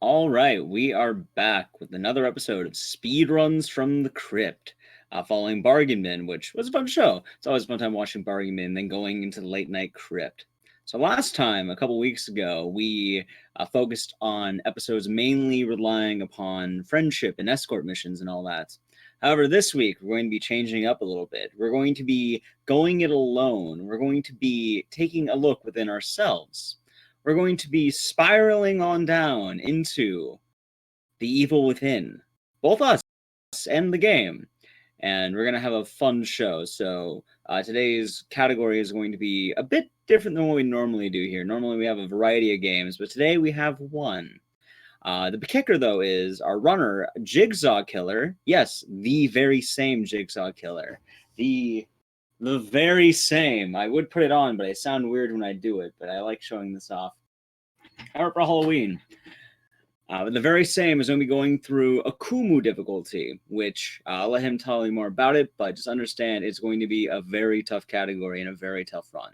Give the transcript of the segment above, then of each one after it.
All right, we are back with another episode of Speedruns from the Crypt, following Bargain Bin, which was a fun show. It's always a fun time watching Bargain Bin, then going into the late night Crypt. So last time, a couple weeks ago, we focused on episodes mainly relying upon friendship and escort missions and all that. However, this week we're going to be changing up a little bit. We're going to be going it alone. We're going to be taking a look within ourselves. We're going to be spiraling on down into the evil within, both us and the game. And we're going to have a fun show. So today's category is going to be a bit different than what we normally do here. Normally we have a variety of games, but today we have one. The kicker, though, is our runner, Jigsaw Killer. Yes, the very same Jigsaw Killer. The very same. I would put it on, but I sound weird when I do it, but I like showing this off. However, for Halloween. The very same is going to be going through Akumu difficulty, which I'll let him tell you more about it, but just understand it's going to be a very tough category and a very tough run.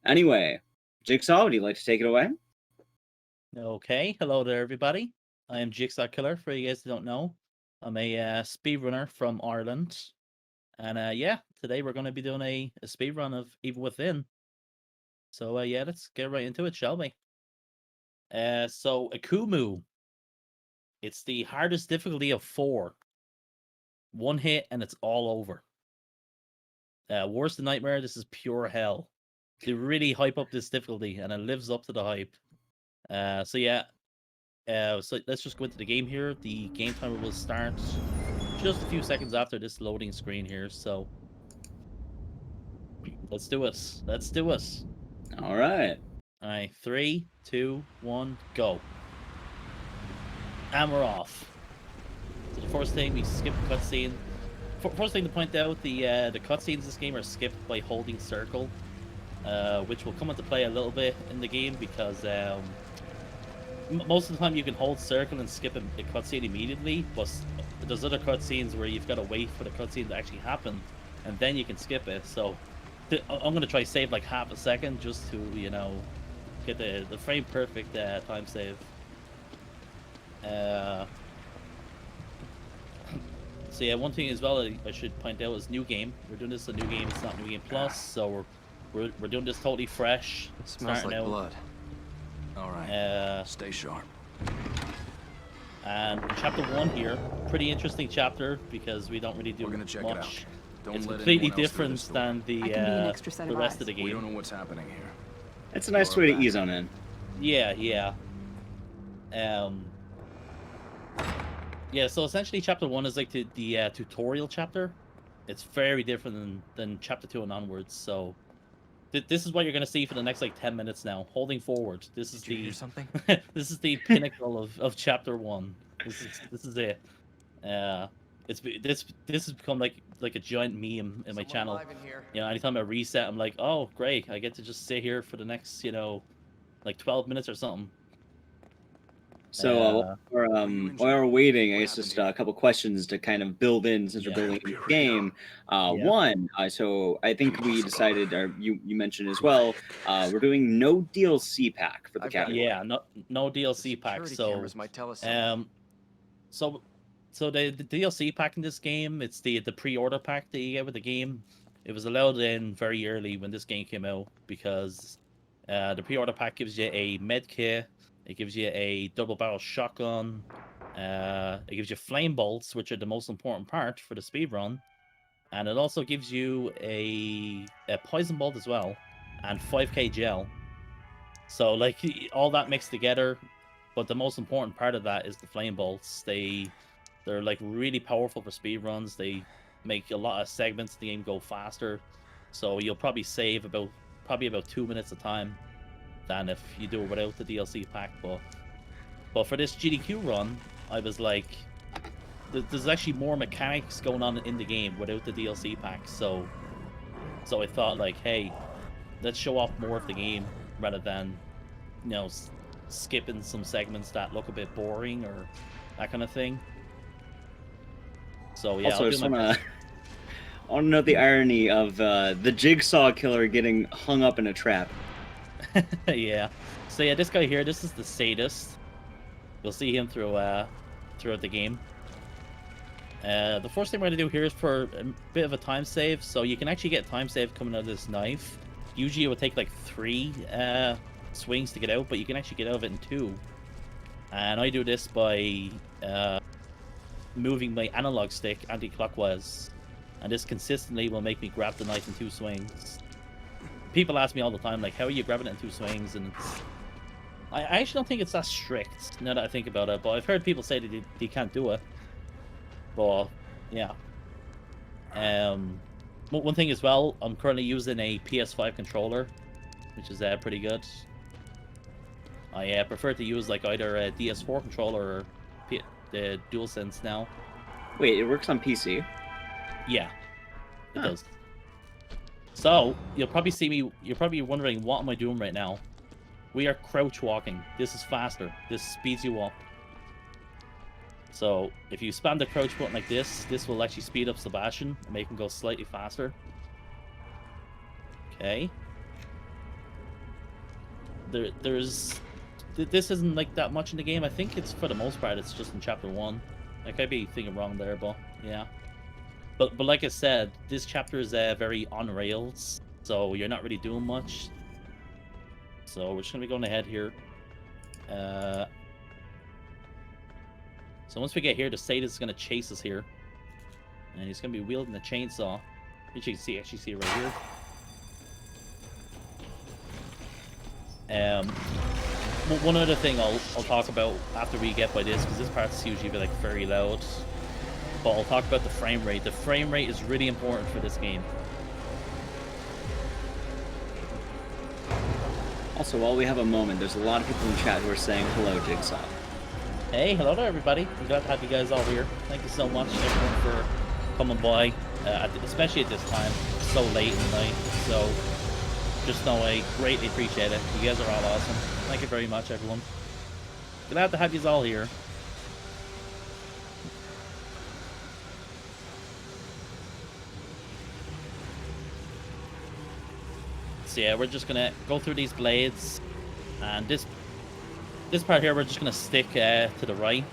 Anyway, Jigsaw, would you like to take it away? Okay, hello there, everybody. I am Jigsaw Killer. For you guys who don't know, I'm a speedrunner from Ireland, and yeah, today we're going to be doing a speedrun of Evil Within. So yeah, let's get right into it, shall we? So Akumu, it's the hardest difficulty of 4. One hit and it's all over. Worse than Nightmare, this is pure hell. They really hype up this difficulty, and it lives up to the hype. So yeah, so let's just go into the game here. The game timer will start just a few seconds after this loading screen here. So let's do it. Let's do it. All right. All right, 3, 2, 1, go. And we're off. So the first thing, we skip the cutscene. First thing to point out, the cutscenes in this game are skipped by holding circle, which will come into play a little bit in the game because most of the time you can hold circle and skip a cutscene immediately, but there's other cutscenes where you've got to wait for the cutscene to actually happen, and then you can skip it. So I'm going to try save like half a second just to, get the frame perfect time save. So yeah, one thing as well I should point out is new game. We're doing this a new game. It's not New Game Plus, so we're doing this totally fresh. It smells like blood. All right. Stay sharp. And chapter 1 here, pretty interesting chapter because we don't really do We're gonna check much. it out. Don't It's let completely anyone else different through than the rest of the game. We don't know what's happening here. It's a nice way to ease on in. Yeah. Yeah, so essentially chapter 1 is like the tutorial chapter. It's very different than chapter 2 and onwards. So this is what you're going to see for the next like 10 minutes now. Holding forward. This is Did you hear something? this is the pinnacle of chapter 1. This is it. This has become like a giant meme in my channel. Anytime I reset, I'm like, oh great, I get to just sit here for the next like 12 minutes or something. So while we're waiting, I guess just a couple questions to kind of build in since we're building the game. One, so I think we decided, or you mentioned as well, we're doing no DLC pack for the category. Yeah, no DLC pack. So so the DLC pack in this game, it's the pre-order pack that you get with the game. It was allowed in very early when this game came out because the pre-order pack gives you a med kit. It gives you a double barrel shotgun. It gives you flame bolts, which are the most important part for the speed run, and it also gives you a poison bolt as well, and 5k gel. So like all that mixed together, but the most important part of that is the flame bolts. They're like really powerful for speed runs. They make a lot of segments of the game go faster, so you'll probably save about 2 minutes of time than if you do it without the DLC pack. But for this GDQ run, I was like, there's actually more mechanics going on in the game without the DLC pack. So I thought like, hey, let's show off more of the game rather than skipping some segments that look a bit boring or that kind of thing. So yeah, also, I want to note the irony of the Jigsaw Killer getting hung up in a trap. Yeah. So yeah, this guy here, this is the sadist. You'll see him throughout the game. The first thing we're going to do here is for a bit of a time save. So you can actually get time save coming out of this knife. Usually it would take like 3 swings to get out, but you can actually get out of it in 2. And I do this by moving my analog stick anti-clockwise. And this consistently will make me grab the knife in 2 swings. People ask me all the time, like, how are you grabbing it in 2 swings? And I actually don't think it's that strict, now that I think about it. But I've heard people say that they can't do it. But, yeah. One thing as well, I'm currently using a PS5 controller, which is pretty good. I prefer to use like either a DS4 controller or the DualSense now. Wait, it works on PC? Yeah, it does. So you'll probably see me. You're probably wondering, what am I doing right now? We are crouch walking. This is faster. This speeds you up. So if you spam the crouch button like this will actually speed up Sebastian and make him go slightly faster. Okay. This isn't like that much in the game. I think it's, for the most part, it's just in chapter 1. I could be thinking wrong there, but yeah. But like I said, this chapter is very on rails, so you're not really doing much. So we're just gonna be going ahead here. So once we get here, the Sadist is gonna chase us here, and he's gonna be wielding the chainsaw. You can actually see it right here. One other thing I'll talk about after we get by this, because this part's usually like very loud. But I'll talk about the frame rate. The frame rate is really important for this game. Also, while we have a moment, there's a lot of people in chat who are saying hello, Jigsaw. Hey, hello to everybody. I'm glad to have you guys all here. Thank you so much, everyone, for coming by, especially at this time. It's so late in the night, so just know I greatly appreciate it. You guys are all awesome. Thank you very much, everyone. Glad to have you all here. So yeah, we're just gonna go through these blades, and this part here we're just gonna stick to the right,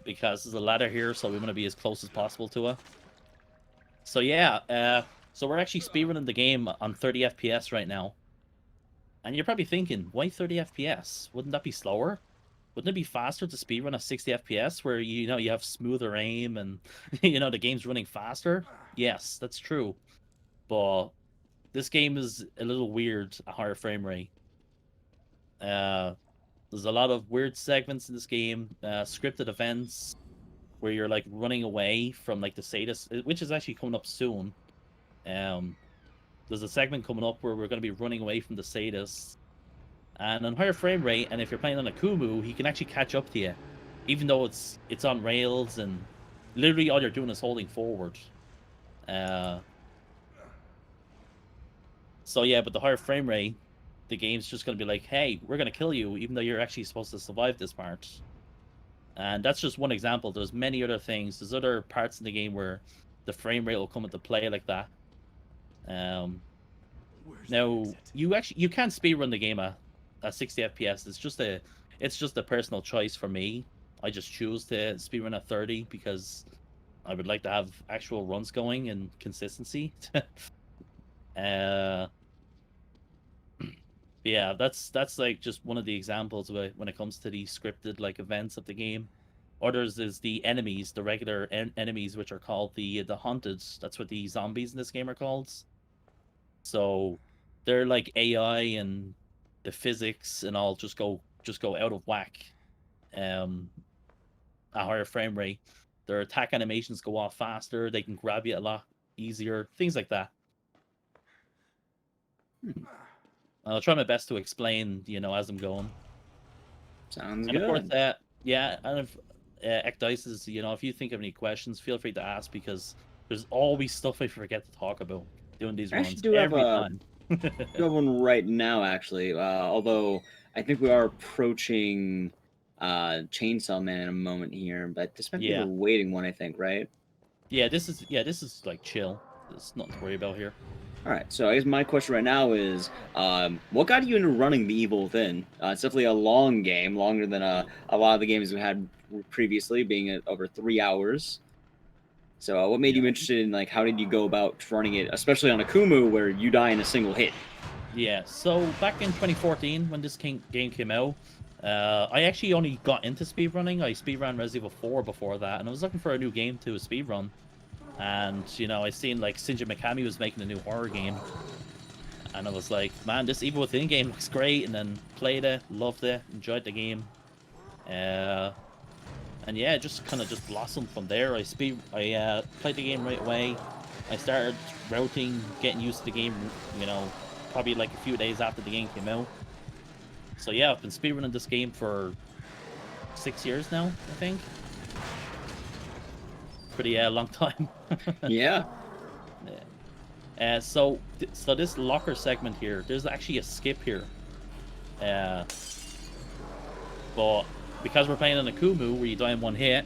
because there's a ladder here, so we want to be as close as possible to it. So yeah, so we're actually speedrunning the game on 30 FPS right now, and you're probably thinking, why 30 FPS? Wouldn't that be slower? Wouldn't it be faster to speedrun at 60 FPS, where you have smoother aim and the game's running faster? Yes, that's true. But this game is a little weird, a higher frame rate. There's a lot of weird segments in this game, scripted events where you're like running away from like the Sadist, which is actually coming up soon. There's a segment coming up where we're going to be running away from the Sadist, and on higher frame rate, and if you're playing on a Kumu, he can actually catch up to you, even though it's on rails, and literally all you're doing is holding forward. So yeah, but the higher frame rate, the game's just going to be like, hey, we're going to kill you, even though you're actually supposed to survive this part. And that's just one example. There's many other things. There's other parts in the game where the frame rate will come into play like that. Now, you can't speedrun the game at 60 FPS. It's just a personal choice for me. I just choose to speedrun at 30 because I would like to have actual runs going and consistency. Yeah, that's like just one of the examples when it comes to the scripted like events of the game. Others is the enemies, the regular enemies, which are called the haunted. That's what the zombies in this game are called. So they're like AI, and the physics and all just go out of whack. A higher frame rate. Their attack animations go off faster. They can grab you a lot easier. Things like that. I'll try my best to explain, as I'm going. Sounds and good. Of course, yeah, and if Ekdice is, if you think of any questions, feel free to ask, because there's always stuff I forget to talk about doing these runs every time. I do have one right now, actually. Although I think we are approaching Chainsaw Man in a moment here, but this might be the waiting one, I think, right? Yeah, this is like chill. There's nothing to worry about here. All right, so I guess my question right now is, what got you into running The Evil Within? It's definitely a long game, longer than a lot of the games we had previously, being at over 3 hours. So, what made you interested in, like, how did you go about running it, especially on a Kumu where you die in a single hit? Yeah, so back in 2014 when this game came out, I actually only got into speedrunning. I speedran Resident Evil 4 before that, and I was looking for a new game to speedrun. And, you know, I seen, like, Shinji Mikami was making a new horror game. And I was like, man, this Evil Within game looks great. And then played it, loved it, enjoyed the game. And yeah, it just kind of just blossomed from there. I played the game right away. I started routing, getting used to the game, you know, probably like a few days after the game came out. So yeah, I've been speedrunning this game for 6 years now, I think. Pretty long time. Yeah. So this locker segment here, there's actually a skip here. But because we're playing on a Kumu where you die in one hit,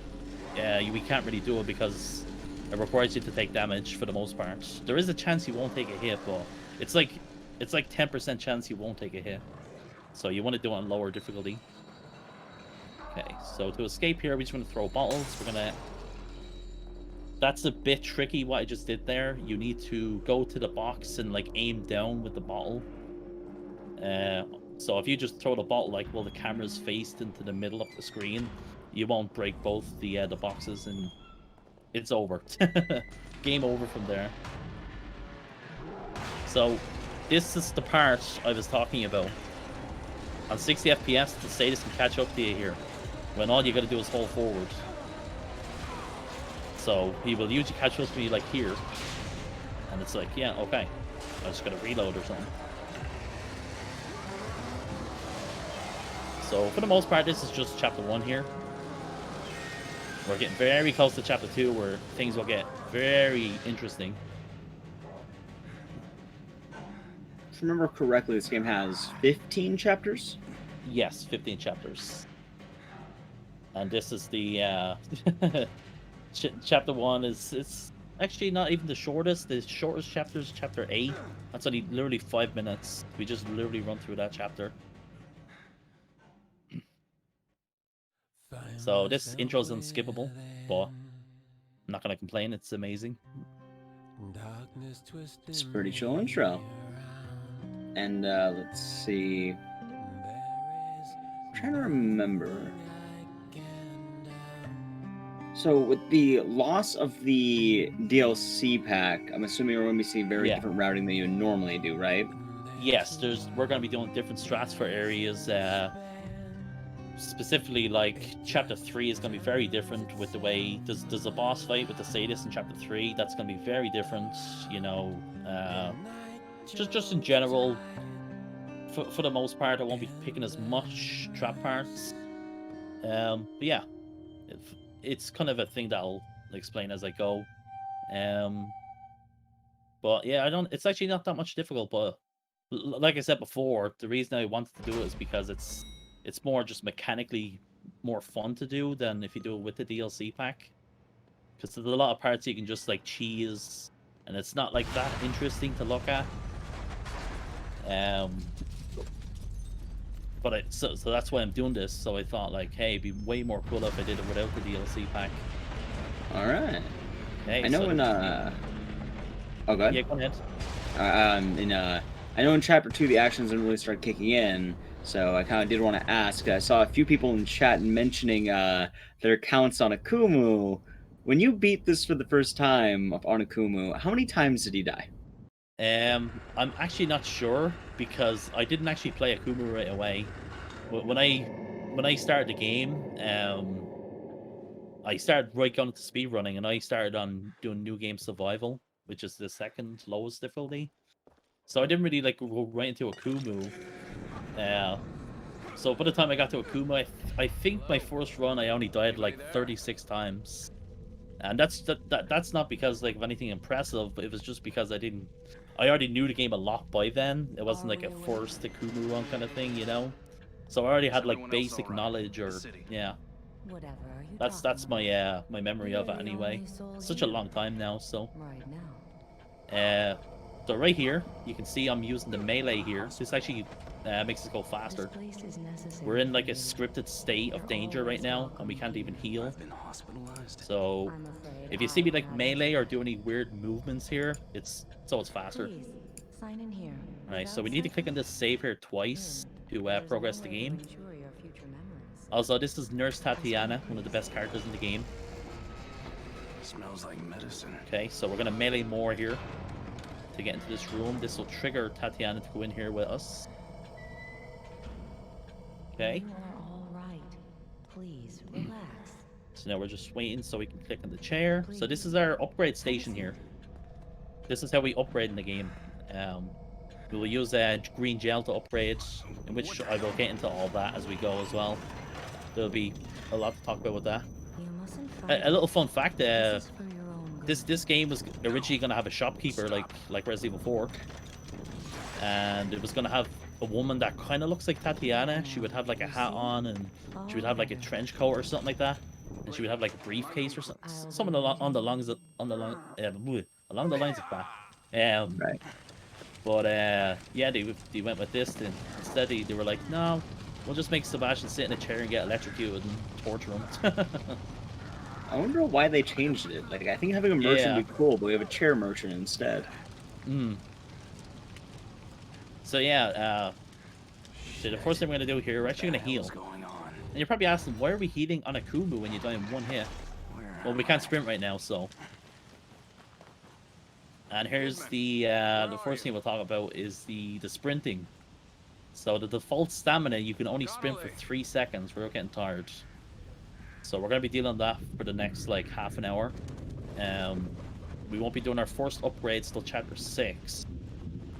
we can't really do it because it requires you to take damage for the most part. There is a chance you won't take a hit, but it's like 10% chance you won't take a hit. So you want to do it on lower difficulty. Okay, so to escape here, we're just going to throw bottles. That's a bit tricky what I just did there. You need to go to the box and like aim down with the bottle. So if you just throw the bottle like while the camera's faced into the middle of the screen, you won't break both the boxes and it's over. Game over from there. So this is the part I was talking about. On 60 FPS, the status can catch up to you here, when all you gotta do is hold forward. So he will usually catch up to me like here, and it's like, yeah, okay, I just gotta reload or something. So for the most part, this is just chapter 1 here. We're getting very close to chapter 2, where things will get very interesting. If I remember correctly, this game has 15 chapters? Yes, 15 chapters. And this is the chapter 1 it's actually not even the shortest. The shortest chapter is chapter 8. That's only literally 5 minutes. We just literally run through that chapter. So this intro is unskippable, but I'm not gonna complain. It's amazing. It's a pretty chill intro. And let's see. I'm trying to remember. So with the loss of the DLC pack, I'm assuming we're going to be seeing very different routing than you normally do, right? Yes, we're going to be doing different strats for areas. Specifically, like chapter 3 is going to be very different with the way there's a boss fight with the sadist in chapter 3. That's going to be very different. You know, just in general. For the most part, I won't be picking as much trap parts. But yeah, it's kind of a thing that I'll explain as I go. But yeah, it's actually not that much difficult, but like I said before, the reason I wanted to do it is because it's more just mechanically more fun to do than if you do it with the DLC pack. Because there's a lot of parts you can just like cheese, and it's not like that interesting to look at. But so that's why I'm doing this. So I thought, like, hey, it'd be way more cool if I did it without the DLC pack. All right. Okay, I know so in oh, go ahead. Yeah, go ahead. I know in chapter 2 the actions didn't really start kicking in, so I kind of did want to ask. I saw a few people in chat mentioning their counts on Akumu. When you beat this for the first time on Akumu, how many times did you die? I'm actually not sure because I didn't actually play Akumu right away. When I started the game, I started right going to speedrunning, and I started on doing New Game Survival, which is the second lowest difficulty. So I didn't really like go right into Akumu. So by the time I got to Akumu, I think my first run I only died like 36 times. And that's not because like of anything impressive, but it was just because I already knew the game a lot by then. It wasn't like a first Akumu run kind of thing, you know. So I already had like basic knowledge, or yeah. That's my my memory of it anyway. Such a long time now, so. So right here, you can see I'm using the melee here. This actually makes us go faster. We're in like a scripted state of danger right now, and we can't even heal. So if you see me like melee or do any weird movements here, it's faster. Sign in here. Right, so we need to click on this save here twice to progress the game. Your future memories. Also, this is Nurse Tatiana, one of the best characters in the game. Smells like medicine. Okay, so we're gonna melee more here to get into this room. This will trigger Tatiana to go in here with us. Okay. You are all right. Please relax. So now we're just waiting so we can click on the chair. So this is our upgrade station here. This is how we upgrade in the game. We will use green gel to upgrade, in which I will get into all that as we go as well. There'll be a lot to talk about with that. You mustn't fight. A little fun fact, This is for your own good. this game was originally going to have a shopkeeper like Resident Evil 4. And it was going to have a woman that kind of looks like Tatiana. She would have like a hat on, and she would have like a trench coat or something like that. And she would have like a briefcase or something along the lines of that. Right. But yeah, they went with this. And instead, they were like, no, we'll just make Sebastian sit in a chair and get electrocuted and torture him. I wonder why they changed it. Like, I think having a merchant Yeah. would be cool, but we have a chair merchant instead. So yeah, so the first thing we're gonna do here, we're actually gonna heal. Going on? And you're probably asking, why are we healing on a Kumu when you die in one hit? Well, we can't sprint right now, so. And here's the first thing we'll talk about is the sprinting. So the default stamina, you can only sprint for 3 seconds without getting tired. So we're gonna be dealing with that for the next like half an hour. We won't be doing our first upgrades till chapter 6.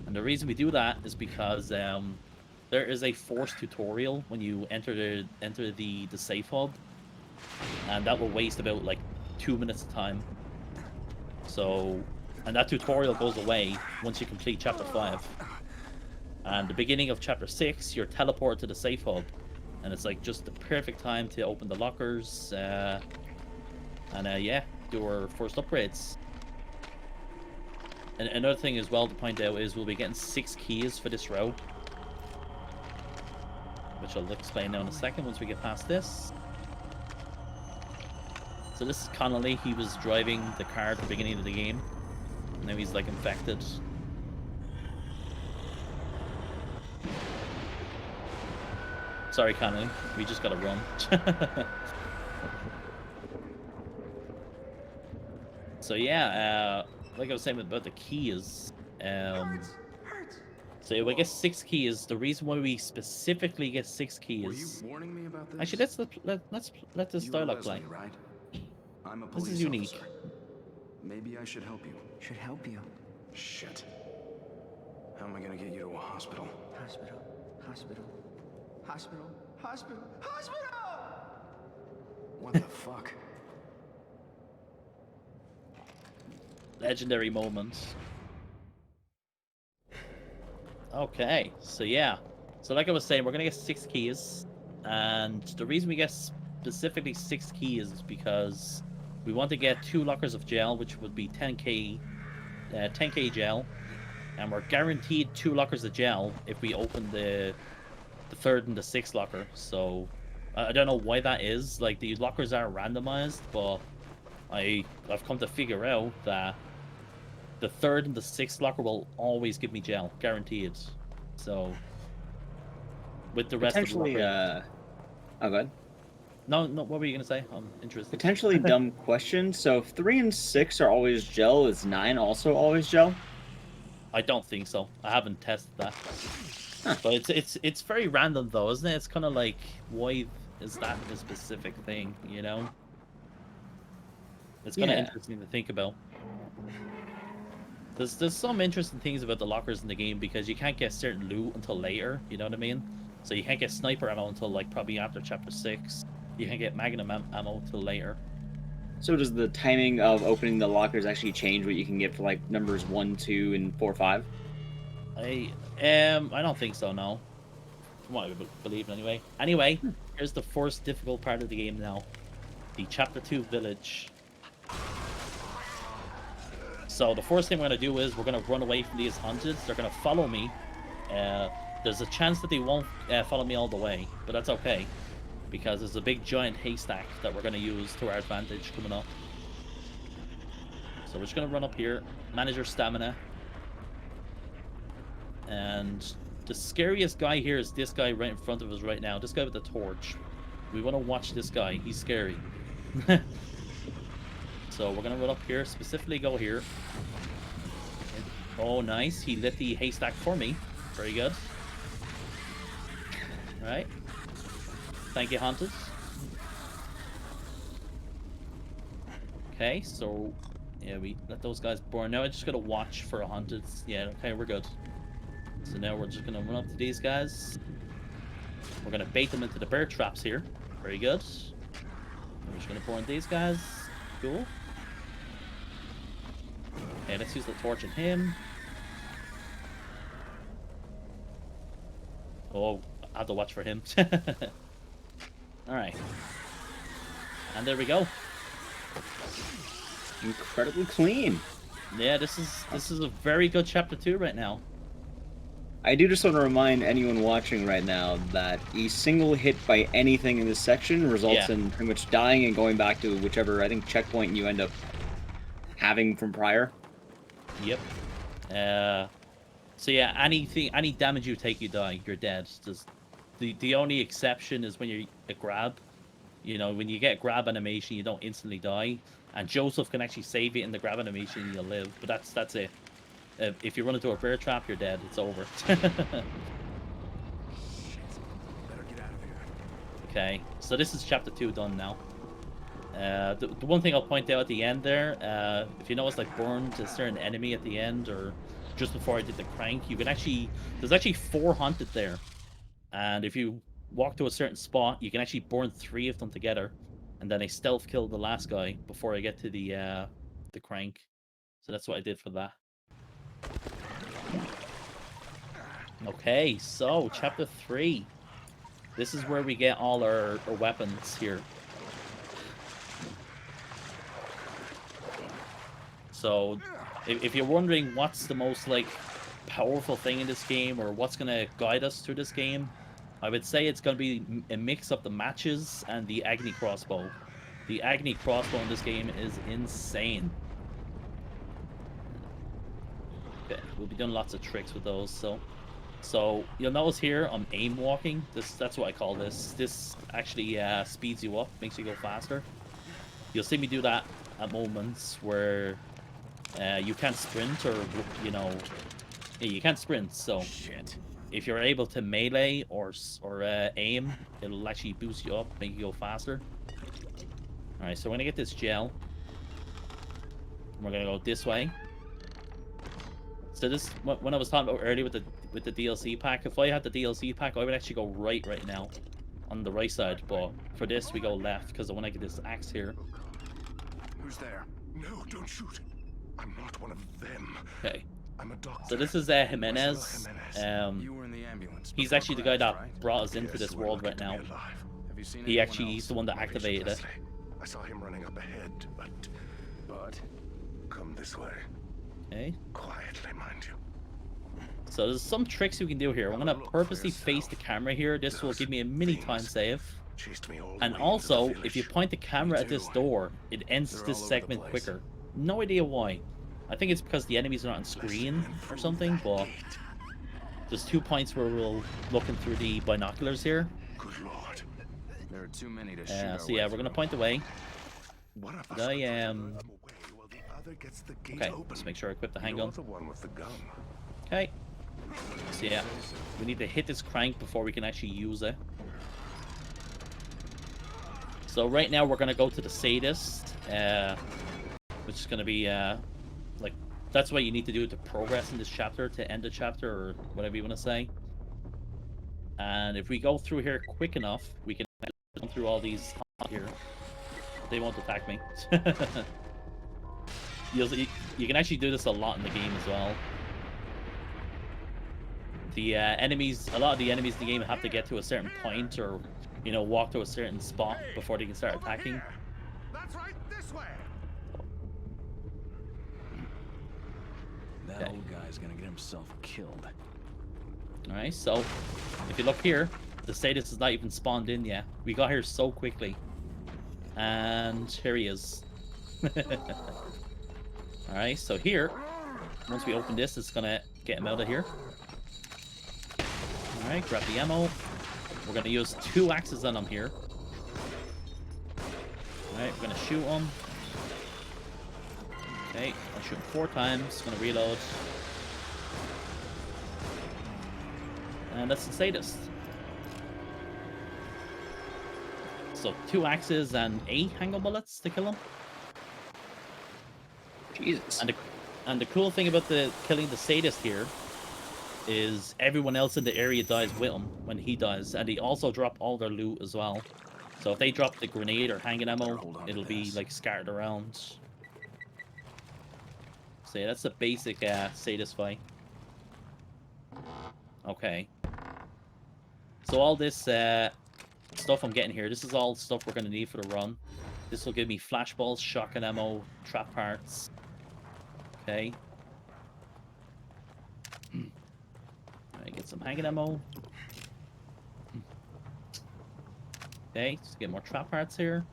And the reason we do that is because there is a forced tutorial when you enter the safe hub, and that will waste about like 2 minutes of time. So, and that tutorial goes away once you complete chapter 5. And the beginning of chapter 6, you're teleported to the safe hub, and it's like just the perfect time to open the lockers, and yeah, do our first upgrades. And another thing as well to point out is we'll be getting 6 keys for this row, which I'll explain now in a second once we get past this. So this is Connolly. He was driving the car at the beginning of the game. Now he's like infected. Sorry, Connolly. We just gotta run. So yeah, like I was saying about the keys, so we get 6 keys. The reason why we specifically get 6 keys. Were you warning me about this? Actually, let's let this You dialogue Leslie, play. right? I'm a This police is unique. officer. Maybe I should help you. Should help you. Shit. How am I gonna get you to a hospital? Hospital. Hospital. Hospital. Hospital. Hospital! What the fuck? Legendary moments. Okay, so yeah. So like I was saying, we're gonna get 6 keys. And the reason we get specifically 6 keys is because we want to get 2 lockers of gel, which would be 10k gel. And we're guaranteed 2 lockers of gel if we open the 3rd and the 6th locker. So I don't know why that is. Like, the lockers are randomized, but I've come to figure out that the 3rd and the 6th locker will always give me gel, guaranteed. So with the rest of the Potentially, locker... oh, go ahead. No, what were you gonna say? I'm interested. Potentially dumb question. So if 3 and 6 are always gel, is 9 also always gel? I don't think so. I haven't tested that. Huh. But it's very random though, isn't it? It's kind of like, why is that a specific thing, you know? It's kind of Yeah. interesting to think about. There's some interesting things about the lockers in the game because you can't get certain loot until later, you know what I mean? So you can't get sniper ammo until like probably after chapter 6. You can't get magnum ammo until later. So does the timing of opening the lockers actually change what you can get for like numbers 1, 2, and 4, 5? I don't think so, no. From what I believe anyway. Anyway, here's the first difficult part of the game now. The chapter 2 village. So the first thing we're going to do is we're going to run away from these hunteds. They're going to follow me. There's a chance that they won't follow me all the way, but that's okay. Because there's a big giant haystack that we're going to use to our advantage coming up. So we're just going to run up here, manage our stamina. And the scariest guy here is this guy right in front of us right now. This guy with the torch. We want to watch this guy. He's scary. So we're going to run up here, specifically go here. Oh, nice. He lit the haystack for me. Very good. Right. Thank you, hunters. Okay, so yeah, we let those guys burn. Now I just gotta watch for hunted. Yeah, okay, we're good. So now we're just gonna run up to these guys. We're gonna bait them into the bear traps here. Very good. We're just gonna burn these guys. Cool. Okay, let's use the torch on him. Oh, I have to watch for him. Alright. And there we go. Incredibly clean. Yeah, this is a very good chapter 2 right now. I do just want to remind anyone watching right now that a single hit by anything in this section results in pretty much dying and going back to whichever, I think, checkpoint you end up having from prior. Yep. So yeah, any damage you take, you die. You're dead. The only exception is when you're a grab. You know, when you get grab animation, you don't instantly die. And Joseph can actually save you in the grab animation and you'll live. But that's it. If you run into a bear trap, you're dead. It's over. Shit. Better get out of here. Okay, so this is chapter 2 done now. The one thing I'll point out at the end there, if you notice, like, burned a certain enemy at the end, or just before I did the crank, you can actually, there's actually 4 hunted there. And if you walk to a certain spot, you can actually burn 3 of them together. And then I stealth kill the last guy before I get to the crank. So that's what I did for that. Okay, so chapter 3. This is where we get all our weapons here. So, if you're wondering what's the most, like, powerful thing in this game, or what's going to guide us through this game, I would say it's going to be a mix of the matches and the Agony Crossbow. The Agony Crossbow in this game is insane. Okay, we'll be doing lots of tricks with those, so you'll notice here I'm aim walking. That's what I call this. This actually speeds you up, makes you go faster. You'll see me do that at moments where you can't sprint, or you can't sprint. So if you're able to melee or aim, it'll actually boost you up, make you go faster. All right, so we're gonna get this gel. We're gonna go this way. So this, when I was talking about earlier with the DLC pack, if I had the DLC pack, I would actually go right now, on the right side. But for this, we go left because I want to get this axe here. Who's there? No, don't shoot. I'm not one of them. Okay. I'm a doctor. So this is Jimenez. You were in the ambulance. He's actually the guy that brought us into this world right now. Have you seen He's the one that activated it. I saw him running up ahead, but come this way. Okay. Quietly, mind you. So there's some tricks we can do here. I'm gonna purposely face the camera here. This will give me a mini time save. And also, if you point the camera at this door, it ends this segment quicker. No idea why. I think it's because the enemies are not on screen or something, but there's 2 points where we'll look in through the binoculars here. Good Lord. There are too many to shoot. So yeah, we're gonna point the way. Okay, let's make sure I equip the handgun. Okay. So yeah, we need to hit this crank before we can actually use it. So right now we're gonna go to the sadist, which is gonna be like, that's what you need to do to progress in this chapter, to end the chapter, or whatever you want to say. And if we go through here quick enough, we can go through all these here. They won't attack me. You can actually do this a lot in the game as well. The enemies, a lot of the enemies in the game have to get to a certain point, or walk to a certain spot before they can start attacking. That's right, this way. guy's gonna get himself killed. Alright, so if you look here, the status is not even spawned in yet. We got here so quickly. And here he is. Alright, so here, once we open this, it's gonna get him out of here. Alright, grab the ammo. We're gonna use 2 axes on him here. Alright, we're gonna shoot him. Okay, I'll shoot him 4 times. Gonna reload. And that's the sadist. So 2 axes and 8 hanger bullets to kill him. Jesus. And the cool thing about killing the sadist here is everyone else in the area dies with him when he dies, and they also drop all their loot as well. So if they drop the grenade or hanging ammo, it'll be like scattered around. So yeah, that's the basic sadist fight. Okay. So all this stuff I'm getting here, this is all stuff we're going to need for the run. This will give me flashballs, shotgun ammo, trap parts. Okay. Alright, get some hanging ammo. Okay, let's get more trap parts here.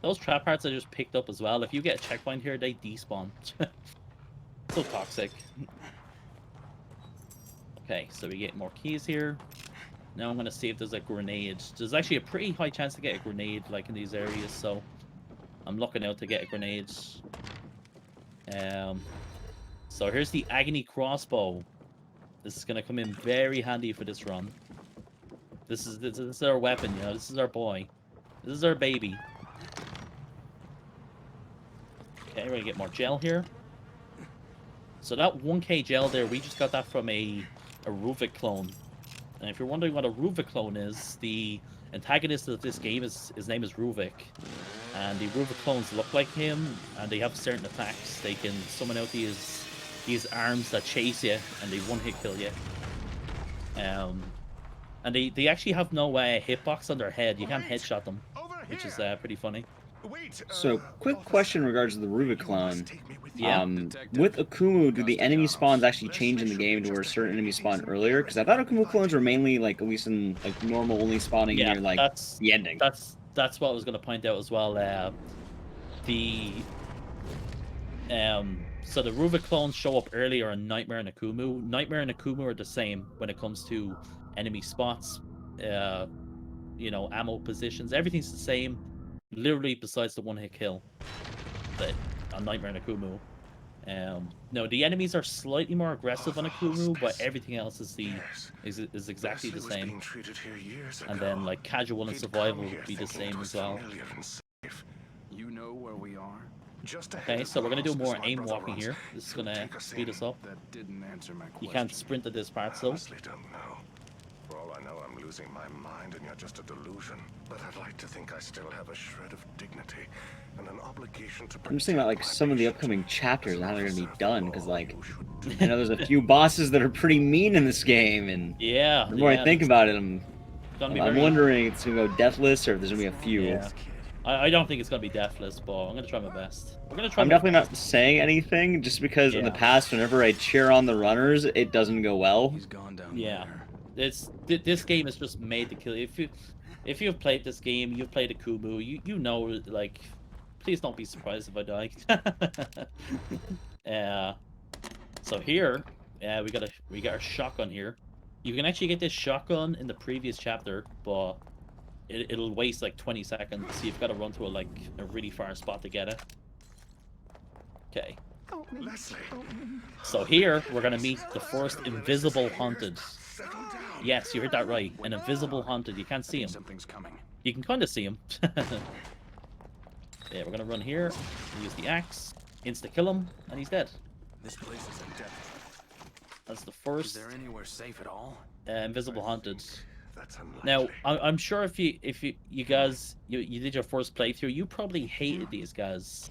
Those trap parts I just picked up as well. If you get a checkpoint here, they despawn. So toxic. Okay, so we get more keys here. Now I'm going to see if there's a grenade. There's actually a pretty high chance to get a grenade, like in these areas, so I'm looking out to get a grenade. So here's the Agony Crossbow. This is going to come in very handy for this run. This is our weapon, you know. This is our boy. This is our baby. Okay, we're going to get more gel here. So that 1k gel there, we just got that from a Ruvik clone. And if you're wondering what a Ruvik clone is, the antagonist of this game his name is Ruvik. And the Ruvik clones look like him, and they have certain attacks. They can summon out these arms that chase you, and they one-hit kill you. And they actually have no hitbox on their head. You can't headshot them, which is pretty funny. So, quick question in regards to the Rubik clone. Yeah. With Akumu, do the enemy spawns actually change in the game to where certain enemies spawn earlier? Because I thought Akumu clones were mainly, like, at least in like normal, only spawning near like the ending. That's what I was going to point out as well. So the Ruvik clones show up earlier in Nightmare and Akumu. Nightmare and Akumu are the same when it comes to enemy spots, you know, ammo positions. Everything's the same, literally besides the one-hit kill. But on Nightmare and Akumu. No, the enemies are slightly more aggressive on Akumu, but everything else is exactly the same. And then like casual and survival would be the same as well. You know where we are? Okay, so we're gonna do more aim walking here. This is gonna speed us up. That didn't answer my question. You can't sprint at this part, so. Honestly don't know. For all I know, I'm losing my mind and you're just a delusion. But I'd like to think I still have a shred of dignity and an obligation to I'm just thinking about like some of the upcoming chapters and how they're gonna be done, because like I know there's a few bosses that are pretty mean in this game, and yeah, the more I think about it, I'm very... wondering if it's gonna go deathless or if there's gonna be a few. Yeah. I don't think it's gonna be deathless, but I'm gonna try my best. We're gonna try. I'm definitely not saying anything, just because in the past, whenever I cheer on the runners, it doesn't go well. He's gone down there. This game is just made to kill you. If you've played this game, you've played Akumu, you know, like, please don't be surprised if I die. So here, we got our shotgun here. You can actually get this shotgun in the previous chapter, but it'll waste like 20 seconds, so you've got to run to a really far spot to get it. Okay. So here, we're going to meet the first invisible haunted. Yes, you heard that right. An invisible haunted. You can't see him. Something's coming. You can kind of see him. Yeah, we're going to run here, use the axe, insta-kill him, and he's dead. This place is in death. That's the first... Is there anywhere safe at all? Invisible haunted. That's now, I'm sure if you guys did your first playthrough, you probably hated these guys.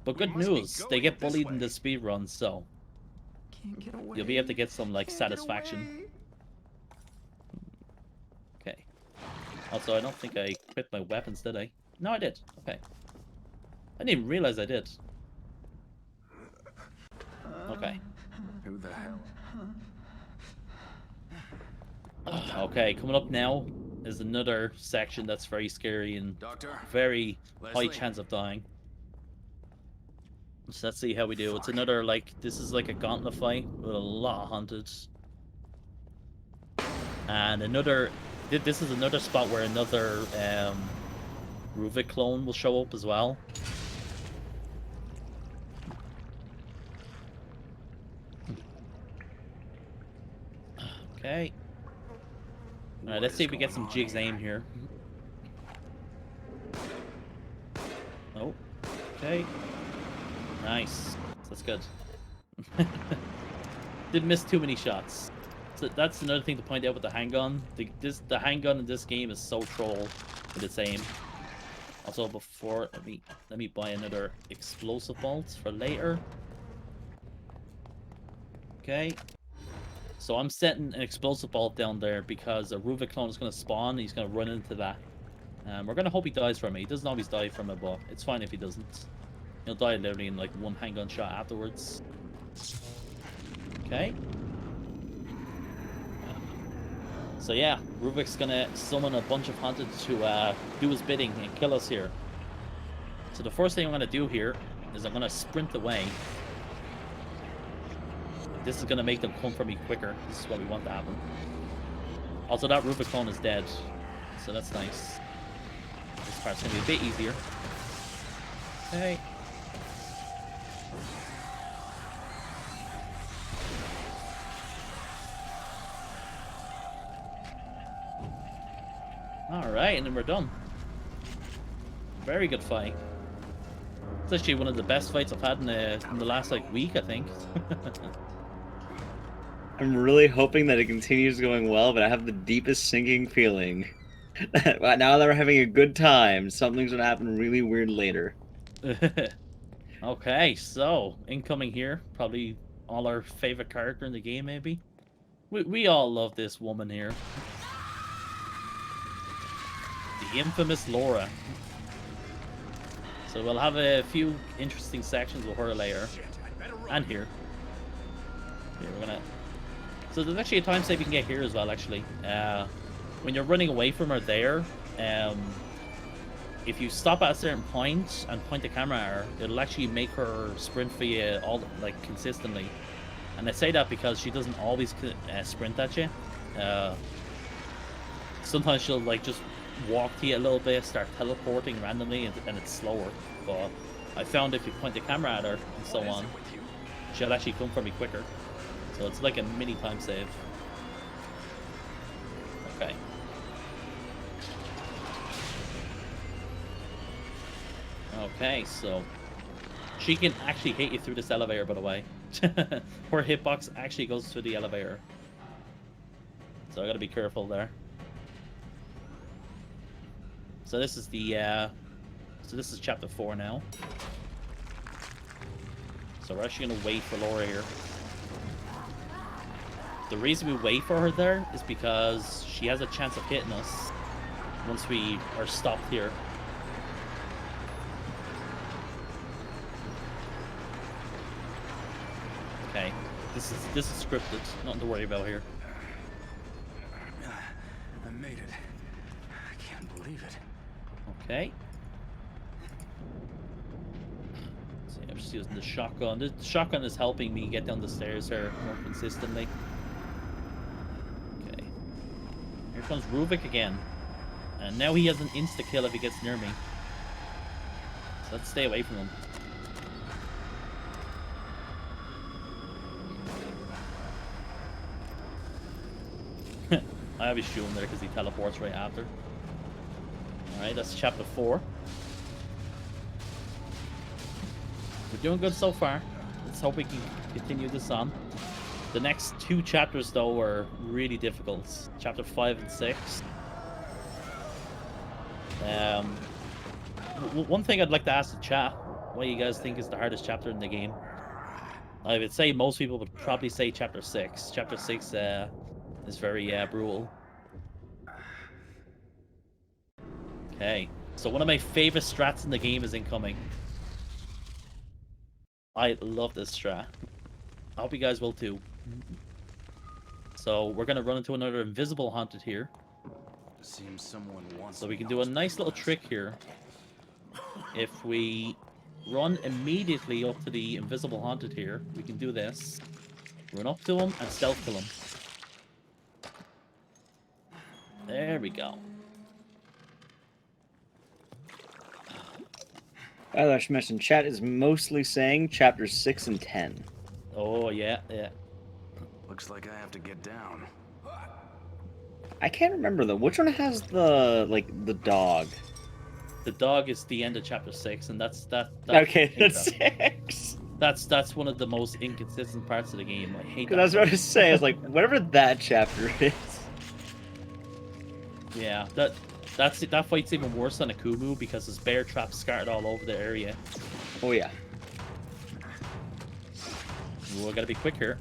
But good news, they get bullied in the speedrun, so you'll be able to get some like satisfaction. Okay. Also, I don't think I equipped my weapons, did I? No, I did. Okay. I didn't even realize I did. Okay. Who the hell? Okay, coming up now is another section that's very scary and Doctor? very high Leslie? chance of dying. So let's see how we do. It's another, like, this is like a gauntlet fight with a lot of hunteds. And another, this is another spot where another Ruvik clone will show up as well. Okay. Alright, let's see if we get some jigs aim here. Oh, okay. Nice. That's good. Didn't miss too many shots. So that's another thing to point out with the handgun. The handgun in this game is so troll with its aim. Also, before let me buy another explosive bolt for later. Okay. So I'm setting an explosive bolt down there because a Ruvik clone is going to spawn and he's going to run into that. We're going to hope he dies from it. He doesn't always die from it, but it's fine if he doesn't. He'll die literally in like one handgun shot afterwards. Okay. So yeah, Ruvik's going to summon a bunch of hunters to do his bidding and kill us here. So the first thing I'm going to do here is I'm going to sprint away. This is going to make them come for me quicker. This is what we want to happen. Also, that Ruvik clone is dead. So that's nice. This part's going to be a bit easier. Okay. Alright, and then we're done. Very good fight. It's actually one of the best fights I've had in the last, like, week, I think. I'm really hoping that it continues going well, but I have the deepest sinking feeling that now that we're having a good time, something's gonna happen really weird later. Okay, so, incoming here. Probably all our favorite character in the game, maybe. We all love this woman here. The infamous Laura. So we'll have a few interesting sections with her later. And here. Here, we're gonna... So there's actually a time save you can get here as well, actually. When you're running away from her there, if you stop at a certain point and point the camera at her, it'll actually make her sprint for you all, like, consistently. And I say that because she doesn't always sprint at you. Sometimes she'll, like, just walk to you a little bit, start teleporting randomly, and it's slower. But I found if you point the camera at her and so on, she'll actually come for me quicker. So it's like a mini time save. Okay. Okay, so she can actually hit you through this elevator, by the way. Her hitbox actually goes through the elevator. So I gotta be careful there. So this is the so this is chapter 4 now. So we're actually gonna wait for Laura here. The reason we wait for her there is because she has a chance of hitting us once we are stopped here. Okay, this is scripted, nothing to worry about here. I made it. I can't believe it. Okay. So I'm just using the shotgun. The shotgun is helping me get down the stairs here more consistently. Okay. Here comes Ruvik again. And now he has an insta-kill if he gets near me. So let's stay away from him. I always shoot him there because he teleports right after. Alright, that's chapter 4. We're doing good so far. Let's hope we can continue this on. The next 2 chapters, though, are really difficult. Chapter 5 and 6. One thing I'd like to ask the chat, what you guys think is the hardest chapter in the game? I would say most people would probably say chapter 6. Chapter 6 is very brutal. Okay, so one of my favorite strats in the game is incoming. I love this strat. I hope you guys will too. So we're gonna run into another invisible haunted here. Seems someone wants. So we can do a nice little trick here. If we run immediately up to the invisible haunted here, we can do this. Run up to him and stealth kill him. There we go. I should mention, chat is mostly saying chapters 6 and 10. Oh, yeah. Looks like I have to get down. I can't remember though. Which one has the dog? The dog is the end of chapter 6, and that's Okay, that's 6. That's one of the most inconsistent parts of the game. I hate that. Because I was about to say, I was like, whatever that chapter is. Yeah, that fight's even worse than Akumu because there's bear traps scattered all over the area. Oh yeah. Ooh, I gotta be quick here.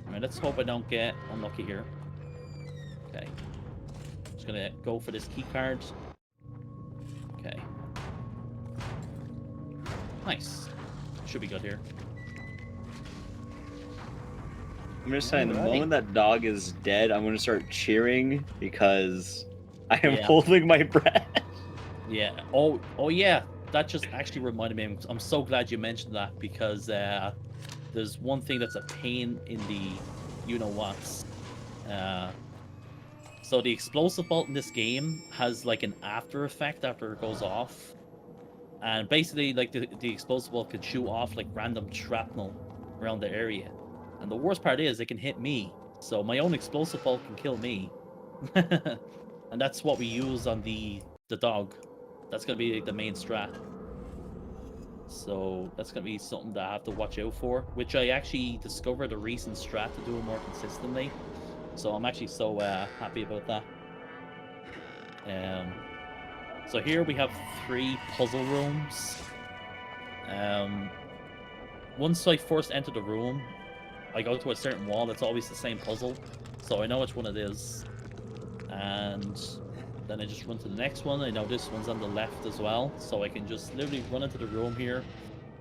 Alright, let's hope I don't get unlucky here. Okay. Just gonna go for this key card. Okay. Nice. Should be good here. I'm just saying, the moment that dog is dead, I'm going to start cheering because I am holding my breath. Yeah. Oh yeah. That just actually reminded me. I'm so glad you mentioned that because there's one thing that's a pain in the you-know-whats. So the explosive bolt in this game has like an after effect after it goes off. And basically, like, the explosive bolt can shoot off like random shrapnel around the area. And the worst part is it can hit me. So my own explosive bolt can kill me. And that's what we use on the dog. That's going to be the main strat. So that's going to be something that I have to watch out for. Which I actually discovered a recent strat to do it more consistently. So I'm actually so happy about that. So here we have 3 puzzle rooms. Once I first enter the room, I go to a certain wall that's always the same puzzle. So I know which one it is. And then I just run to the next one. I know this one's on the left as well. So I can just literally run into the room here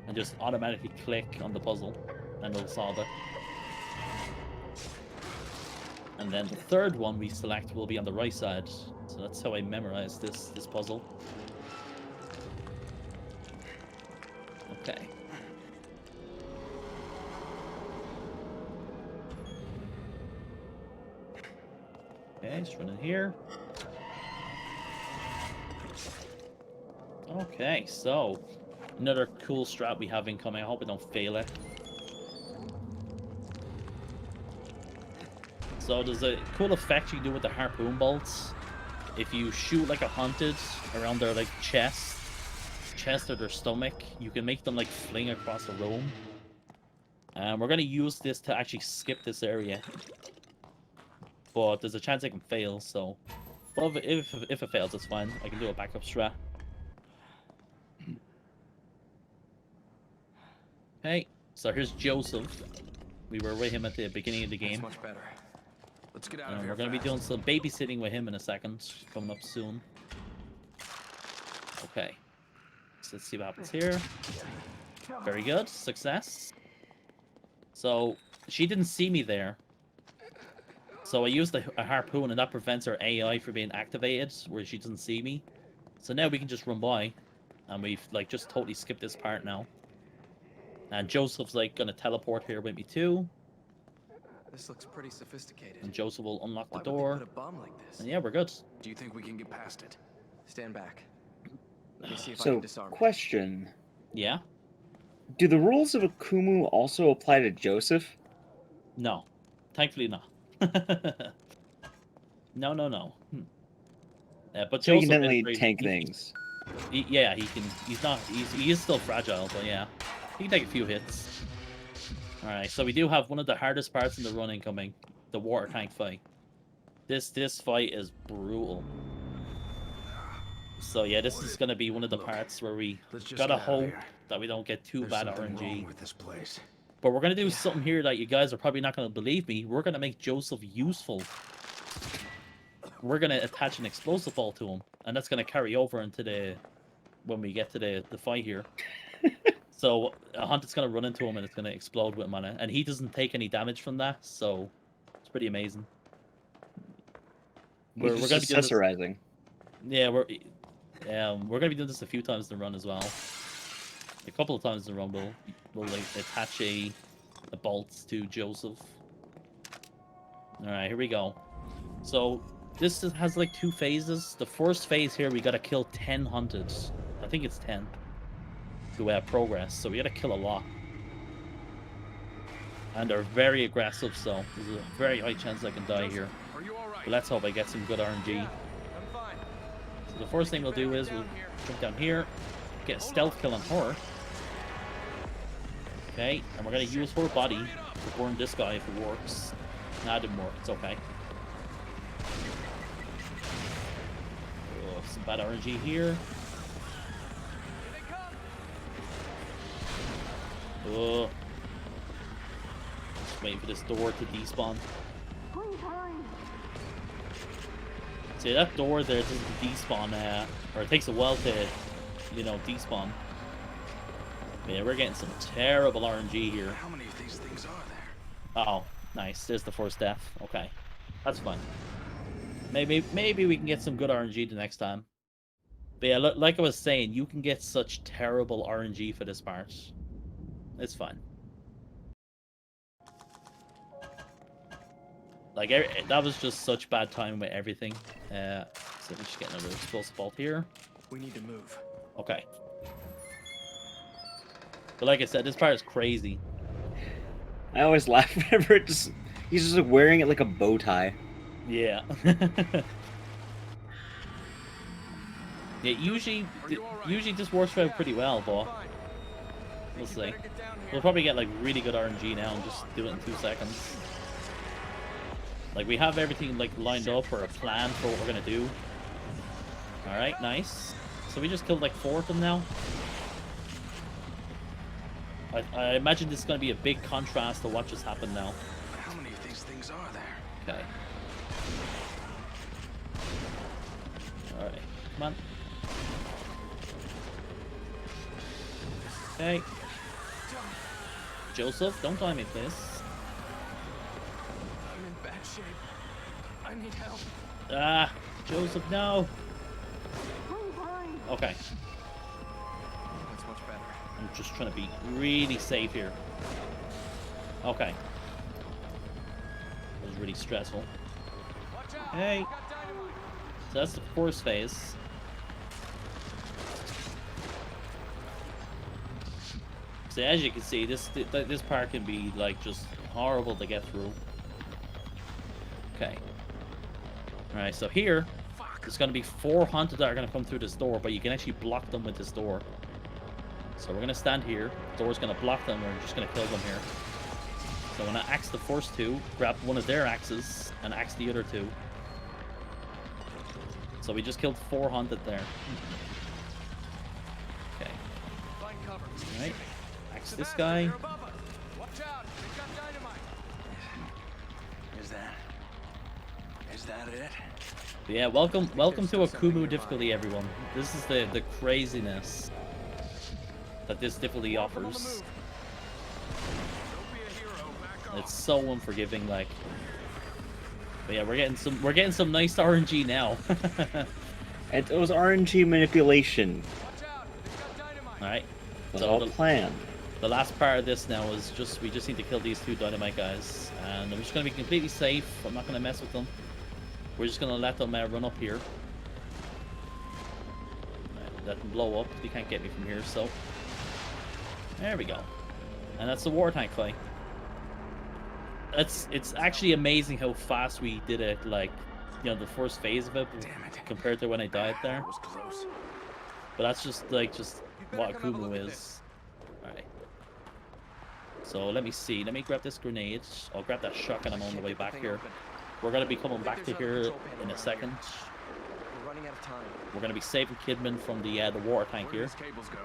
and just automatically click on the puzzle and it'll solve it. And then the third one we select will be on the right side. So that's how I memorize this puzzle. Okay. Okay, just run in here. Okay, so another cool strat we have incoming. I hope I don't fail it. So there's a cool effect you can do with the harpoon bolts. If you shoot like a haunted around their like chest or their stomach, you can make them like fling across the room. And we're gonna use this to actually skip this area. But there's a chance I can fail, so well, if it fails, it's fine. I can do a backup strat. Okay, so here's Joseph. We were with him at the beginning of the game. That's much better. Let's get out of here. We're going to be doing some babysitting with him in a second, coming up soon. Okay, so let's see what happens here. Very good, success. So she didn't see me there. So I used a harpoon, and that prevents her AI from being activated, where she doesn't see me. So now we can just run by, and we've like just totally skipped this part now. And Joseph's like gonna teleport here with me too. This looks pretty sophisticated. And Joseph will unlock the Why door. would they put a bomb like this? And yeah, we're good. Do you think we can get past it? Stand back. Let me see if I So, can disarm it. question. Yeah? Do the rules of Akumu also apply to Joseph? No. Thankfully not. No. But So he Joseph can definitely is very- tank things. Yeah, he can. He is still fragile, but yeah, he can take a few hits. All right, so we do have one of the hardest parts in the run incoming, the water tank fight. This fight is brutal. So yeah, this is gonna be one of the parts where we Let's just gotta get out of hope here. that we don't get too There's bad something wrong RNG. with this place. But we're gonna do something here that you guys are probably not gonna believe me. We're gonna make Joseph useful. We're gonna attach an explosive ball to him, and that's gonna carry over into when we get to the fight here. So a hunt is gonna run into him and it's gonna explode with him on it, and he doesn't take any damage from that, so it's pretty amazing. He's We're just gonna be doing this. accessorizing. Yeah, we're gonna be doing this a few times in the run as well. A couple of times in the run, we'll like attach a bolt to Joseph. All right, here we go. So this has like 2 phases. The first phase here, we gotta kill 10 hunted. I think it's 10 to progress. So we gotta kill a lot, and they're very aggressive. So there's a very high chance I can die here. But let's hope I get some good RNG. So the first thing we'll do is we'll jump down here, get a stealth kill on her. Okay, and we're gonna use her body to burn this guy if it works. Nah, it didn't work. It's okay. Oh, some bad RNG here. Oh. Just waiting for this door to despawn. See, that door there doesn't despawn, or it takes a while to, you know, despawn. Yeah, we're getting some terrible RNG here. How many of these things are there? Oh, nice. There's the first death. Okay, that's fine. Maybe we can get some good RNG the next time. But yeah, like I was saying, you can get such terrible RNG for this part. It's fine. Like, that was just such bad time with everything. So let me just get another explosive bolt here. We need to move. Okay. But like I said, this part is crazy. I always laugh whenever he's just like wearing it like a bow tie. Yeah. Yeah, usually this works out pretty well, but we'll see. We'll probably get like really good RNG now and just do it in 2 seconds. Like, we have everything like lined up or a plan for what we're gonna do. All right, nice. So we just killed like 4 of them now. I imagine this is gonna be a big contrast to what just happened now. How many of these things are there? Okay. All right, come on. Okay. Joseph, don't die me, please. I'm in bad shape. I need help. Ah, Joseph, no. Okay, That's much better. I'm just trying to be really safe here. Okay. That was really stressful. Hey. So that's the first phase. So as you can see, this part can be like just horrible to get through. Okay. Alright, so here there's gonna be 4 hunted that are gonna come through this door, but you can actually block them with this door. So we're gonna stand here, the door's gonna block them, we're just gonna kill them here. So I'm gonna axe the first 2, grab one of their axes, and axe the other 2. So we just killed 4 hunted there. Okay. Alright. Axe this guy. Is that it? But yeah, welcome to Akumu difficulty, everyone. This is the craziness that this difficulty offers. It's so unforgiving, like. But yeah, we're getting some nice RNG now. It was RNG manipulation. Alright. It was all planned. The last part of this now is we just need to kill these 2 dynamite guys. And I'm just gonna be completely safe. I'm not gonna mess with them. We're just gonna let them run up here. Let them blow up. They can't get me from here, so. There we go. And that's the water tank fight. It's actually amazing how fast we did it, like, you know, the first phase of it compared to when I died there. That was close. But that's just what Akumu is. Alright. So let me see. Let me grab this grenade. I'll grab that shotgun. I'm on the way back here. We're gonna be coming back to here in a second. We're running out of time. We're gonna be saving Kidman from the water tank here. Cables go.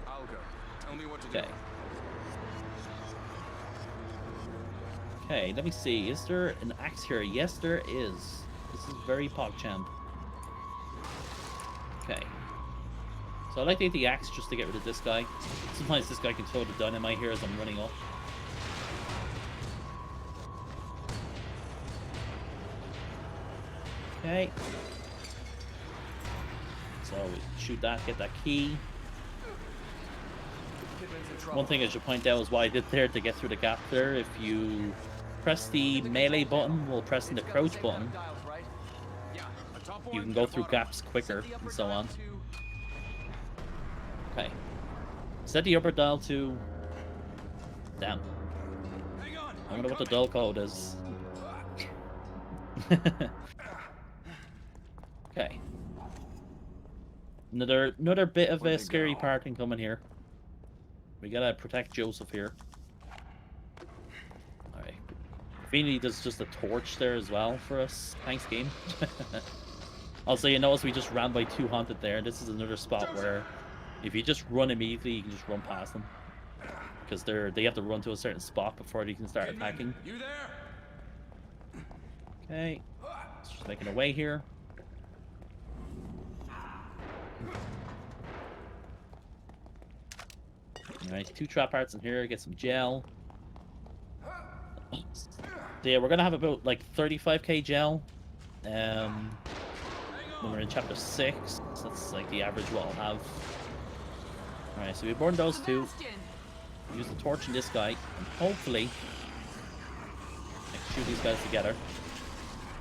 I'll go. Tell me what to Okay. Okay, let me see. Is there an axe here? Yes, there is. This is very PogChamp. Okay. So I like to hit the axe just to get rid of this guy. Sometimes this guy can throw the dynamite here as I'm running up. Okay. So we shoot that, get that key. One thing I should point out is what I did there to get through the gap there. If you press the melee button while pressing the crouch button, you can go through gaps quicker and so on. Okay. Set the upper dial to... Damn. I wonder what the dial code is. Okay. Another bit of a scary part incoming here. We gotta protect Joseph here. Alright. Finally, there's just a torch there as well for us. Thanks, game. Also, you notice we just ran by 2 haunted there. This is another spot where if you just run immediately, you can just run past them. Because they have to run to a certain spot before they can start attacking. You there? Okay. Let's just making a way here. Alright, 2 trap hearts in here, get some gel. So yeah, we're gonna have about like 35k gel. When we're in chapter 6. So that's like the average what I'll have. Alright, so we burned those 2. Use the torch in this guy, and hopefully I can shoot these guys together.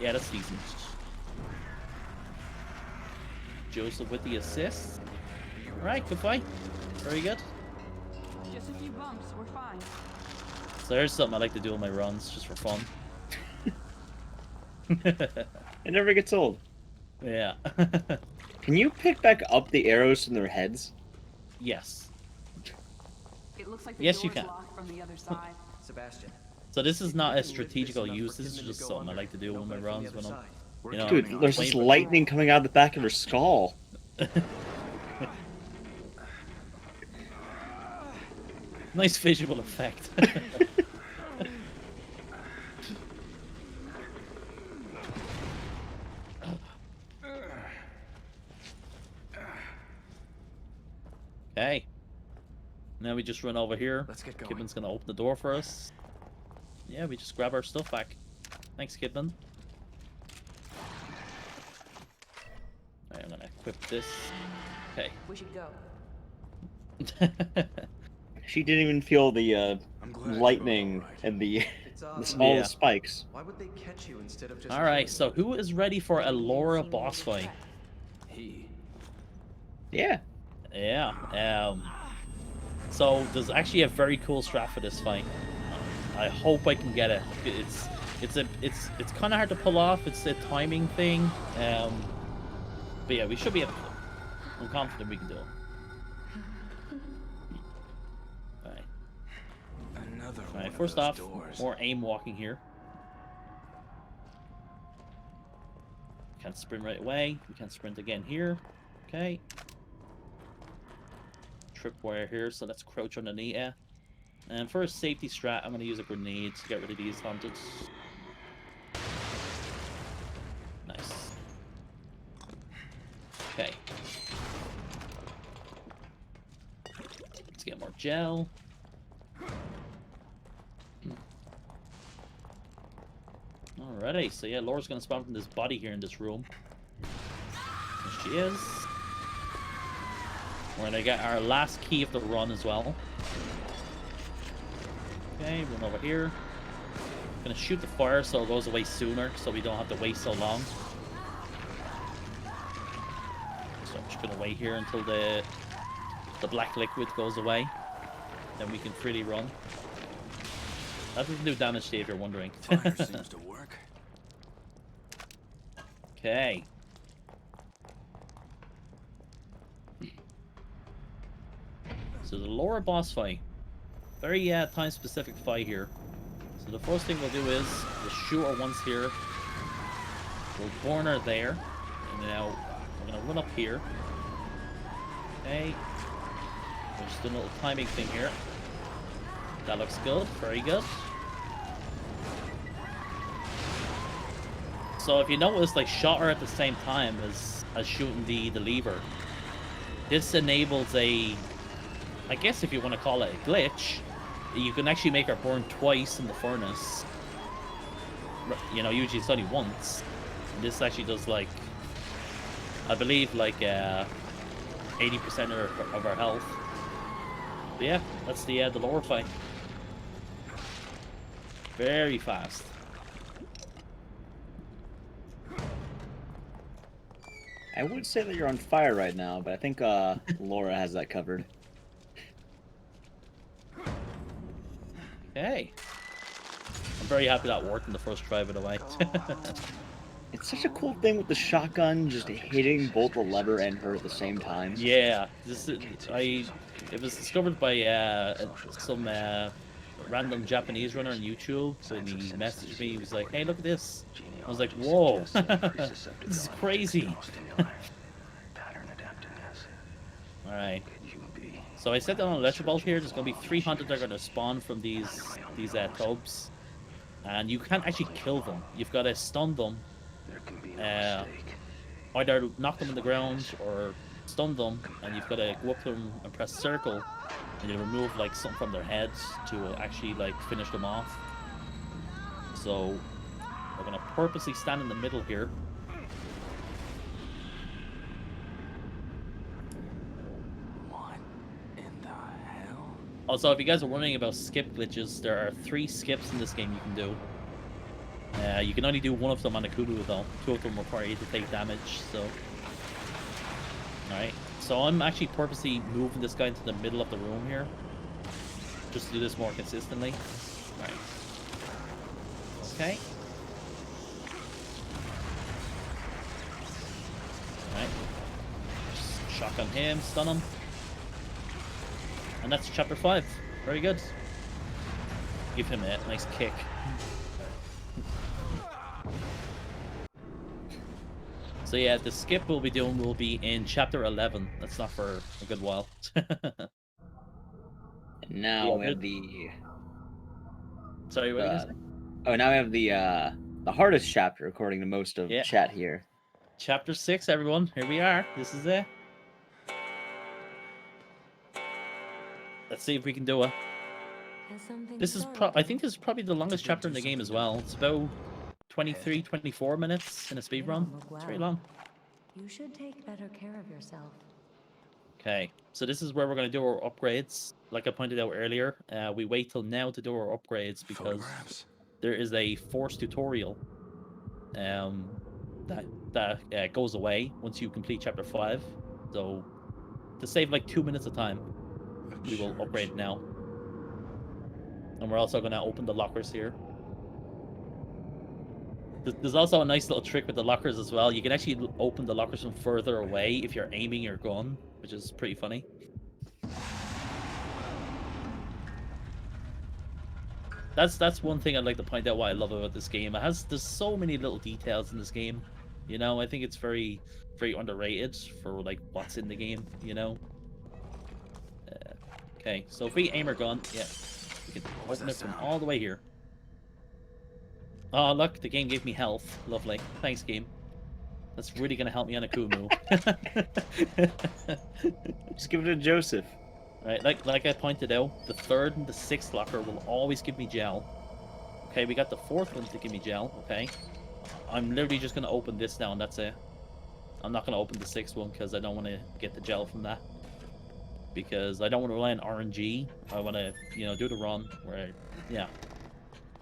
Yeah, that's decent. Joseph with the assist. Alright, good fight. Very good. Just a few bumps, we're fine. So there's something I like to do on my runs, just for fun. It never gets old. Yeah. Can you pick back up the arrows from their heads? Yes. It looks like the Yes, you door's can. locked from the other side. Sebastian. So this is not a strategical use, this is just something I like to do on my runs when I'm, you know, Dude, there's playing just for- lightning coming out of the back of her skull. Nice visual effect. Okay. Now we just run over here. Let's get going. Kidman's gonna open the door for us. Yeah, we just grab our stuff back. Thanks, Kidman. Alright, I'm gonna equip this. Okay. We should go. She didn't even feel the I'm glad lightning you're all right. and the It's all Yeah. the spikes. Why would they catch you instead of just Alright, so who is ready for a Laura boss fight? he? Yeah. Yeah. So there's actually a very cool strat for this fight. I hope I can get it. It's kind of hard to pull off. It's a timing thing. But yeah, we should be able to do it. I'm confident we can do it. Alright. Another one Alright, of first those off, doors. more aim walking here. Can't sprint right away. We can sprint again here. Okay. Tripwire here, so let's crouch underneath it. And for a safety strat, I'm going to use a grenade to get rid of these haunted. Nice. Okay. Let's get more gel. Alrighty, so yeah, Laura's gonna spawn from this body here in this room. There she is. We're gonna get our last key of the run as well. Okay, run over here. Gonna shoot the fire so it goes away sooner, so we don't have to wait so long. So I'm just gonna wait here until the black liquid goes away. Then we can freely run. That doesn't do damage to you if you're wondering. Fire seems to work. Okay. So the Laura boss fight. Very time specific fight here. So the first thing we'll do is we'll shoot her once here. We'll burn her there. And now we're gonna run up here. Okay. We're just doing a little timing thing here. That looks good, very good. So if you notice, like, shot her at the same time as shooting the lever. this enables a, I guess if you want to call it a glitch, you can actually make her burn twice in the furnace. You know, usually it's only once. This actually does, like, I believe, like 80% of our health. But yeah, that's the lower fight. Very fast. I would say that you're on fire right now, but I think Laura has that covered. Okay. I'm very happy that worked in the first try, by the way. It's such a cool thing with the shotgun, just hitting both the lever and her at the same time. Yeah, it was discovered by some random Japanese runner on YouTube, and he messaged me. He was like, "Hey, look at this." I was like, "Whoa, this is crazy." All right. So I set down an electric bulb here. There's going to be 300 that are going to spawn from these tubs, and you can't actually kill them. You've got to stun them. Either knock them on the ground or stun them, and you've got to go up to them and press circle, and you remove like something from their heads to actually like finish them off. So we're gonna purposely stand in the middle here. What in the hell? Also, if you guys are wondering about skip glitches, there are 3 skips in this game you can do. You can only do one of them on a Kudu though. 2 of them require you to take damage, so... Alright, so I'm actually purposely moving this guy into the middle of the room here. Just to do this more consistently. Alright. Okay. Alright. Just shotgun him, stun him. And that's chapter 5. Very good. Give him a nice kick. So yeah, the skip we'll be doing will be in chapter 11. That's not for a good while. Now we have the... Sorry, what are you gonna say? Oh, now we have the hardest chapter, according to most of chat here. Chapter 6, everyone. Here we are. This is it. Let's see if we can do it. This is I think this is probably the longest chapter in the game as well. It's about 23, 24 minutes in a speed run. It's very long. You should take better care of yourself. Okay, so this is where we're going to do our upgrades. Like I pointed out earlier, we wait till now to do our upgrades because there is a forced tutorial that goes away once you complete chapter 5. So to save like 2 minutes of time, we will upgrade now. And we're also going to open the lockers here. There's also a nice little trick with the lockers as well. You can actually open the lockers from further away if you're aiming your gun, which is pretty funny. That's one thing I'd like to point out why I love about this game. There's so many little details in this game. You know, I think it's very, very underrated for like what's in the game. You know. Okay, so if we aim our gun, yeah, we can open it from all the way here. Oh, look, the game gave me health. Lovely. Thanks, game. That's really going to help me on a Kumu. Just give it to Joseph. Right, like I pointed out, the 3rd and the 6th locker will always give me gel. Okay, we got the 4th one to give me gel, okay. I'm literally just going to open this now and that's it. I'm not going to open the 6th one because I don't want to get the gel from that. Because I don't want to rely on RNG. I want to, you know, do the run where, yeah.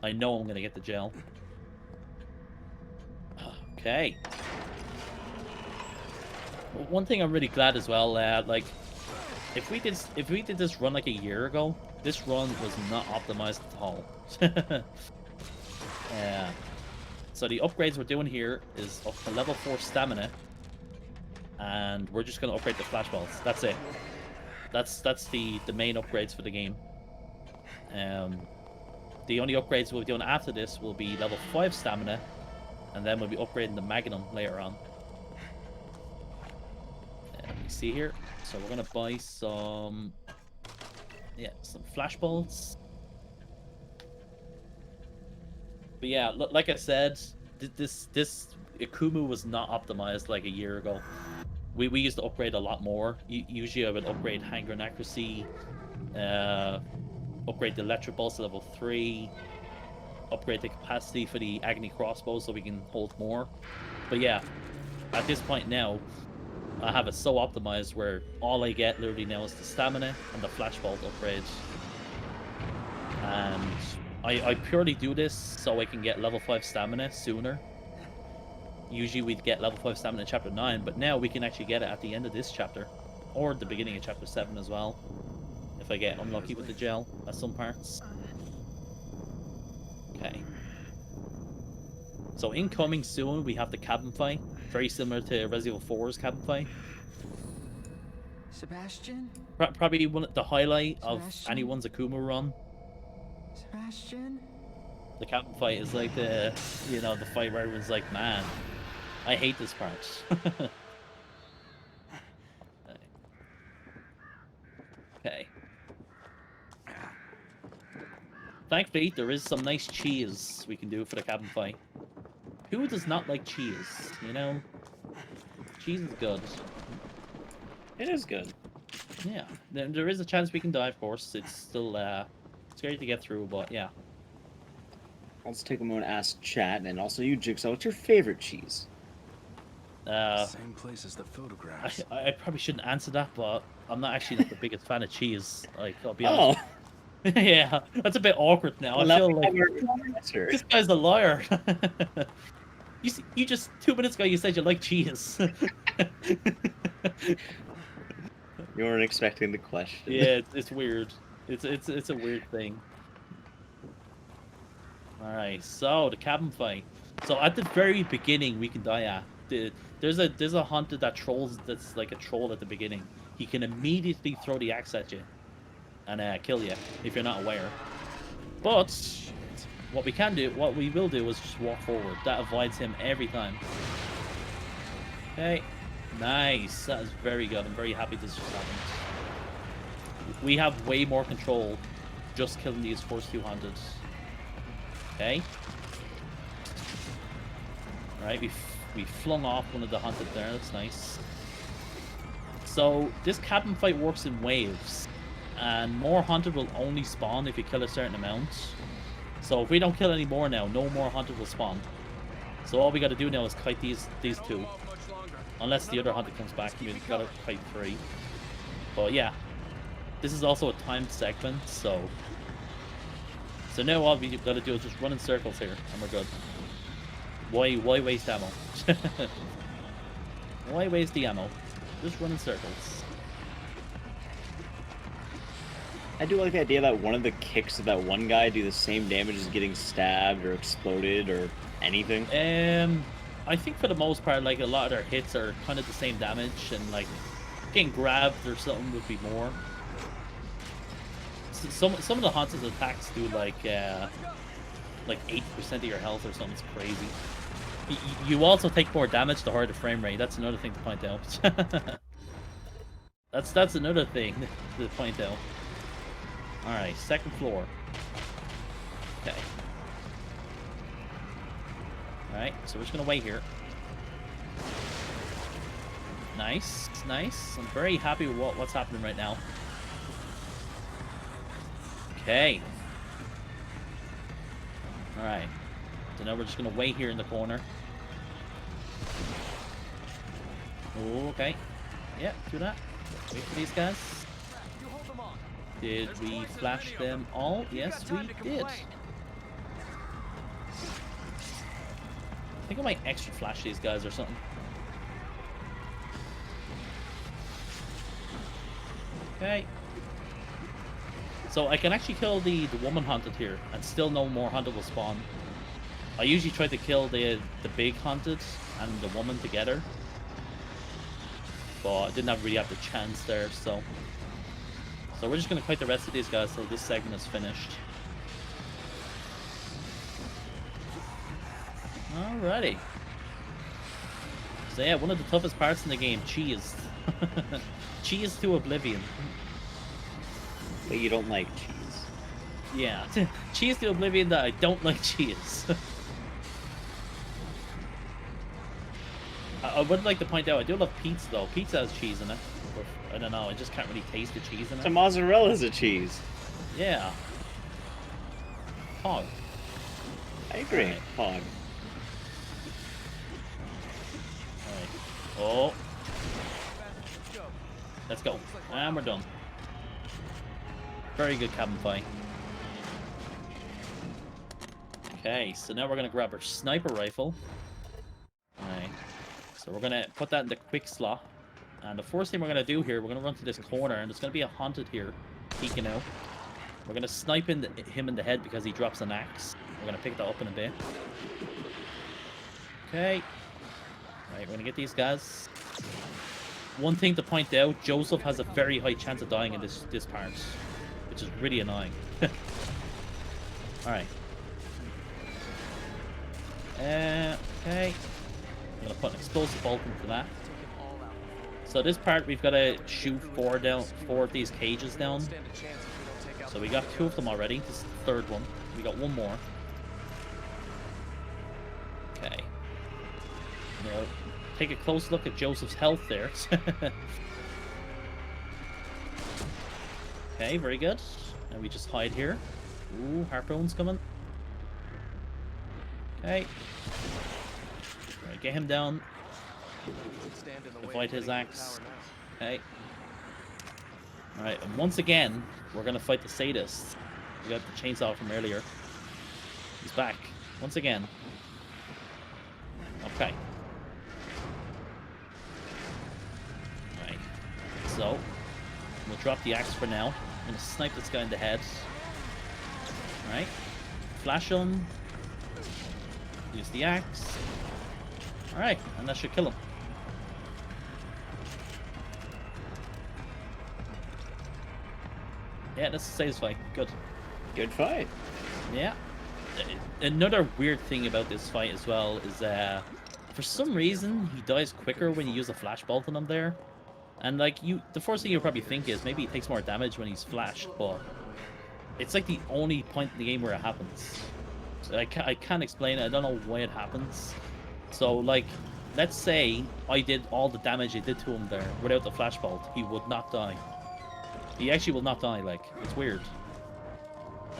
I know I'm going to get the gel. Okay. One thing I'm really glad as well, like, if we did this run like a year ago, this run was not optimized at all. So the upgrades we're doing here is up to level 4 stamina, and we're just going to upgrade the flashballs. That's it. That's the main upgrades for the game. The only upgrades we'll be doing after this will be level 5 stamina, and then we'll be upgrading the Magnum later on. Let me see here. So we're gonna buy some flashballs. But yeah, like I said, this Ikumu was not optimized like a year ago we used to upgrade a lot more. Usually I would upgrade handgun accuracy, upgrade the electric bolts to level 3, upgrade the capacity for the agony crossbow so we can hold more. But yeah, at this point now, I have it so optimized where all I get literally now is the stamina and the flashbolt upgrade. And I purely do this so I can get level 5 stamina sooner. Usually we'd get level 5 stamina in chapter 9, but now we can actually get it at the end of this chapter. Or the beginning of chapter 7 as well. If I get unlucky with the gel at some parts. Okay. So incoming soon, we have the cabin fight. Very similar to Resident Evil 4's cabin fight. Sebastian? Probably the highlight of Sebastian? anyone's Akuma run. Sebastian? The cabin fight is like the, you know, the fight where everyone's like, man, I hate this part. Okay. Thankfully, there is some nice cheese we can do for the cabin fight. Who does not like cheese, you know? Cheese is good. It is good. Yeah, there is a chance we can die, of course. It's still scary to get through, but yeah. Let's take a moment to ask chat, and also you, Jigsaw, what's your favorite cheese? Same place as the photographs. I probably shouldn't answer that, but I'm not actually the biggest fan of cheese. Like, I'll be honest. Oh, Yeah, that's a bit awkward now. well, I feel now like we're- this guy's a liar. You just 2 minutes ago you said you like cheese. You weren't expecting the question. Yeah, it's weird. It's a weird thing. All right, so the cabin fight. So at the very beginning, we can die at. There's a hunter that trolls. That's like a troll at the beginning. He can immediately throw the axe at you and kill you if you're not aware. But what we will do is just walk forward. That avoids him every time. Okay, nice. That is very good. I'm very happy this just happened. We have way more control just killing these first 200. Okay. Alright, we flung off one of the hunted there. That's nice. So this cabin fight works in waves, and more hunted will only spawn if you kill a certain amount. So if we don't kill any more now, no more hunted will spawn. So all we got to do now is kite these two, unless the other hunter comes back. We've got to kite 3. But yeah, this is also a timed segment, so now all we got to do is just run in circles here, and we're good. Why waste ammo? Why waste the ammo? Just run in circles. I do like the idea that one of the kicks of that one guy do the same damage as getting stabbed or exploded or anything. I think for the most part, like, a lot of their hits are kind of the same damage, and like getting grabbed or something would be more. Some of the hunters' attacks do like 80% of your health or something. It's crazy. You also take more damage the higher the frame rate. That's another thing to point out. that's another thing to point out. All right, second floor. Okay. All right, so we're just gonna wait here. Nice, nice. I'm very happy with what's happening right now. Okay. Alright. So now we're just gonna wait here in the corner. Okay. Yep, do that. Wait for these guys. Did we flash them all? Yes, we did. I think I might extra flash these guys or something. Okay. So I can actually kill the woman hunted here, and still no more hunted will spawn. I usually try to kill the big hunted and the woman together, but I didn't really have the chance there. So we're just gonna fight the rest of these guys till this segment is finished. Alrighty. So yeah, one of the toughest parts in the game, cheese. Cheese to oblivion. But you don't like cheese. Yeah, cheese to oblivion that I don't like cheese. I would like to point out, I do love pizza though. Pizza has cheese in it. But I don't know, I just can't really taste the cheese in So it. mozzarella's a cheese. Yeah. Hog. I agree. Alright. Hog. Alright. Oh. Let's go. And we're done. Very good cabin fight. Okay, so now we're gonna grab our sniper rifle. Alright. So we're gonna put that in the quick slot. And the first thing we're gonna do here, we're gonna run to this corner, and there's gonna be a haunted here, peeking out. We're gonna snipe him in the head because he drops an axe. We're gonna pick that up in a bit. Okay. Right, we're gonna get these guys. One thing to point out, Joseph has a very high chance of dying in this part, which is really annoying. Alright. Okay. I'm gonna put an explosive bolt into that. So this part, we've got to shoot four of these cages down. So we got 2 of them already. This is the 3rd one. We got 1 more. Okay. Now, take a close look at Joseph's health there. Okay, very good. And we just hide here. Ooh, harpoon's coming. Okay. Right, get him down. Fight his axe. Okay. Alright, and once again, we're gonna fight the sadist. We got the chainsaw from earlier. He's back. Once again. Okay. Alright. So, we'll drop the axe for now. I'm gonna snipe this guy in the head. Alright. Flash him. Use the axe. Alright, and that should kill him. Yeah, that's a saves fight. Good. Good fight. Yeah. Another weird thing about this fight as well is for some reason he dies quicker when you use a flash bolt on him there. And like the first thing you'll probably think is maybe he takes more damage when he's flashed, but it's like the only point in the game where it happens. So I can't explain it. I don't know why it happens. So like, let's say I did all the damage I did to him there without the flash bolt, he would not die. He actually will not die. Like, it's weird.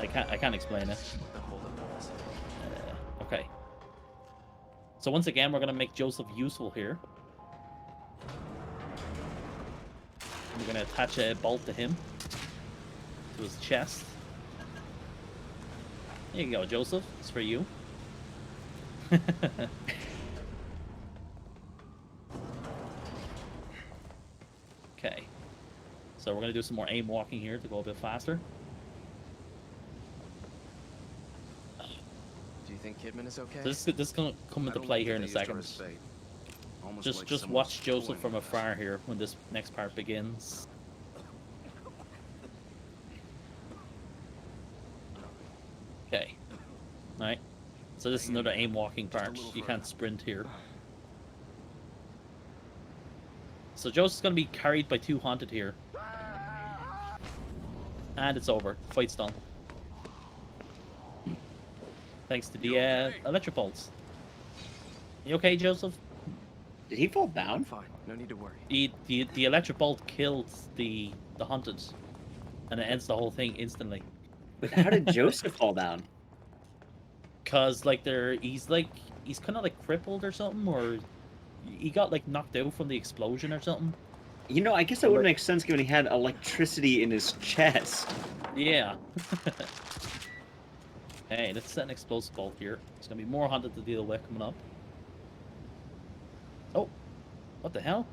I can't explain it. Okay. So once again, we're gonna make Joseph useful here. We're gonna attach a bolt to him, to his chest. There you go, Joseph. It's for you. Okay. So we're gonna do some more aim walking here to go a bit faster. Do you think Kidman is okay? So this is gonna come into play here in a second. Just watch Joseph from afar here when this next part begins. Okay. Alright. So this is another aim walking part. You can't sprint here. So Joseph's gonna be carried by 2 haunted here. And it's over. Fight's done. Thanks to the electric bolts. You okay, Joseph? Did he fall I'm down? fine. No need to worry. The electric bolt killed the haunted. And it ends the whole thing instantly. But how did Joseph fall down? Cause like he's kind of like crippled or something, or he got like knocked out from the explosion or something. You know, I guess that would make sense given he had electricity in his chest. Yeah. Hey, let's set an explosive bolt here. There's gonna be more haunted to deal with coming up. Oh, what the hell?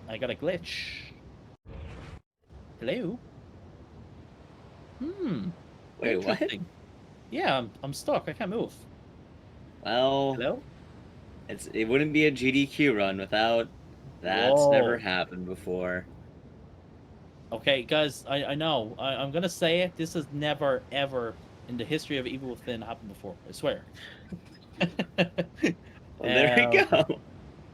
I got a glitch. Hello. Wait, what? Interesting. Yeah, I'm stuck. I can't move. Well, Hello? it wouldn't be a GDQ run without. That's Whoa. never happened before. Okay, guys, I know. I'm gonna say it. This has never, ever in the history of Evil Within happened before. I swear. Well, there you go.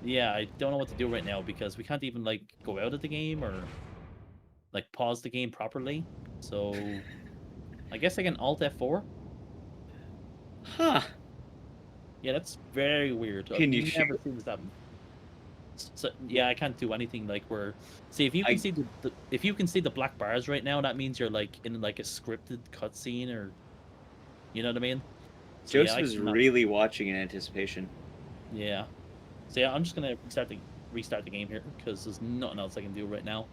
Yeah, I don't know what to do right now because we can't even like go out of the game or like pause the game properly. So I guess I can Alt F4. Huh. Yeah, that's very weird. Can you I've never seen this happen. So yeah, I can't do anything like where. See, if you I- can see if you can see the black bars right now, that means you're like in like a scripted cutscene, or you know what I mean. So yeah, Joseph I is cannot. really watching in anticipation. Yeah. So yeah, I'm just gonna restart the game here because there's nothing else I can do right now.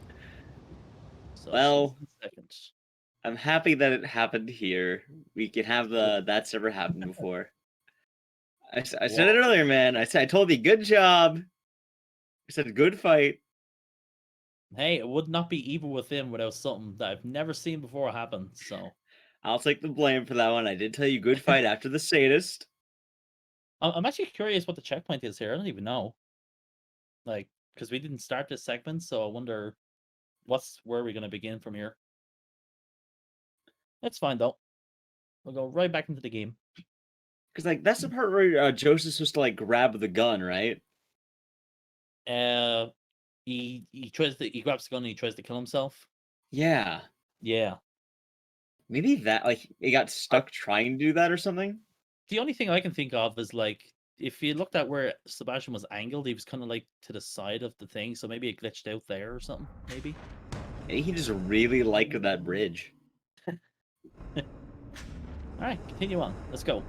So just give me Well, 1 second. I'm happy that it happened here. We can have the that's never happened before. I said it Whoa. earlier, man. I told you, good job. I said good fight. Hey, it would not be Evil Within without something that I've never seen before happen. So I'll take the blame for that one. I did tell you good fight after the sadist. I'm actually curious what the checkpoint is here. I don't even know. Like, because we didn't start this segment, so I wonder where are we gonna begin from here. That's fine though. We'll go right back into the game. Because like that's the part where Joseph's supposed to like grab the gun, right? He he grabs the gun and he tries to kill himself. Yeah. Yeah. Maybe that like it got stuck trying to do that or something. The only thing I can think of is like if you looked at where Sebastian was angled, he was kind of like to the side of the thing, so maybe it glitched out there or something. Maybe. Maybe he just really liked that bridge. All right, continue on. Let's go.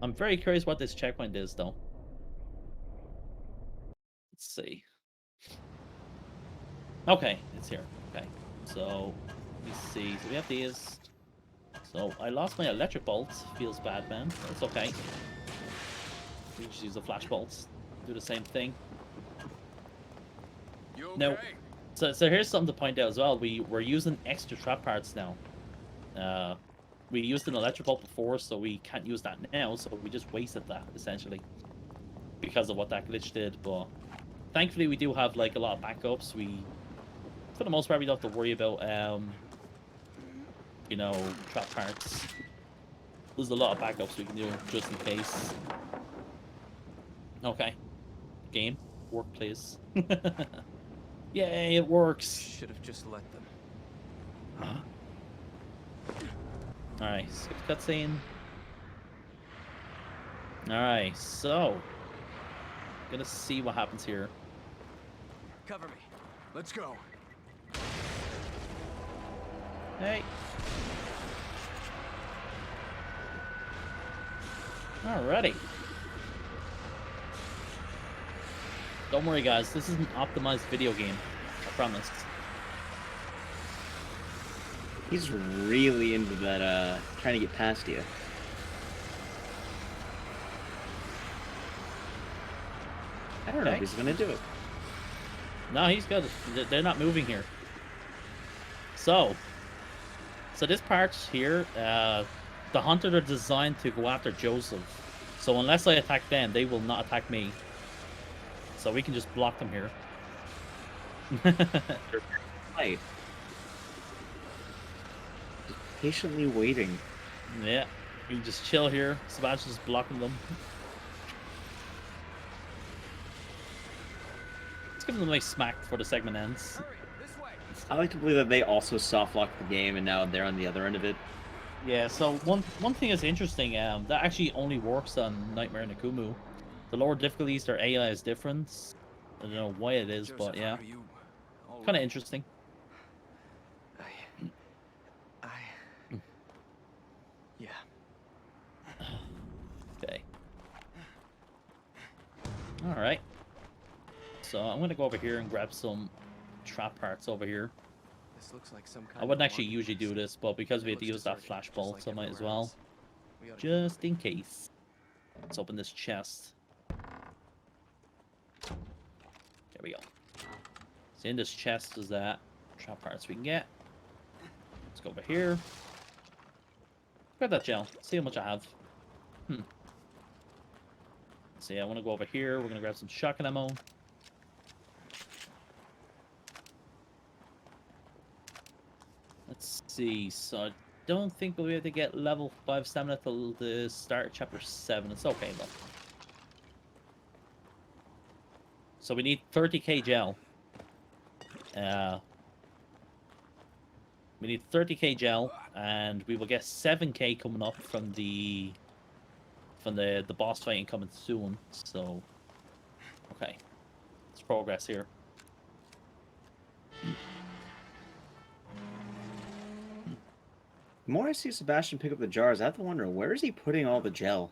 I'm very curious what this checkpoint is, though. Let's see. Okay, it's here. Okay, so let me see. So we have these. So I lost my electric bolts. Feels bad, man. It's okay. We just use the flash bolts. Do the same thing. You okay? Now, so here's something to point out as well. We're using extra trap parts now. We used an electric bolt before, so we can't use that now. So we just wasted that essentially because of what that glitch did. But thankfully, we do have like a lot of backups. For the most part, we don't have to worry about you know, trap parts. There's a lot of backups we can do just in case. Okay, game work, please. Yay, it works. Should have just let them. Huh? Alright, skip cutscene. Alright, so gonna see what happens here. Cover me. Let's go. Hey. Alrighty. Don't worry, guys. This is an optimized video game. I promise. He's really into that trying to get past you. I don't know if Okay. he's gonna do it. No, he's good. They're not moving here. So this part here, the hunters are designed to go after Joseph. So unless I attack them, they will not attack me. So we can just block them here. Right. Just patiently waiting. Yeah, you can just chill here. Sebastian's blocking them. Let's give them a nice smack before the segment ends. Hurry, this way. I like to believe that they also soft locked the game and now they're on the other end of it. Yeah, so one thing that's interesting, that actually only works on Nightmare Nakumu. The lower difficulties, their AI is different. I don't know why it is, Joseph, but yeah, are you all kind of right? interesting. Yeah. Okay. All right. So I'm gonna go over here and grab some trap parts over here. This looks like some kind I wouldn't of actually market usually place. do this, but because It we had to looks use that deserted, flash just bolt, like I might as everywhere well. else. We oughta keep Just moving. in case. Let's open this chest. There we go. So in this chest is that trap parts we can get. Let's go over here. Grab that gel. See how much I have. So yeah, I want to go over here. We're gonna grab some shotgun ammo. Let's see. So I don't think we'll be able to get level 5 stamina till the start of chapter 7. It's okay though. So we need 30k gel. We need 30k gel, and we will get 7k coming up from the from the boss fighting coming soon. So, okay, let's progress here. The more I see Sebastian pick up the jars, I have to wonder, where is he putting all the gel?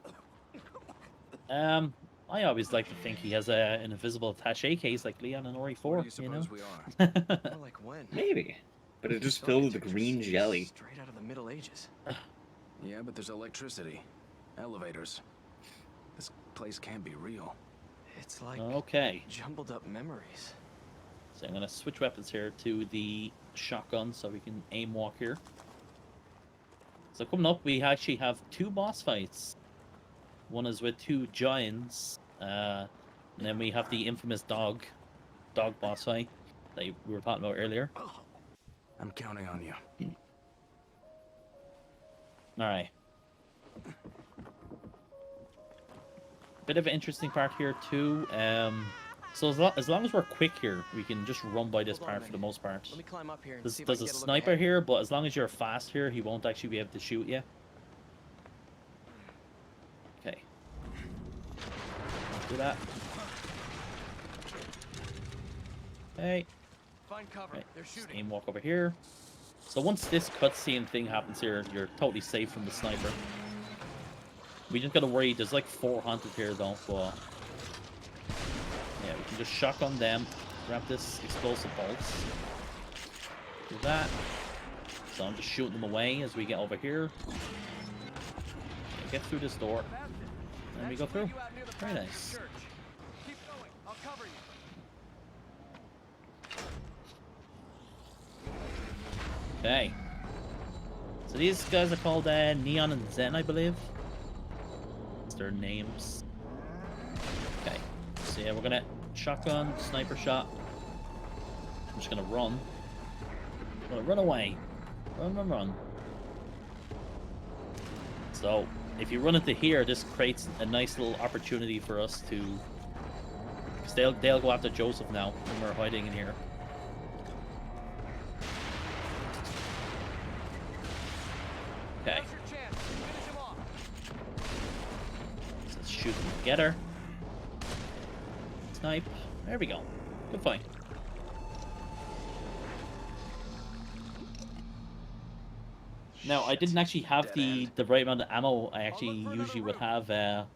I always like to think he has an invisible attaché case like Leon and Ori 4, Where do you you know? suppose we are? More like when? Maybe. But it just This filled with architecture green seems jelly. Straight out of the Middle Ages. Yeah, but there's electricity, elevators. This place can't be real. It's like Okay, jumbled up memories. so I'm gonna switch weapons here to the shotgun so we can aim walk here. So coming up, we actually have 2 boss fights. One is with 2 giants, and then we have the infamous dog boss fight that we were talking about earlier. I'm counting on you. All right. Bit of an interesting part here too. So as long as we're quick here, we can just run by this Hold on a part for the minute. most part. Let me climb up here and There's, see if I there's can a get a look sniper ahead. here, but as long as you're fast here, he won't actually be able to shoot you. Okay. Do that. Hey. Find cover. Right. They're Just shooting. aim walk over here. So once this cutscene thing happens here, you're totally safe from the sniper. We just gotta worry. There's like 4 hunted here though, but yeah, we can just shotgun them. Grab this explosive bolts. Do that. So I'm just shooting them away as we get over here. Okay, get through this door. And we go through. Very nice. Keep going. I'll cover you. Okay. So these guys are called Neon and Zen, I believe. That's their names. Okay. So yeah, we're gonna shotgun, sniper shot. I'm just gonna run. I'm gonna run away. Run. So, if you run into here, this creates a nice little opportunity for us to... Because they'll go after Joseph now, when we're hiding in here. Okay. Now's your chance. Finish him off. So let's shoot them together. Snipe. There we go. Good fight. Now, I didn't actually have the right amount of ammo I actually usually would have. I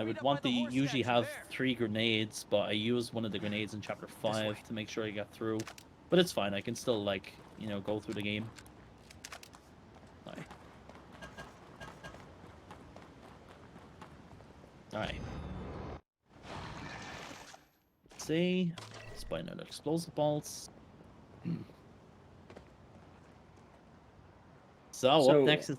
would want to usually have 3 grenades, but I used one of the grenades in Chapter 5 to make sure I got through. But it's fine, I can still, like, you know, go through the game. Alright. Alright. Let's see. Let's buy another explosive bolts. So, up next is...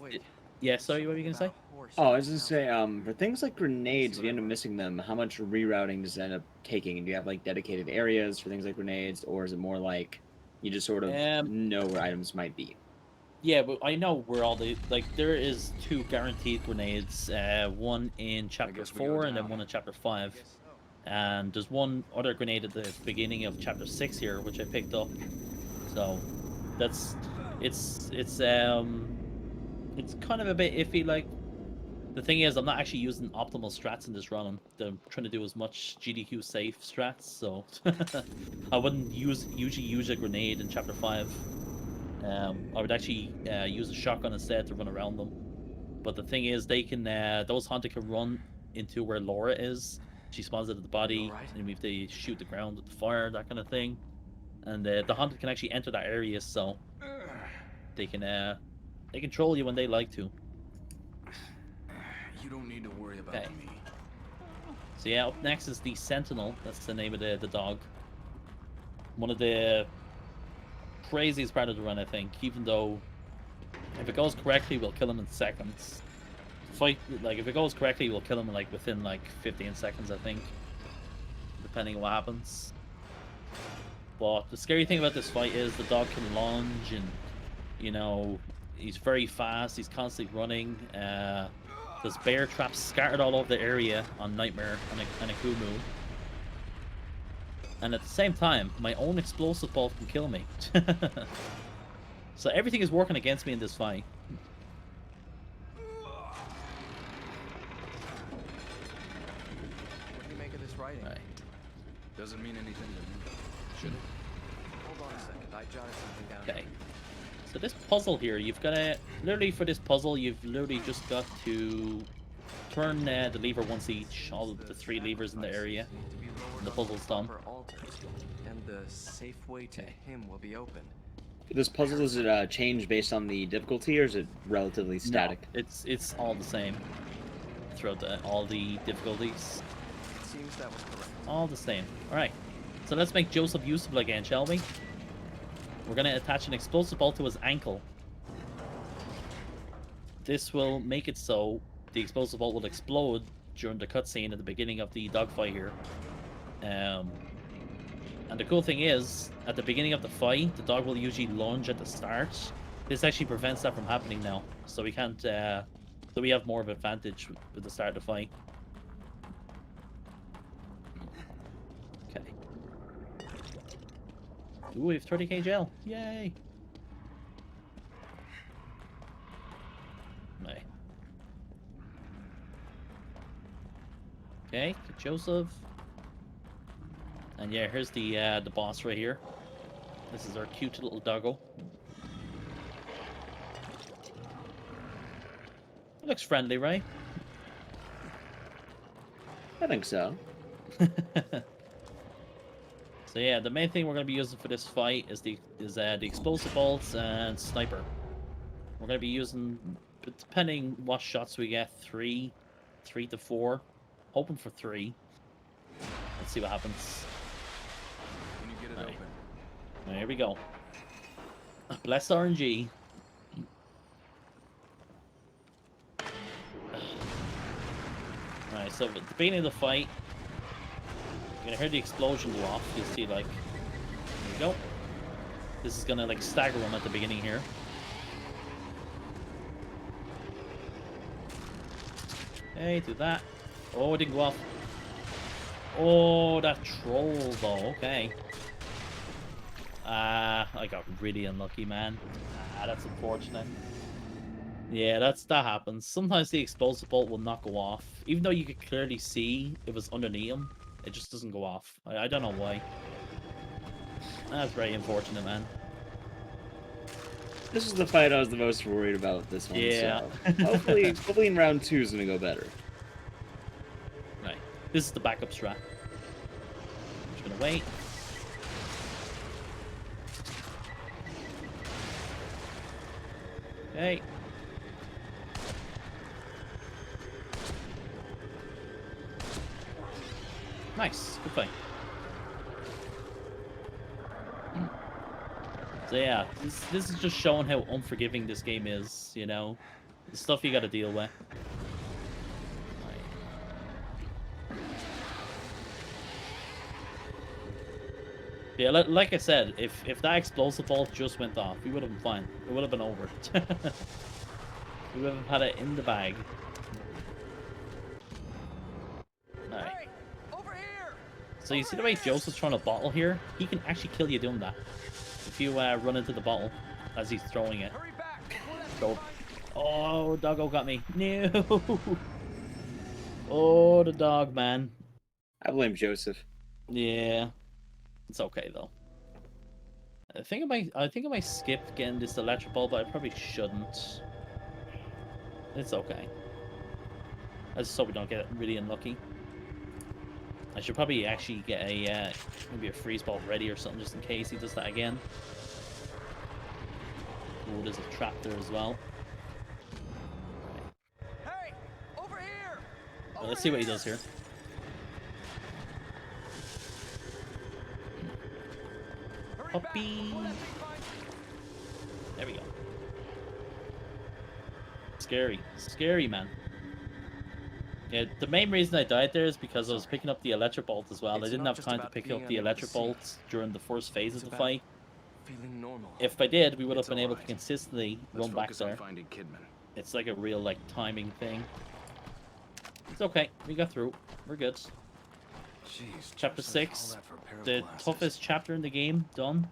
Yeah, sorry, what were you going to say? Oh, I was just say, for things like grenades, if you end up missing them, how much rerouting does it end up taking? Do you have like dedicated areas for things like grenades, or is it more like you just sort of know where items might be? Yeah, but I know where all the there is 2 guaranteed grenades. One in Chapter 4 and then one in Chapter 5. And there's one other grenade at the beginning of Chapter 6 here, which I picked up. So that's it's kind of a bit iffy. Like, the thing is, I'm not actually using optimal strats in this run. I'm trying to do as much GDQ safe strats, so I wouldn't usually use a grenade in Chapter 5. I would actually use a shotgun instead to run around them. But the thing is, they can those hunter can run into where Laura is. She spawns out of the body, and we have to shoot the ground with the fire, that kind of thing. And the hunter can actually enter that area, so they can troll you when they like to. You don't need to worry about me. So yeah, up next is the Sentinel. That's the name of the dog. One of the craziest part of the run, I think. Even though, if it goes correctly, we'll kill him in seconds. If it goes correctly, we'll kill him like within like 15 seconds, I think, depending on what happens. But the scary thing about this fight is the dog can lunge, and you know, he's very fast. He's constantly running. There's bear traps scattered all over the area on Nightmare and Akumu. And at the same time, my own explosive bolt can kill me. So everything is working against me in this fight. writing. Right. Doesn't mean anything to me. Should it? Hold on a second. I jotted something down. Okay. So this puzzle here, you've got to literally for this puzzle, you've literally just got to turn the lever once each. All the 3 levers in the area. And the puzzle's done. And the safe way to him will be opened. This puzzle, does it change based on the difficulty, or is it relatively static? No, it's all the same throughout all the difficulties. It seems that was correct. All the same. Alright. So let's make Joseph useful again, shall we? We're going to attach an explosive bolt to his ankle. This will make it so the explosive bolt will explode during the cutscene at the beginning of the dogfight here. And the cool thing is, at the beginning of the fight, the dog will usually lunge at the start. This actually prevents that from happening now. So we can't, so we have more of an advantage with the start of the fight. Okay. Ooh, we have 30k gel. Yay! Right. Okay, get Joseph. And yeah, here's the boss right here. This is our cute little doggo. It looks friendly, right? I think so. So yeah, the main thing we're going to be using for this fight is the explosive bolts and sniper. We're going to be using, depending what shots we get, 3 to 4. Hoping for 3. Let's see what happens. When you get it Right. open. There we go. Bless RNG. Alright, so at the beginning of the fight, you're gonna hear the explosion go off. You'll see, like, there we go. This is gonna, like, stagger him at the beginning here. Okay, do that. Oh, it didn't go off. Oh, that troll, though. Okay. I got really unlucky, man. That's unfortunate. Yeah, that happens. Sometimes the explosive bolt will not go off. Even though you could clearly see it was underneath him, it just doesn't go off. I don't know why. That's very unfortunate, man. This is the fight I was the most worried about with this one. Yeah. So hopefully in round 2 is going to go better. Right. This is the backup strat. Just gonna wait. Okay. Nice. Good fight. So yeah, this is just showing how unforgiving this game is, you know? The stuff you gotta deal with. Yeah, like I said, if that explosive bolt just went off, we would have been fine. It would have been over. We would have had it in the bag. Alright. Hey, over here! So you see the way Joseph's throwing a bottle here? He can actually kill you doing that. If you run into the bottle as he's throwing it. Hurry back! Go. Oh, doggo got me. No. Oh, the dog, man. I blame Joseph. Yeah. It's okay though. I think I might skip getting this electric ball, but I probably shouldn't. It's okay. I just hope we don't get really unlucky. I should probably actually get a maybe a freeze ball ready or something just in case he does that again. Oh, there's a trap there as well. Hey, over here! Well, let's see what he does here. Puppy. There we go. Scary, man. Yeah, the main reason I died there is because I was picking up the electric bolt as well. I didn't have time to pick up the electric bolts during the first phase of the fight. Feeling normal. If I did, we would have been able to consistently run back Focus on there. finding Kidman. It's like a real like timing thing. It's okay. We got through. We're good. Jeez, Chapter Joseph, 6, all that for a pair of the glasses. toughest chapter in the game, done.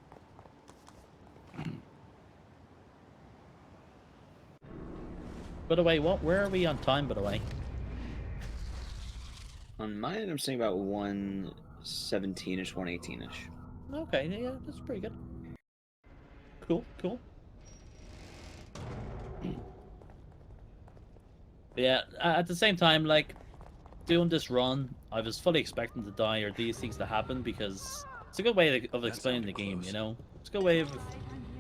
By the way, where are we on time, by the way? On mine, I'm saying about 117-ish, 118-ish. Okay, yeah, that's pretty good. Cool, cool. But yeah, at the same time, like, doing this run, I was fully expecting to die or these things to happen because it's a good way of That explaining the sounded game, close. you know? It's a good way of Safe in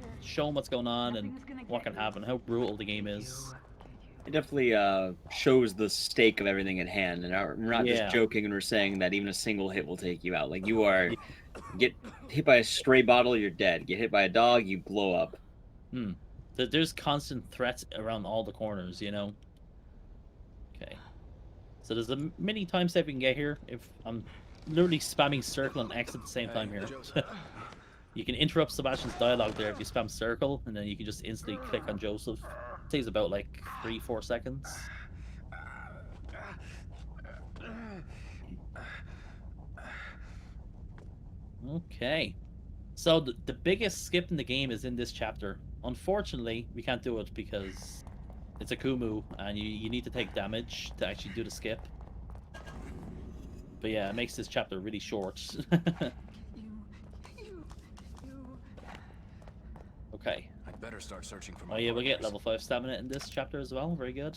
here. showing what's going on and Nothing's gonna what get can you. happen, how brutal the game is. It definitely shows the stake of everything at hand, and we're not just Yeah. joking when we're saying that even a single hit will take you out. Like you are, Yeah. get hit by a stray bottle, you're dead. Get hit by a dog, you blow up. There's constant threats around all the corners, you know? Okay. So there's a mini time save we can get here if I'm literally spamming circle and X at the same time here. You can interrupt Sebastian's dialogue there if you spam circle, and then you can just instantly click on Joseph. It takes about like 3-4 seconds. Okay. So the biggest skip in the game is in this chapter. Unfortunately, we can't do it because it's a Kumu, and you need to take damage to actually do the skip. But yeah, it makes this chapter really short. Okay. I'd better start searching for my Oh yeah, we'll get partners. level 5 stamina in this chapter as well. Very good.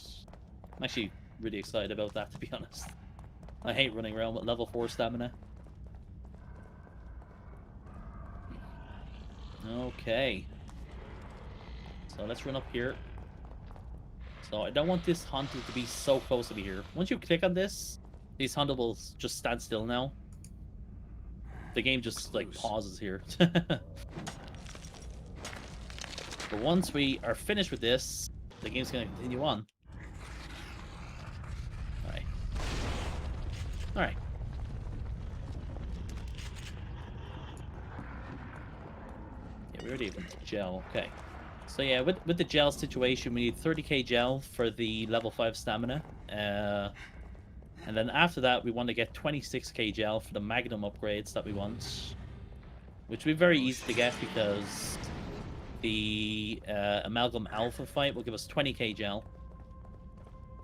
I'm actually really excited about that, to be honest. I hate running around with level 4 stamina. Okay. So let's run up here. So I don't want this haunted to be so close to me here. Once you click on this, these haunted will just stand still now. The game just like pauses here. But once we are finished with this, the game's gonna continue on. Alright. Alright. Yeah, we already have gel. Okay. So yeah, with the gel situation, we need 30k gel for the level 5 stamina. And then after that, we want to get 26k gel for the magnum upgrades that we want. Which will be very easy to get because the Amalgam Alpha fight will give us 20k gel.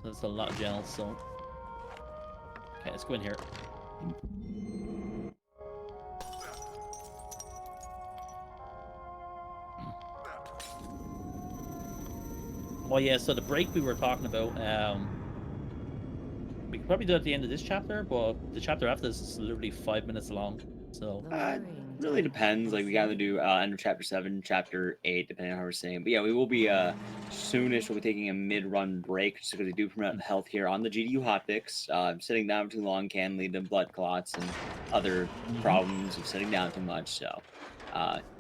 So that's a lot of gel, so... Okay, let's go in here. Oh yeah, so the break we were talking about, we could probably do it at the end of this chapter, but the chapter after this is literally 5 minutes long, so... Really depends. Like we gotta do end of chapter 7, chapter 8, depending on how we're saying. But yeah, we will be soonish. We'll be taking a mid-run break just because we do promote health here on the GDU hotfix. Sitting down too long can lead to blood clots and other problems of sitting down too much. So,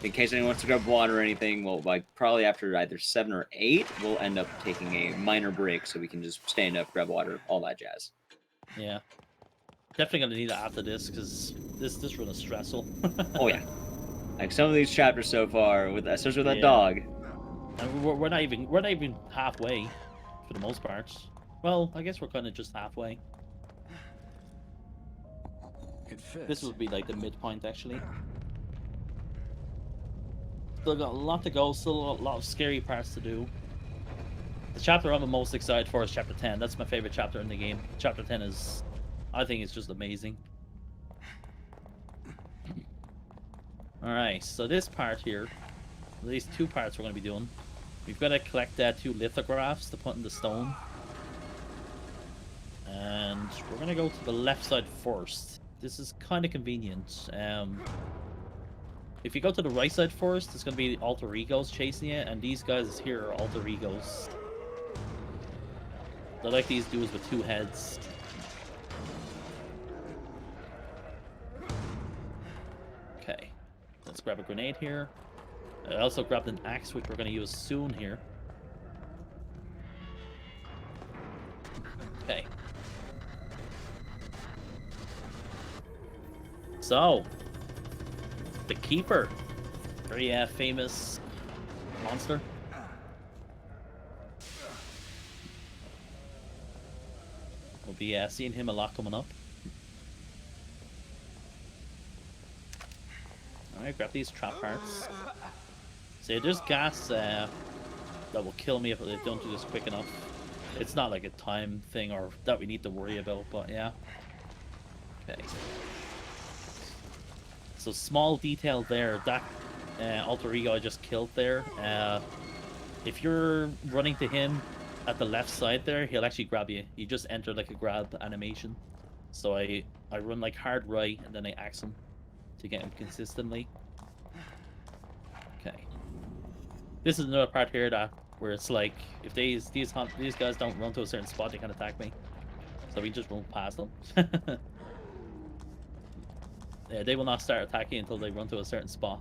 in case anyone wants to grab water or anything, we'll like probably after either 7 or 8, we'll end up taking a minor break so we can just stand up, grab water, all that jazz. Yeah. Definitely gonna need it after this because this run is stressful. Oh yeah, like some of these chapters so far, with especially with that Yeah. dog. And we're not even halfway for the most part. Well, I guess we're kind of just halfway. It fits. This would be like the midpoint actually. Still got a lot to go. Still a lot of scary parts to do. The chapter I'm the most excited for is chapter 10. That's my favorite chapter in the game. Chapter 10 is, I think it's just amazing. Alright, so this part here, these 2 parts we're going to be doing. We've got to collect 2 lithographs to put in the stone. And we're going to go to the left side first. This is kind of convenient. If you go to the right side first, it's going to be alter egos chasing you, and these guys here are alter egos. They're like these dudes with 2 heads. Okay, let's grab a grenade here. I also grabbed an axe, which we're going to use soon here. Okay. So, the Keeper. Very famous monster. We'll be seeing him a lot coming up. Alright, grab these trap parts. So there's gas that will kill me if they don't do this quick enough. It's not like a time thing or that we need to worry about, but yeah. Okay. So small detail there. That alter ego I just killed there. If you're running to him at the left side there, he'll actually grab you. You just enter like a grab animation. So I run like hard right and then I axe him to get him consistently. Okay. This is another part here that where it's like if these guys don't run to a certain spot, they can attack me. So we just run past them. Yeah, they will not start attacking until they run to a certain spot.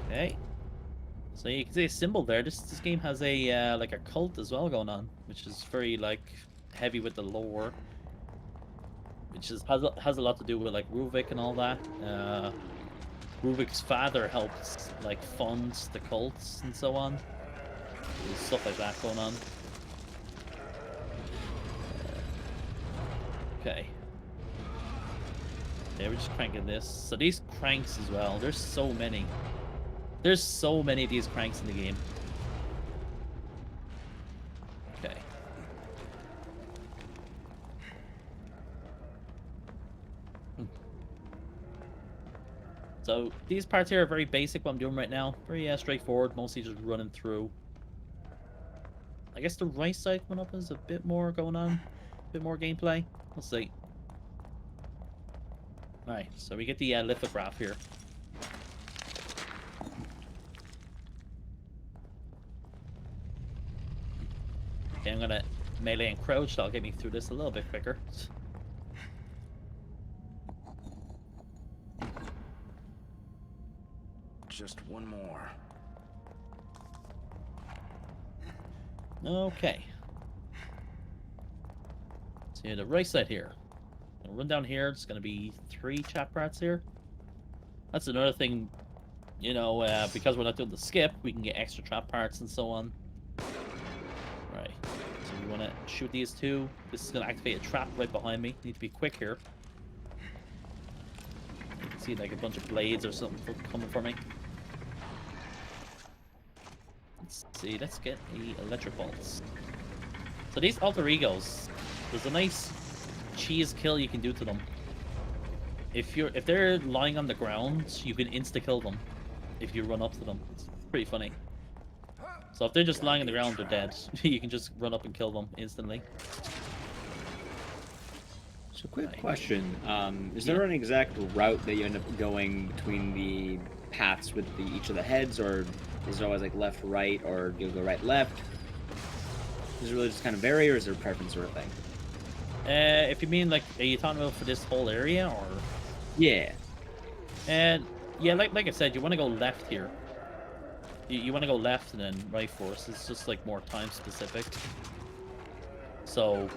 Okay. So you can see a symbol there. This game has a like a cult as well going on, which is very like heavy with the lore, which has a lot to do with like Ruvik and all that. Ruvik's father helps like funds the cults and so on. There's stuff like that going on. Okay. Yeah, we're just cranking this. So these cranks as well. There's so many. There's so many of these cranks in the game. Okay. So these parts here are very basic what I'm doing right now. Very straightforward, mostly just running through. I guess the right side coming up is a bit more going on. A bit more gameplay. We'll see. Alright, so we get the lithograph here. Okay, I'm gonna melee and crouch. That'll get me through this a little bit quicker. Just one more. Okay. So the right side here. I'll run down here. It's gonna be 3 chat parts here. That's another thing, you know, because we're not doing the skip, we can get extra trap parts and so on. Right. So we want to shoot these 2. This is gonna activate a trap right behind me. Need to be quick here. You can see like a bunch of blades or something coming for me. Let's see, let's get a electric bolts. So these alter egos, there's a nice cheese kill you can do to them. If they're lying on the ground, you can insta kill them if you run up to them. It's pretty funny. So if they're just lying on the ground, they're dead. You can just run up and kill them instantly. So quick question, is there an exact route that you end up going between the paths with each of the heads, or is it always like left, right, or do you go right, left? Does it really just kind of vary, or is there a preference sort of thing? If you mean like, are you talking about for this whole area, or? Yeah. And yeah, like I said, you want to go left here. You want to go left and then right first. It's just like more time specific. So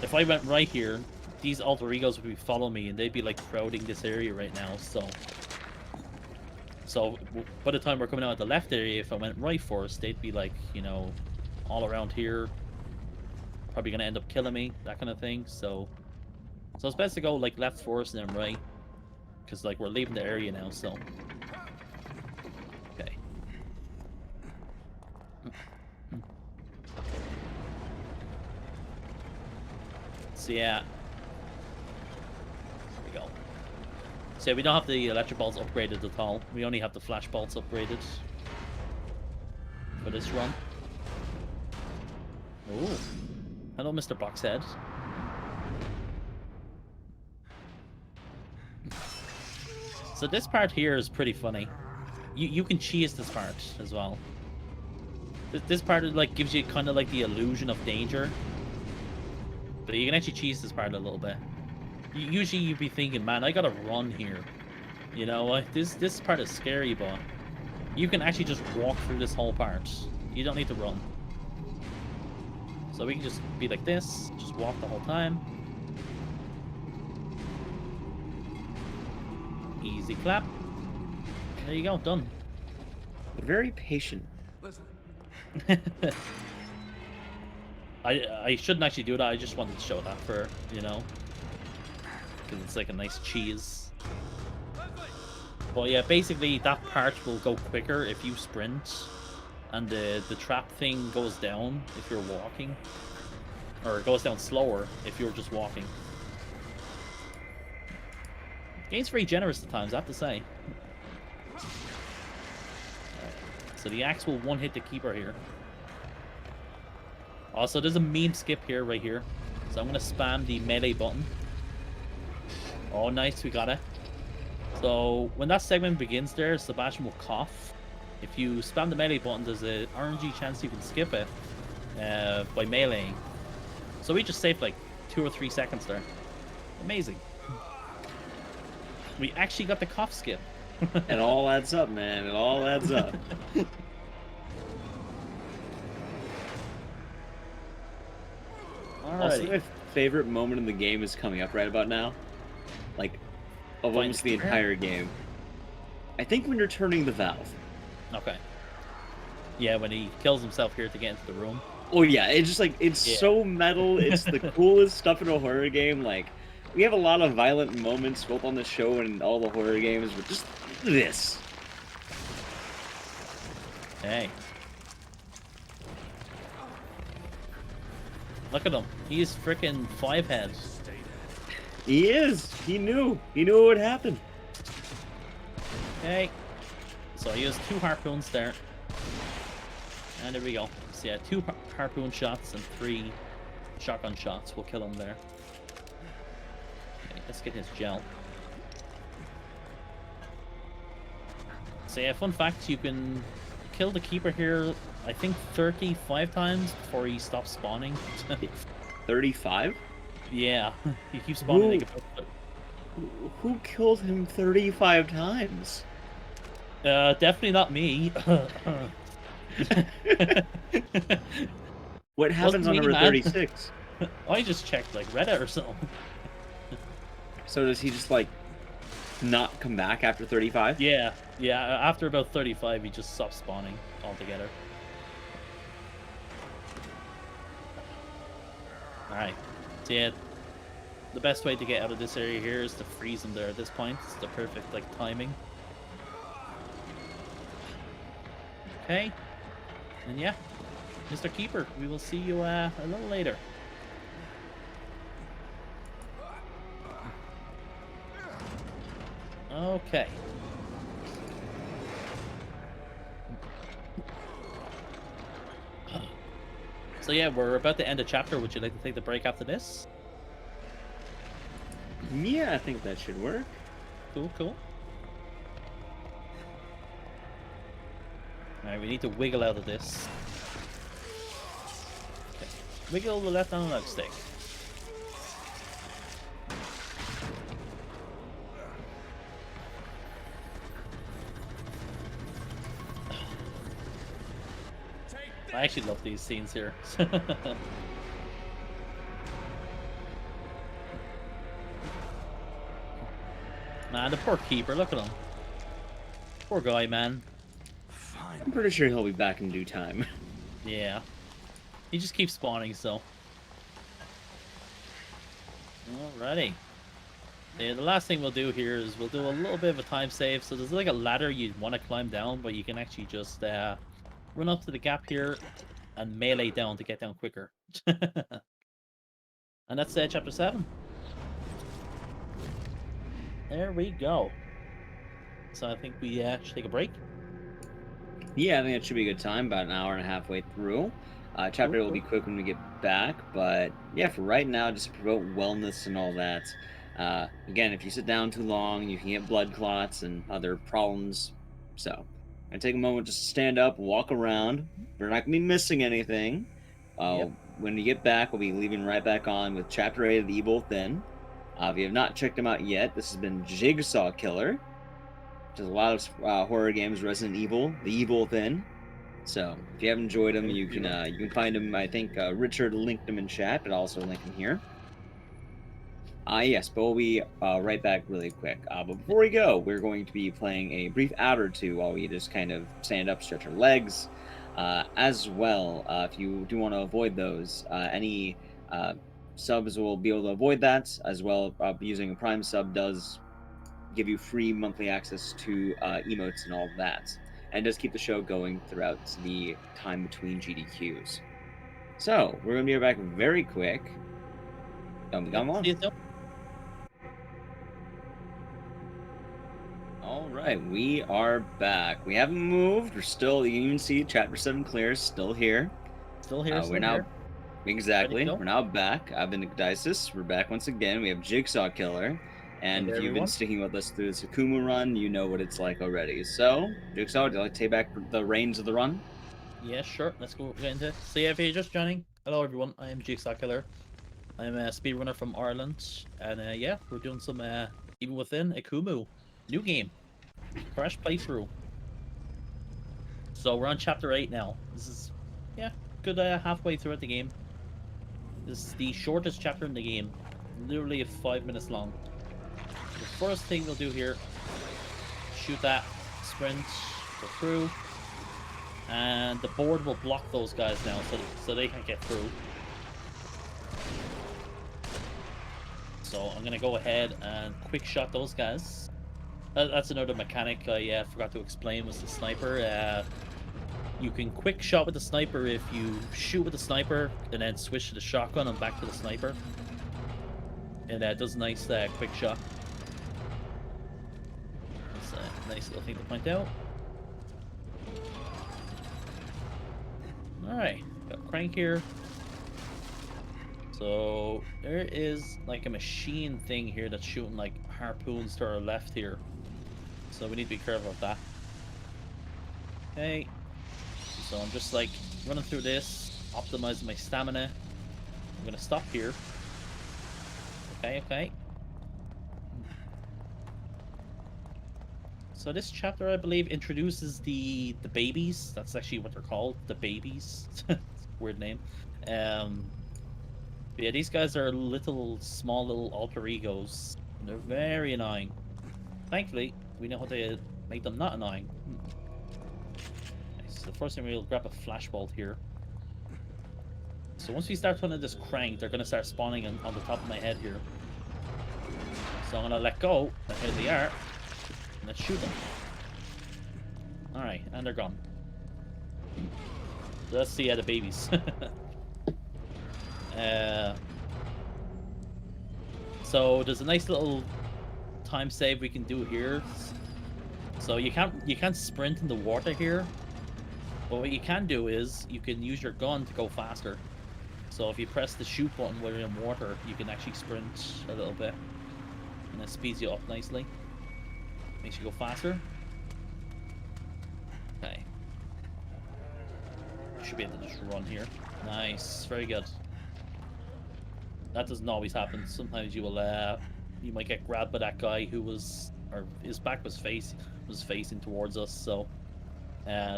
if I went right here, these alter egos would be following me, and they'd be like crowding this area right now. So by the time we're coming out of the left area, if I went right first, they'd be like, you know, all around here. Probably gonna end up killing me, that kind of thing. So it's best to go like left first and then right, because like we're leaving the area now. So okay. So yeah, there we go. So yeah, we don't have the electric bolts upgraded at all. We only have the flash bolts upgraded for this run. Ooh. Hello, Mr. Boxhead. So this part here is pretty funny. You can cheese this part as well. This part like gives you kind of like the illusion of danger, but you can actually cheese this part a little bit. Usually you'd be thinking, man, I gotta run here. You know, like this part is scary, but you can actually just walk through this whole part. You don't need to run. So we can just be like this, just walk the whole time. Easy clap. There you go, done. Very patient. I shouldn't actually do that, I just wanted to show that for, you know, because it's like a nice cheese. But yeah, basically that part will go quicker if you sprint, and the trap thing goes down if you're walking, or it goes down slower if you're just walking. The game's very generous at times, I have to say. So the axe will one-hit the keeper here. Also, there's a meme skip here, right here. So I'm going to spam the melee button. Oh, nice, we got it. So when that segment begins there, Sebastian will cough. If you spam the melee button, there's an RNG chance you can skip it by meleeing. So we just saved like 2 or 3 seconds there. Amazing. We actually got the cough skip. It all adds up, man. It all adds up. Also, my favorite moment in the game is coming up right about now. Like, of almost the entire game. I think when you're turning the valve. Okay. Yeah, when he kills himself here to get into the room. Oh yeah, it's just like, it's so metal. It's the coolest stuff in a horror game. Like, we have a lot of violent moments both on the show and all the horror games, but just this. Hey. Look at him. He's freaking 5 heads. He is. He knew. He knew what would happen. Okay. So I used 2 harpoons there. And there we go. So yeah, 2 harpoon shots and 3 shotgun shots will kill him there. Okay, let's get his gel. So yeah, fun fact, you can kill the keeper here, I think 35 times before he stops spawning. 35? Yeah, he keeps spawning. Who killed him 35 times? Definitely not me. What happens on number 36? I just checked like Reddit or something. So does he just like not come back after 35? Yeah, after about 35 he just stops spawning altogether. Alright, so yeah, the best way to get out of this area here is to freeze him there at this point. It's the perfect like timing. Okay, and yeah, Mr. Keeper, we will see you a little later. Okay. So yeah, we're about to end the chapter. Would you like to take the break after this? Yeah, I think that should work. Cool, cool. Alright, we need to wiggle out of this. Okay. Wiggle the left analog stick. I actually love these scenes here. Man, the poor keeper, look at him. Poor guy, man. Fine. I'm pretty sure he'll be back in due time. Yeah. He just keeps spawning, so. Alrighty. Yeah, the last thing we'll do here is we'll do a little bit of a time save. So there's like a ladder you'd want to climb down, but you can actually just run up to the gap here and melee down to get down quicker. And that's chapter 7. There we go. So I think we should take a break. Yeah, I think it should be a good time, about an hour and a half way through. Chapter 8 will be quick when we get back, but yeah, for right now, just promote wellness and all that. Again, if you sit down too long, you can get blood clots and other problems. So, I take a moment just to stand up, walk around. We're not going to be missing anything. When we get back, we'll be leaving right back on with Chapter 8 of The Evil Within. If you have not checked them out yet, this has been Jigsaw Killer. There's a lot of horror games, Resident Evil, The Evil Within. So, if you haven't enjoyed them, you can find them. I think Richard linked them in chat, but also link them here. Yes, but we'll be right back really quick. But before we go, we're going to be playing a brief ad or two while we just kind of stand up, stretch our legs. As well, if you do want to avoid those, any subs will be able to avoid that, as well. Using a Prime sub does give you free monthly access to emotes and all of that. And it does keep the show going throughout the time between GDQs. So, we're going to be back very quick. Don't be gone long. See you soon. All right, we are back. We haven't moved. We're still, you can even see Chapter 7 clear, still here. Still here. We're now, here. exactly, go? we're now back. I've been Nicodisis. We're back once again. We have Jigsaw Killer. And Hey, if you've everyone. been sticking with us through the Sakumu run, you know what it's like already. So, Jigsaw, would you like to take back the reins of the run? Yeah, sure. Let's go get into it. So yeah, if you're just joining, hello everyone. I am Jigsaw Killer. I'm a speedrunner from Ireland, and yeah, we're doing some even within Akumu, new game, fresh playthrough. So we're on chapter 8 now. This is good halfway throughout the game. This is the shortest chapter in the game, literally 5 minutes long. The first thing we'll do here, shoot that, sprint, go through, and the board will block those guys now, so they can't get through. So I'm gonna go ahead and quick shot those guys. That's another mechanic I forgot to explain, was the sniper. You can quick shot with the sniper if you shoot with the sniper and then switch to the shotgun and back to the sniper. And that does a nice quick shot. That's a nice little thing to point out. Alright, got Crank here. So there is like a machine thing here that's shooting like harpoons to our left here. So we need to be careful of that. Okay. So I'm just like running through this, optimizing my stamina. I'm gonna stop here. Okay. So this chapter, I believe, introduces the babies. That's actually what they're called, the babies. Weird name. But yeah, these guys are small little alter egos. And they're very annoying. Thankfully, we know how to make them not annoying. Nice. So the first thing we'll grab a flashbulb here. So once we start turning this crank, they're gonna start spawning on the top of my head here. So I'm gonna let go, and here they are. And let's shoot them. Alright, and they're gone. So let's see the babies. So there's a nice little time save we can do here. So you can't sprint in the water here. But what you can do is you can use your gun to go faster. So if you press the shoot button while you're in water, you can actually sprint a little bit. And it speeds you up nicely. Makes you go faster. Okay. Should be able to just run here. Nice, very good. That doesn't always happen. Sometimes you will you might get grabbed by that guy who was, or his back was facing towards us, so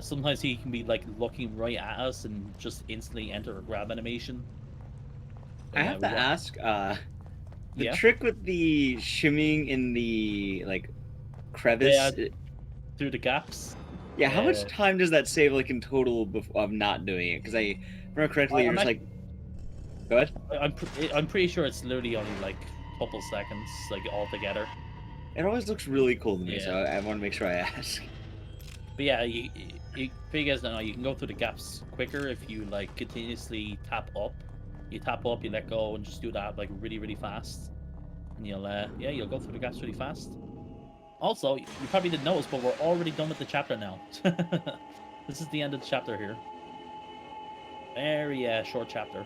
sometimes he can be like looking right at us and just instantly enter a grab animation. I have to ask, the trick with the shimming in the like crevice through the gaps. Yeah, how much time does that save like in total of not doing it? Because I remember correctly, you're just like, go ahead. I'm pretty sure it's literally only like a couple seconds, like all together. It always looks really cool to me, so I want to make sure I ask. But yeah, you guys don't know, you can go through the gaps quicker if you like continuously tap up. You tap up, you let go, and just do that like really, really fast, and you'll go through the gaps really fast. Also, you probably didn't notice, but we're already done with the chapter now. This is the end of the chapter here. Very short chapter.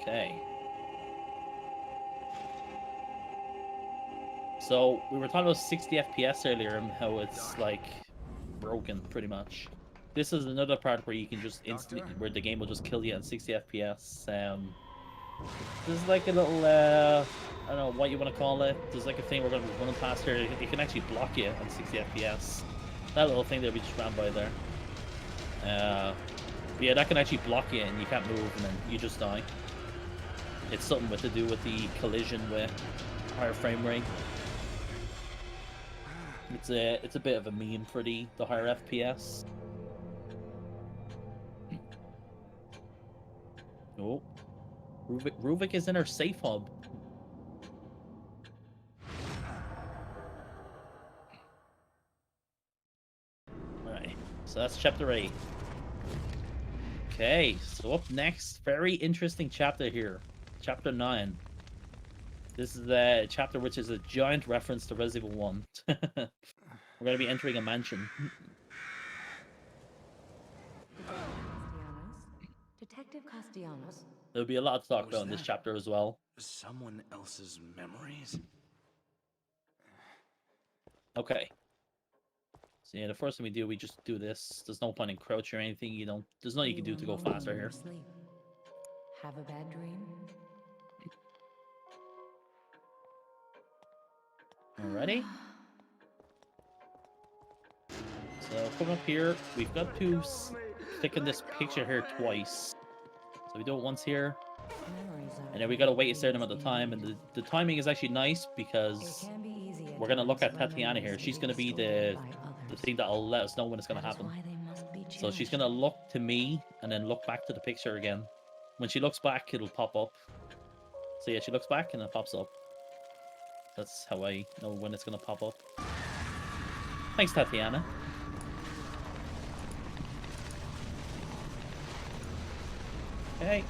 Okay. So we were talking about 60 FPS earlier and how it's like broken pretty much. This is another part where you can just instantly, where the game will just kill you at 60 FPS. There's like a little, I don't know what you want to call it. There's like a thing we're going to be running past here. It can actually block you on 60 FPS. That little thing that we just ran by there. But yeah, that can actually block you and you can't move and then you just die. It's something to do with the collision with higher frame rate. It's a bit of a meme for the higher FPS. Oh, Ruvik is in our safe hub. So that's chapter 8. Okay, so up next, very interesting chapter here. Chapter 9. This is the chapter which is a giant reference to Resident Evil 1. We're going to be entering a mansion. Detective Castellanos. There'll be a lot to talk What was about in this that? chapter as well. Someone else's memories? Okay. So yeah, the first thing we do, we just do this. There's no point in crouch or anything. There's nothing you can do to go faster here. Sleep. Have a bad dream? Alrighty. So coming up here, we've got to click on this picture here twice. So we do it once here, and then we gotta wait a certain amount of time. And the timing is actually nice because we're gonna look at Tatiana here. She's gonna be the thing that'll let us know when it's gonna happen. So she's gonna look to me and then look back to the picture again. When she looks back, it'll pop up. So yeah, she looks back and it pops up. That's how I know when it's gonna pop up. Thanks, Tatiana. Okay.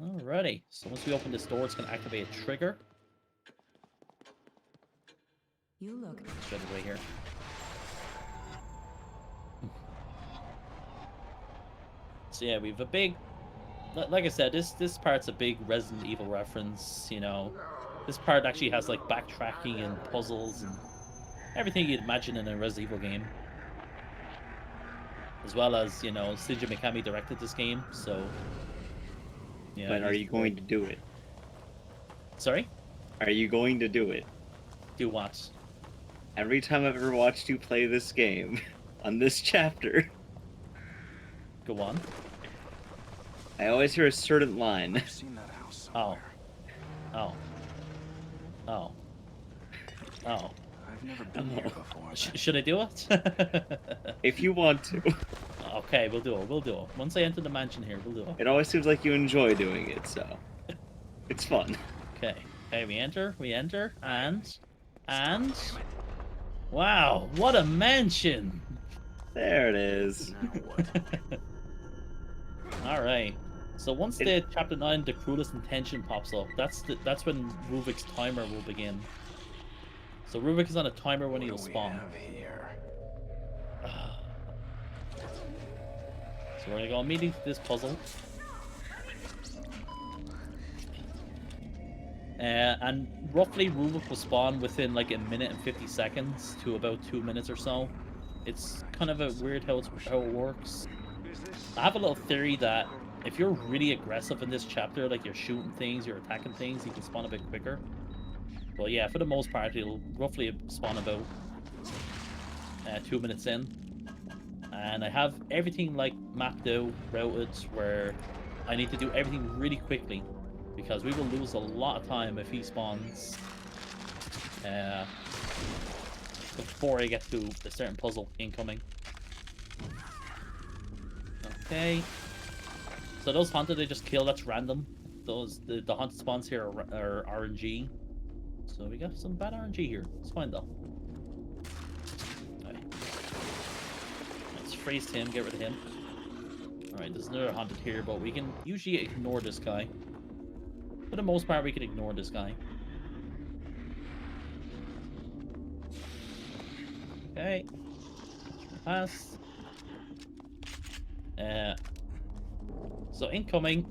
Alrighty. So once we open this door, it's gonna activate a trigger. You look. Straight away here. So yeah, we have a big, like I said, this part's a big Resident Evil reference. You know, this part actually has like backtracking and puzzles and everything you'd imagine in a Resident Evil game, as well as, you know, Shinji Mikami directed this game, so yeah. But are you going to do it? Sorry? Are you going to do it? Do what? Every time I've ever watched you play this game, on this chapter, Go on. I always hear a certain line. I've seen that house somewhere. Oh. Oh. Oh. I've never been here before. Should I do it? If you want to. Okay, we'll do it. We'll do it. Once I enter the mansion here, we'll do it. It always seems like you enjoy doing it, so it's fun. Okay. Okay, we enter, and... Wow, what a mansion! There it is. Now what? Alright. So once the chapter 9, the cruelest intention pops up, that's when Ruvik's timer will begin. So Ruvik is on a timer when he'll spawn. What do we have here? So we're gonna go immediately to this puzzle. And roughly Ruvik will spawn within like a minute and 50 seconds to about 2 minutes or so. It's kind of a weird how it works. I have a little theory that if you're really aggressive in this chapter, like you're shooting things, you're attacking things, you can spawn a bit quicker. But yeah, for the most part, it'll roughly spawn about 2 minutes in. And I have everything like mapped out, routed, where I need to do everything really quickly, because we will lose a lot of time if he spawns before I get to a certain puzzle incoming. Okay. So those haunted, they just kill, that's random. The haunted spawns here are RNG. So we got some bad RNG here. It's fine though. Right. Let's freeze him, get rid of him. Alright, there's another haunted here, but we can usually ignore this guy. For the most part, we can ignore this guy. Okay. Pass. So incoming,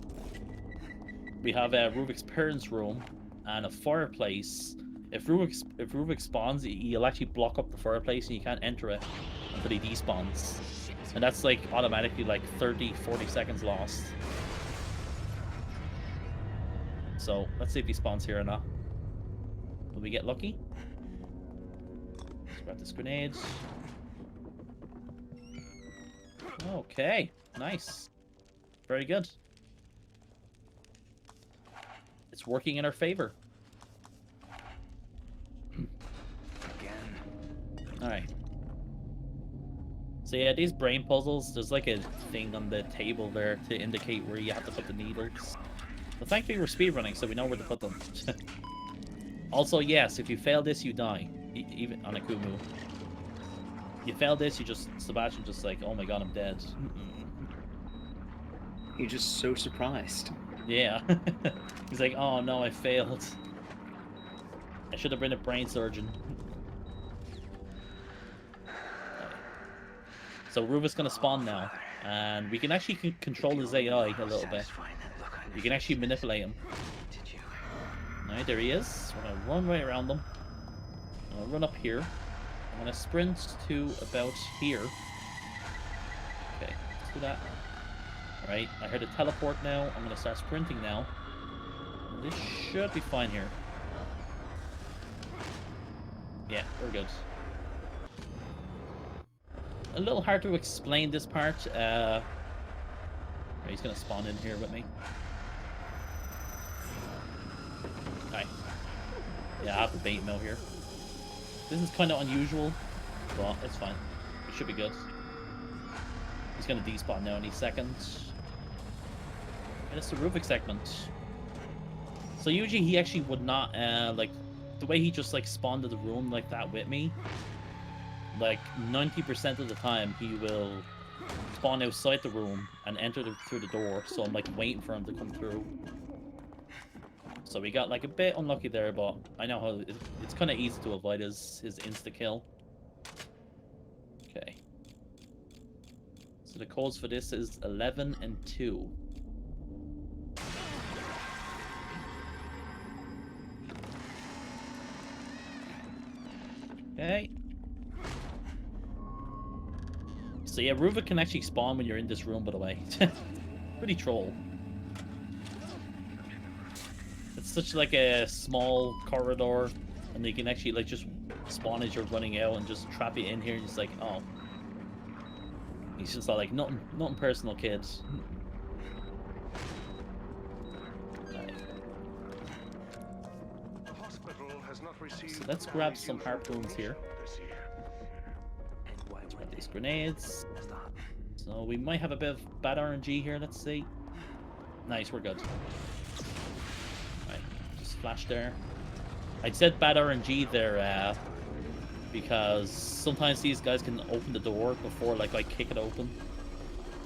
we have Ruvik's parents' room and a fireplace. If Ruvik spawns, he'll actually block up the fireplace and you can't enter it until he despawns. And that's like automatically like 30-40 seconds lost. So let's see if he spawns here or not. Will we get lucky? Let's grab this grenade. Okay, nice. Very good. It's working in our favor. Again. Alright. So yeah, these brain puzzles, there's like a thing on the table there to indicate where you have to put the needles. But thankfully we're speedrunning, so we know where to put them. Also, yes, if you fail this, you die. Even on a Kumu. You fail this, you just Sebastian just like, oh my god, I'm dead. He's just so surprised. Yeah. He's like, oh no, I failed. I should have been a brain surgeon. So Ruva's gonna spawn now, and we can actually control his AI a little bit. You can actually manipulate him. Alright, there he is. We're gonna run right around them. I'm gonna run up here. I'm gonna sprint to about here. Okay, let's do that. Alright, I heard a teleport now. I'm gonna start sprinting now. And this should be fine here. Yeah, we're good. A little hard to explain this part. He's gonna spawn in here with me. Hi. Yeah, I have to bait him out here. This is kind of unusual, but it's fine. It should be good. He's gonna despawn now any second. And it's the Ruvik segment. So usually he actually would not, like, the way he just, like, spawned to the room like that with me, like, 90% of the time he will spawn outside the room and enter through the door, so I'm, like, waiting for him to come through. So we got, like, a bit unlucky there, but I know how it's kind of easy to avoid his insta-kill. Okay. So the codes for this is 11 and 2. Okay. So yeah, Ruvik can actually spawn when you're in this room, by the way. Pretty troll. It's such like a small corridor, and you can actually like just spawn as you're running out and just trap it in here, and just like, oh. He's just like, nothing personal, kids. So let's grab some harpoons here. Let's grab these grenades. So we might have a bit of bad RNG here, let's see. Nice, we're good. Right, just flash there. I said bad RNG there, because sometimes these guys can open the door before like I kick it open.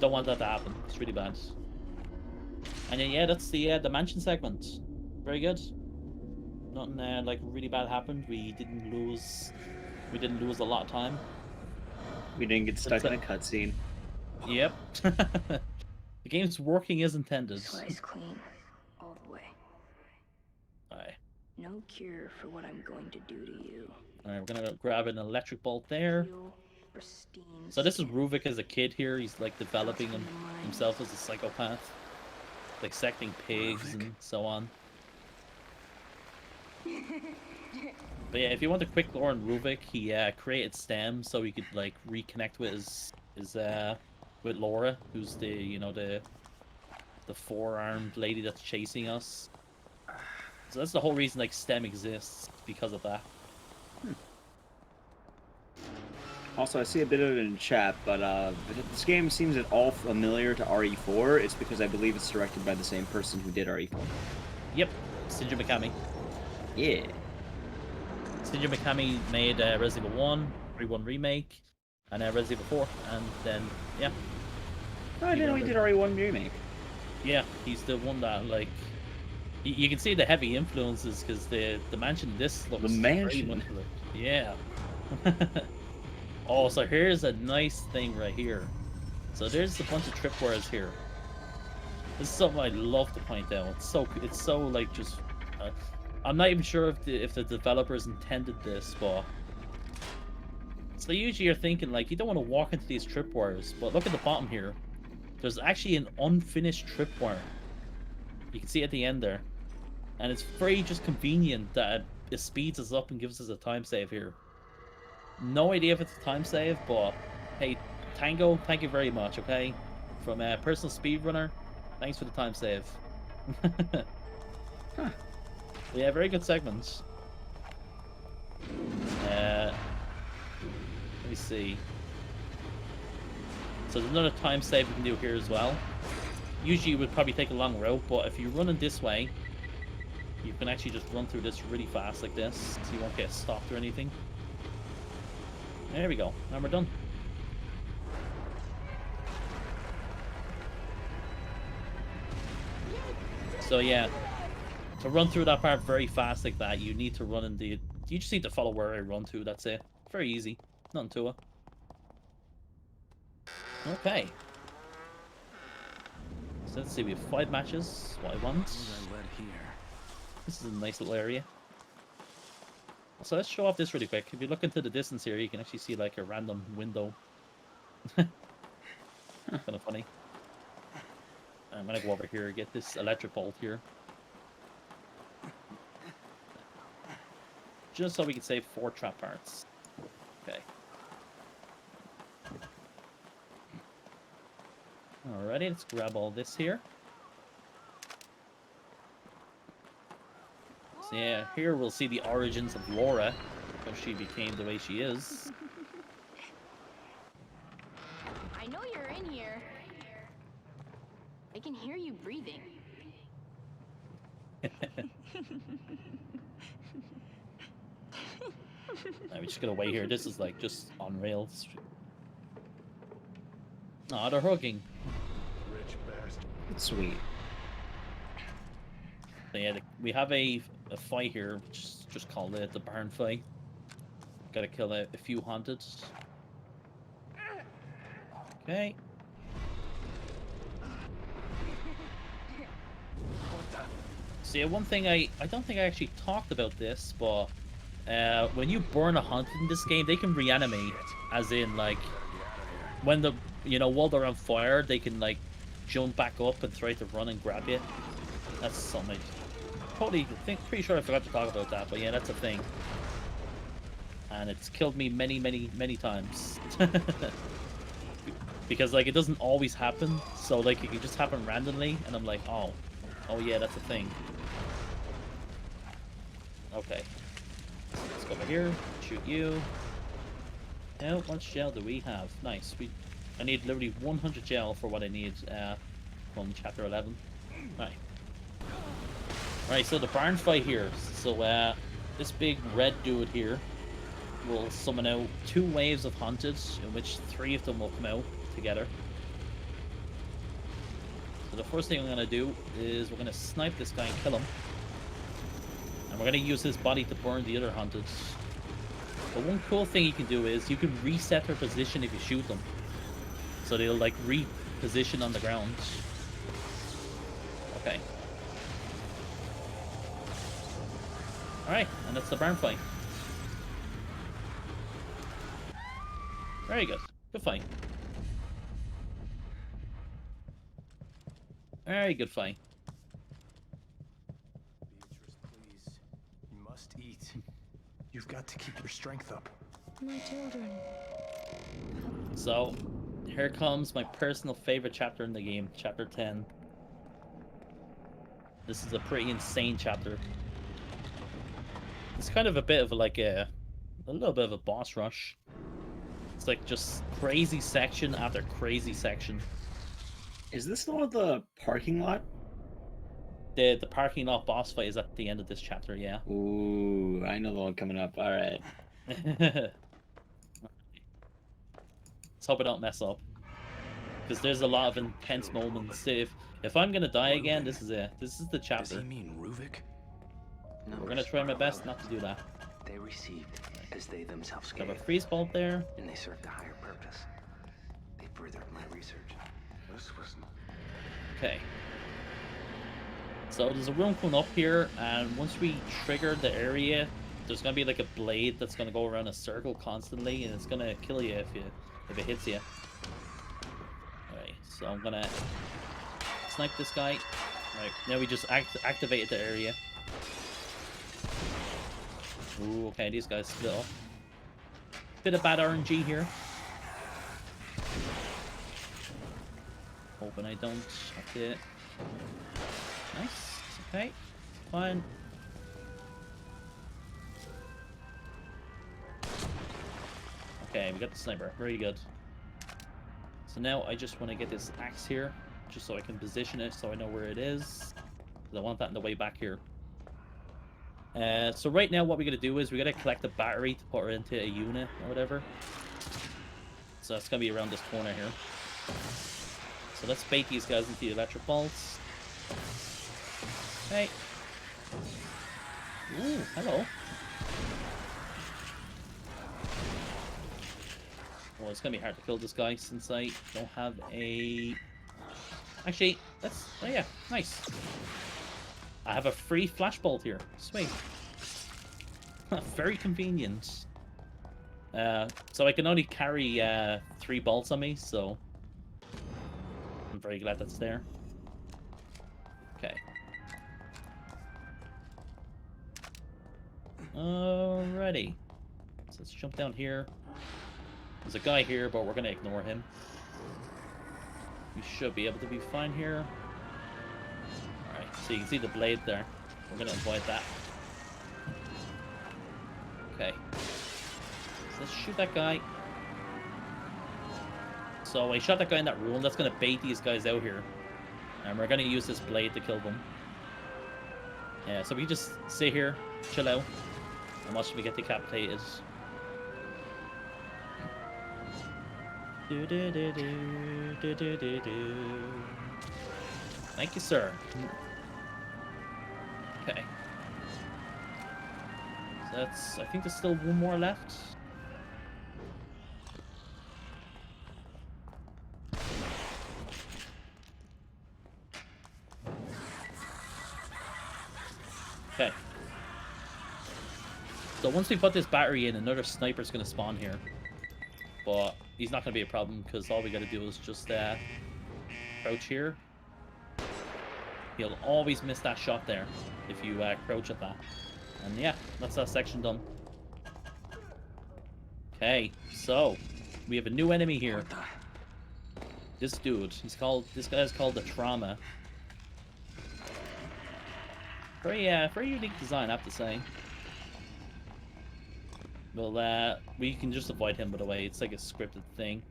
Don't want that to happen. It's really bad. And then yeah, that's the mansion segment. Very good. Nothing like really bad happened. We didn't lose a lot of time. We didn't get stuck in a cutscene. Yep. The game's working as intended. Slice clean, all the way. Alright. No cure for what I'm going to do to you. Alright, we're gonna grab an electric bolt there. Real, pristine So this is skin. Ruvik as a kid here. He's like developing himself as a psychopath. Dissecting pigs and so on. But yeah, if you want a quick lore on Ruvik, he created STEM so he could like reconnect with his with Laura, who's the the four-armed lady that's chasing us. So that's the whole reason like STEM exists, because of that. Also, I see a bit of it in chat, but if this game seems at all familiar to RE4, it's because I believe it's directed by the same person who did RE4. Yep, Shinji Mikami. Yeah. Shinji Mikami made Resident Evil 1, RE1 Remake, and Resident Evil 4, and then, yeah. Oh, I didn't know he did RE1 remake. Yeah, he's the one that, like, you can see the heavy influences, because the mansion, this looks... The mansion? Very much like, yeah. Oh, so here's a nice thing right here. So there's a bunch of tripwires here. This is something I'd love to point out. It's so like just... I'm not even sure if the developers intended this, but... So usually you're thinking, like, you don't want to walk into these tripwires, but look at the bottom here. There's actually an unfinished tripwire. You can see at the end there. And it's very just convenient that it speeds us up and gives us a time save here. No idea if it's a time save, but hey, Tango, thank you very much, okay? From a personal speedrunner, thanks for the time save. Huh. Yeah, very good segments. Let me see. So there's another time save we can do here as well. Usually it would probably take a long route, but if you're running this way, you can actually just run through this really fast like this, so you won't get stopped or anything. There we go. Now we're done. So yeah, to run through that part very fast like that, you need to run in the... You just need to follow where I run to, that's it. Very easy. Nothing to it. Okay. So let's see, we have 5 matches. What I want. This is a nice little area. So let's show off this really quick. If you look into the distance here, you can actually see like a random window. Kind of funny. I'm gonna go over here and get this electric bolt here. Just so we can save 4 trap parts. Okay. Alrighty, let's grab all this here. So yeah, here we'll see the origins of Laura, how she became the way she is. I know you're in here. I can hear you breathing. I'm just gonna wait here. This is like just on rails. Aw, they're hugging. Rich bastard. Sweet. So yeah, we have a fight here, which is just called the barn fight. Gotta kill a few haunted. Okay. So yeah, one thing I don't think I actually talked about this, but when you burn a haunted in this game, they can reanimate, as in like when the while they're on fire, they can like jump back up and try to run and grab you. That's something. Pretty sure I forgot to talk about that, but yeah, that's a thing. And it's killed me many, many, many times. Because like it doesn't always happen, so like it can just happen randomly, and I'm like, oh yeah, that's a thing. Okay. Let's go over here, shoot you. Now, what gel do we have? Nice. I need literally 100 gel for what I need from chapter 11. Right. Right, so the barn fight here. So this big red dude here will summon out 2 waves of haunted, in which 3 of them will come out together. So the first thing I'm gonna do is we're gonna snipe this guy and kill him. And we're gonna use his body to burn the other haunted. But one cool thing you can do is you can reset their position if you shoot them. So they'll like reposition on the ground. Okay. Alright, and that's the barn fight. Very good. Good fight. Very good fight. Beatrice, please. You must eat. You've got to keep your strength up. My children. So, here comes my personal favorite chapter in the game, chapter 10. This is a pretty insane chapter. It's kind of a bit of like a little bit of a boss rush. It's like just crazy section after crazy section. Is this the one with the parking lot? The parking lot boss fight is at the end of this chapter, yeah. Ooh, I know the one coming up. All right. Let's hope I don't mess up, because there's a lot of intense moments. If I'm gonna die again, this is it. This is the Does chapter. he mean Ruvik? We're gonna try my best not to do that. They received as they themselves Got gave, a freeze bulb there. and they served a higher purpose. They furthered my research. This was Okay. So there's a room coming up here, and once we trigger the area, there's gonna be like a blade that's gonna go around a circle constantly, and it's gonna kill you if it hits you. Alright, so I'm gonna snipe this guy. Right, now we just activated the area. Ooh, okay, these guys split up. Bit of bad RNG here. Hoping I don't have to... Nice, it's okay, it's fine. Okay, we got the sniper, very good. So now I just want to get this axe here, just so I can position it so I know where it is. Because I want that in the way back here. So right now what we're going to do is we're going to collect a battery to put her into a unit or whatever. So it's going to be around this corner here. So let's bait these guys into the electric bolts. Hey. Ooh, hello. Well, it's going to be hard to kill this guy since I don't have a... Actually, that's... Oh yeah, nice. I have a free flashbolt here. Sweet. Very convenient. So I can only carry 3 bolts on me, so... I'm very glad that's there. Okay. Alrighty. So let's jump down here. There's a guy here, but we're going to ignore him. We should be able to be fine here. Alright, so you can see the blade there. We're going to avoid that. Okay. So let's shoot that guy. So I shot that guy in that room. That's going to bait these guys out here. And we're going to use this blade to kill them. Yeah, so we just sit here, chill out, and watch them get decapitated. Thank you, sir. Okay. So that's... I think there's still one more left. Okay. So once we put this battery in, another sniper's going to spawn here. But he's not going to be a problem because all we got to do is just crouch here. He'll always miss that shot there if you crouch at that. And yeah, that's that section done. Okay, so we have a new enemy here. This dude, this guy's called the Trauma. Very unique design, I have to say. Well, we can just avoid him, by the way. It's like a scripted thing.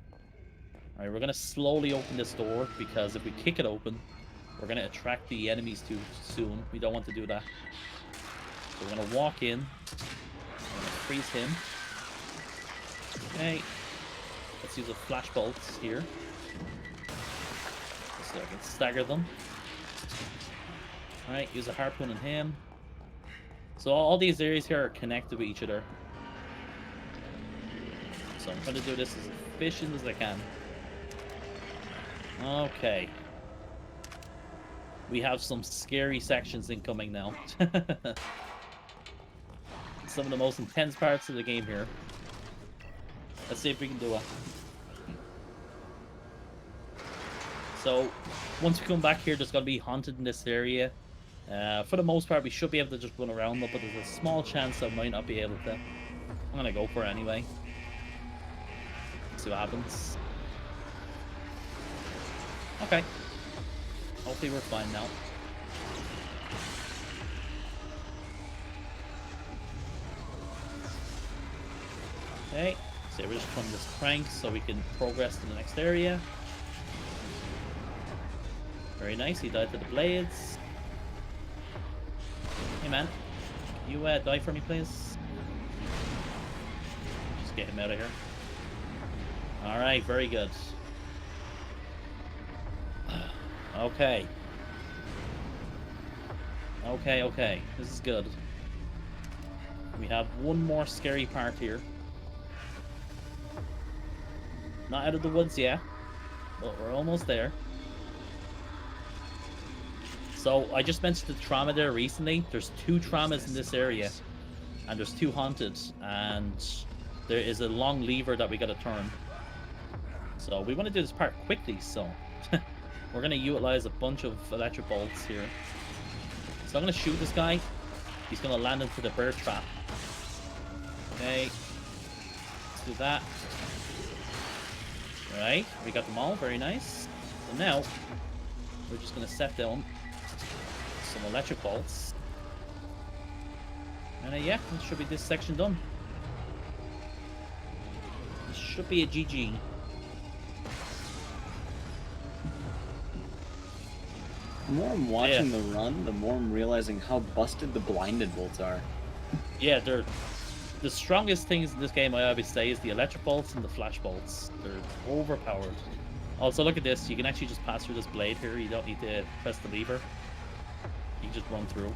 Alright, we're gonna slowly open this door, because if we kick it open, we're gonna attract the enemies too soon. We don't want to do that. So we're gonna walk in. We're gonna freeze him. Okay. Let's use a flashbolt here. So I can stagger them. Alright, use a harpoon on him. So all these areas here are connected with each other. So I'm trying to do this as efficient as I can. Okay. We have some scary sections incoming now. Some of the most intense parts of the game here. Let's see if we can do it. So, once we come back here, there's going to be haunted in this area. For the most part, we should be able to just run around them, but there's a small chance I might not be able to. I'm going to go for it anyway. See what happens. Okay. Hopefully we're fine now. Okay. So we're just pulling this crank so we can progress to the next area. Very nice. He died to the blades. Hey man, can you die for me, please? Just get him out of here. Alright, very good. Okay. Okay. This is good. We have one more scary part here. Not out of the woods yet, but we're almost there. So, I just mentioned the trauma there recently. There's 2 traumas in this area. And there's 2 haunted. And there is a long lever that we gotta turn. So, we want to do this part quickly, so... we're gonna utilize a bunch of electric bolts here. So I'm gonna shoot this guy. He's gonna land into the bear trap. Okay. Let's do that. Right, we got them all, very nice. So now, we're just gonna set down some electric bolts. And yeah, that should be this section done. This should be a GG. The more I'm watching the run, the more I'm realizing how busted the blinded bolts are. Yeah, they're the strongest things in this game. I always say is the electric bolts and the flash bolts. They're overpowered. Also, look at this. You can actually just pass through this blade here. You don't need to press the lever. You can just run through.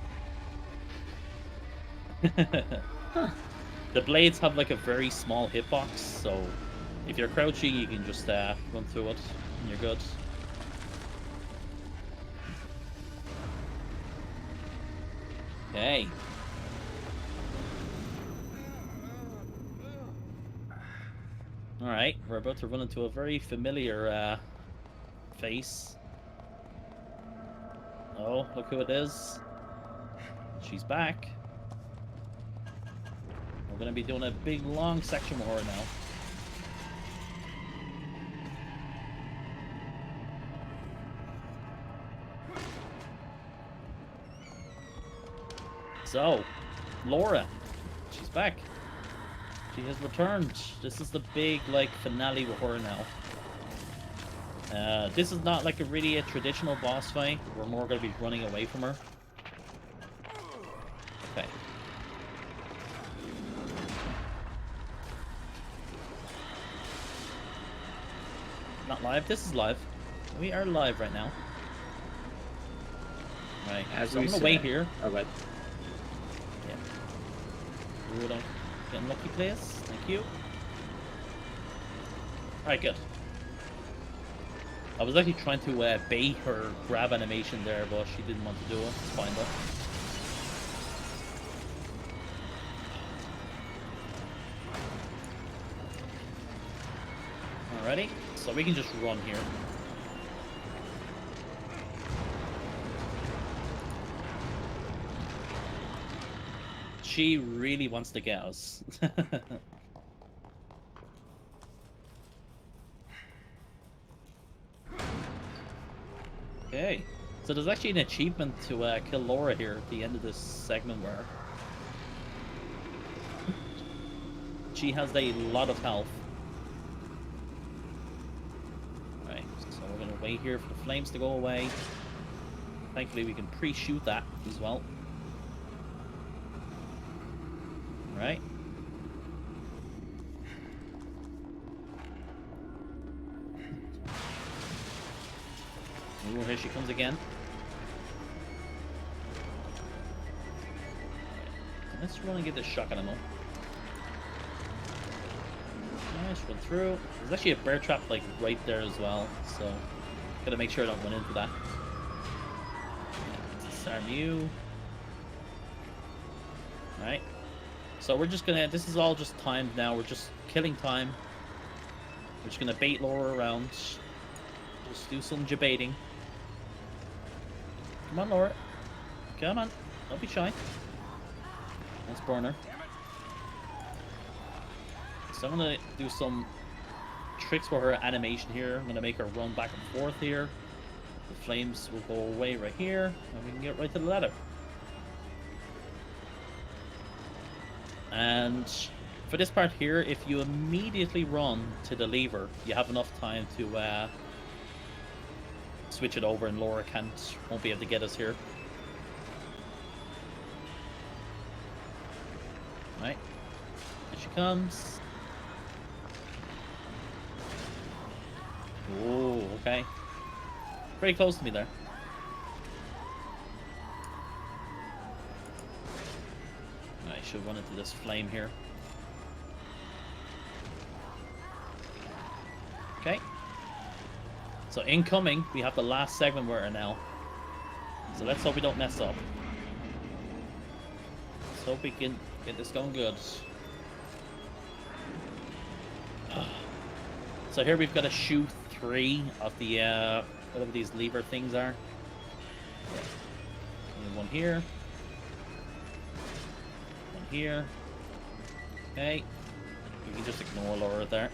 The blades have like a very small hitbox, so if you're crouching, you can just run through it, and you're good. Okay. Alright, we're about to run into a very familiar face. Oh, look who it is. She's back. We're going to be doing a big, long section with her now. So, Laura. She's back. She has returned. This is the big, like, finale with her now. This is not like a traditional boss fight. We're more going to be running away from her. Okay. Not live. This is live. We are live right now. Right. So I'm gonna wait here. Oh, but yeah. Ooh, don't get unlucky, please. Thank you. Alright, good. I was actually trying to bait her grab animation there, but she didn't want to do it. It's fine though. Alrighty. So we can just run here. She really wants to get us. Okay. So there's actually an achievement to kill Laura here at the end of this segment where she has a lot of health. Wait here for the flames to go away. Thankfully, we can pre-shoot that as well. Right. Ooh, here she comes again. Let's run and get this shotgun ammo. Nice, run through. There's actually a bear trap like right there as well, so gotta make sure I don't run into that. Disarm you. Alright. So we're just gonna, this is all just timed now, we're just killing time. We're just gonna bait Laura around. Just do some debating. Come on, Laura. Come on. Don't be shy. Let's burn her. So I'm gonna do some tricks for her animation here. I'm gonna make her run back and forth here. The flames will go away right here, and we can get right to the ladder. And for this part here, if you immediately run to the lever, you have enough time to switch it over, and Laura won't be able to get us here. Right, here she comes. Oh, okay. Pretty close to me there. I should run into this flame here. Okay. So incoming, we have the last segment we're in now. So let's hope we don't mess up. Let's hope we can get this going good. So here we've got to shoot 3 of the whatever these lever things are. And one here. One here. Okay. You can just ignore Laura there.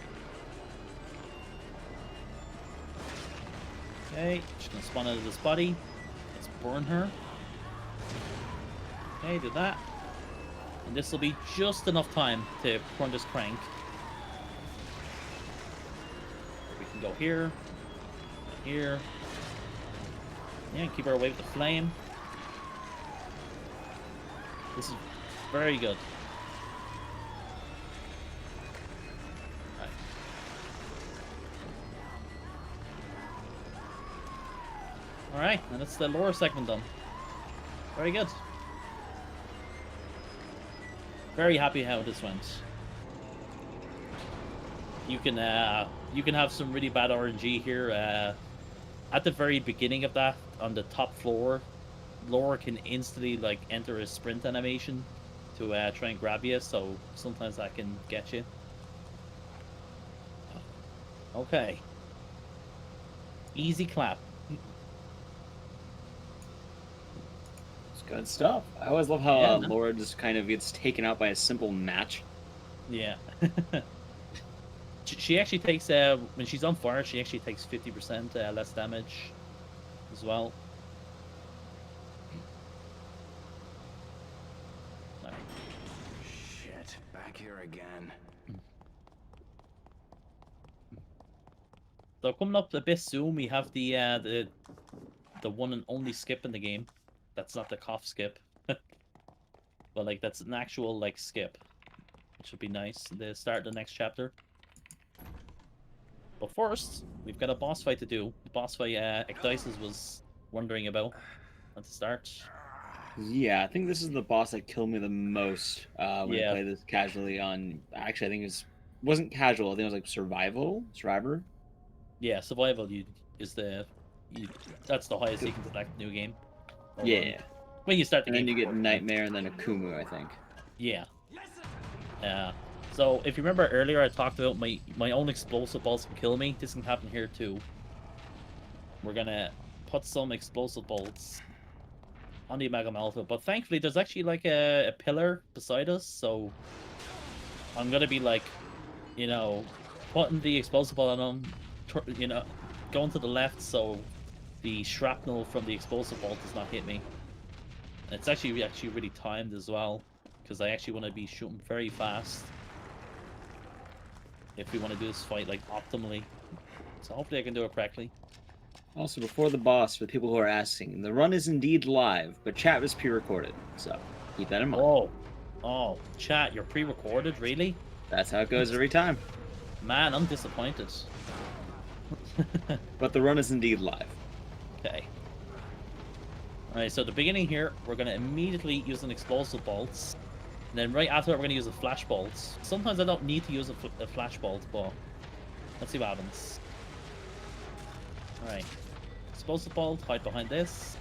Okay, just gonna spawn out of this body. Let's burn her. Okay, do that. And this will be just enough time to burn this crank. We can go here. Here. Yeah, keep her away with the flame. This is very good. Alright, and that's the lower segment done. Very good. Very happy how this went. You can have some really bad RNG here. At the very beginning of that, on the top floor, Laura can instantly like enter a sprint animation to try and grab you, so sometimes that can get you. Okay. Easy clap. It's good stuff. I always love how Yeah, man. Laura just kind of gets taken out by a simple match. Yeah. She actually takes, when she's on fire, she actually takes 50% less damage as well. Alright. Shit, back here again. So coming up a bit soon, we have the one and only skip in the game. That's not the cough skip, but like that's an actual like skip, which would be nice. The start of the next chapter. But first, we've got a boss fight to do. The boss fight Ecdysis was wondering about at the start. Yeah, I think this is the boss that killed me the most when I Yeah. played this casually on. Actually, I think wasn't casual. I think it was like Survivor. Yeah, survival that's the highest you can select new game. Or Yeah, when you start the and then game. you get Nightmare and then Akumu, I think. Yeah. So if you remember earlier, I talked about my own explosive bolts can kill me. This can happen here too. We're gonna put some explosive bolts on the Amalgam Alpha, but thankfully there's actually like a pillar beside us, so I'm gonna be like, you know, putting the explosive bolt on them, going to the left so the shrapnel from the explosive bolt does not hit me. And it's actually really timed as well, because I actually want to be shooting very fast if we want to do this fight like optimally. So hopefully I can do it correctly. Also, before the boss, for the people who are asking, the run is indeed live, but chat was pre-recorded, so keep that in mind. Oh, chat, you're pre-recorded, really? That's how it goes every time. Man, I'm disappointed. But the run is indeed live. Okay. Alright, so at the beginning here, we're going to immediately use an explosive bolts. And then right after that, we're going to use a flash bolts. Sometimes I don't need to use a flash bolt, but let's see what happens. Alright. Explosive bolt, hide behind this.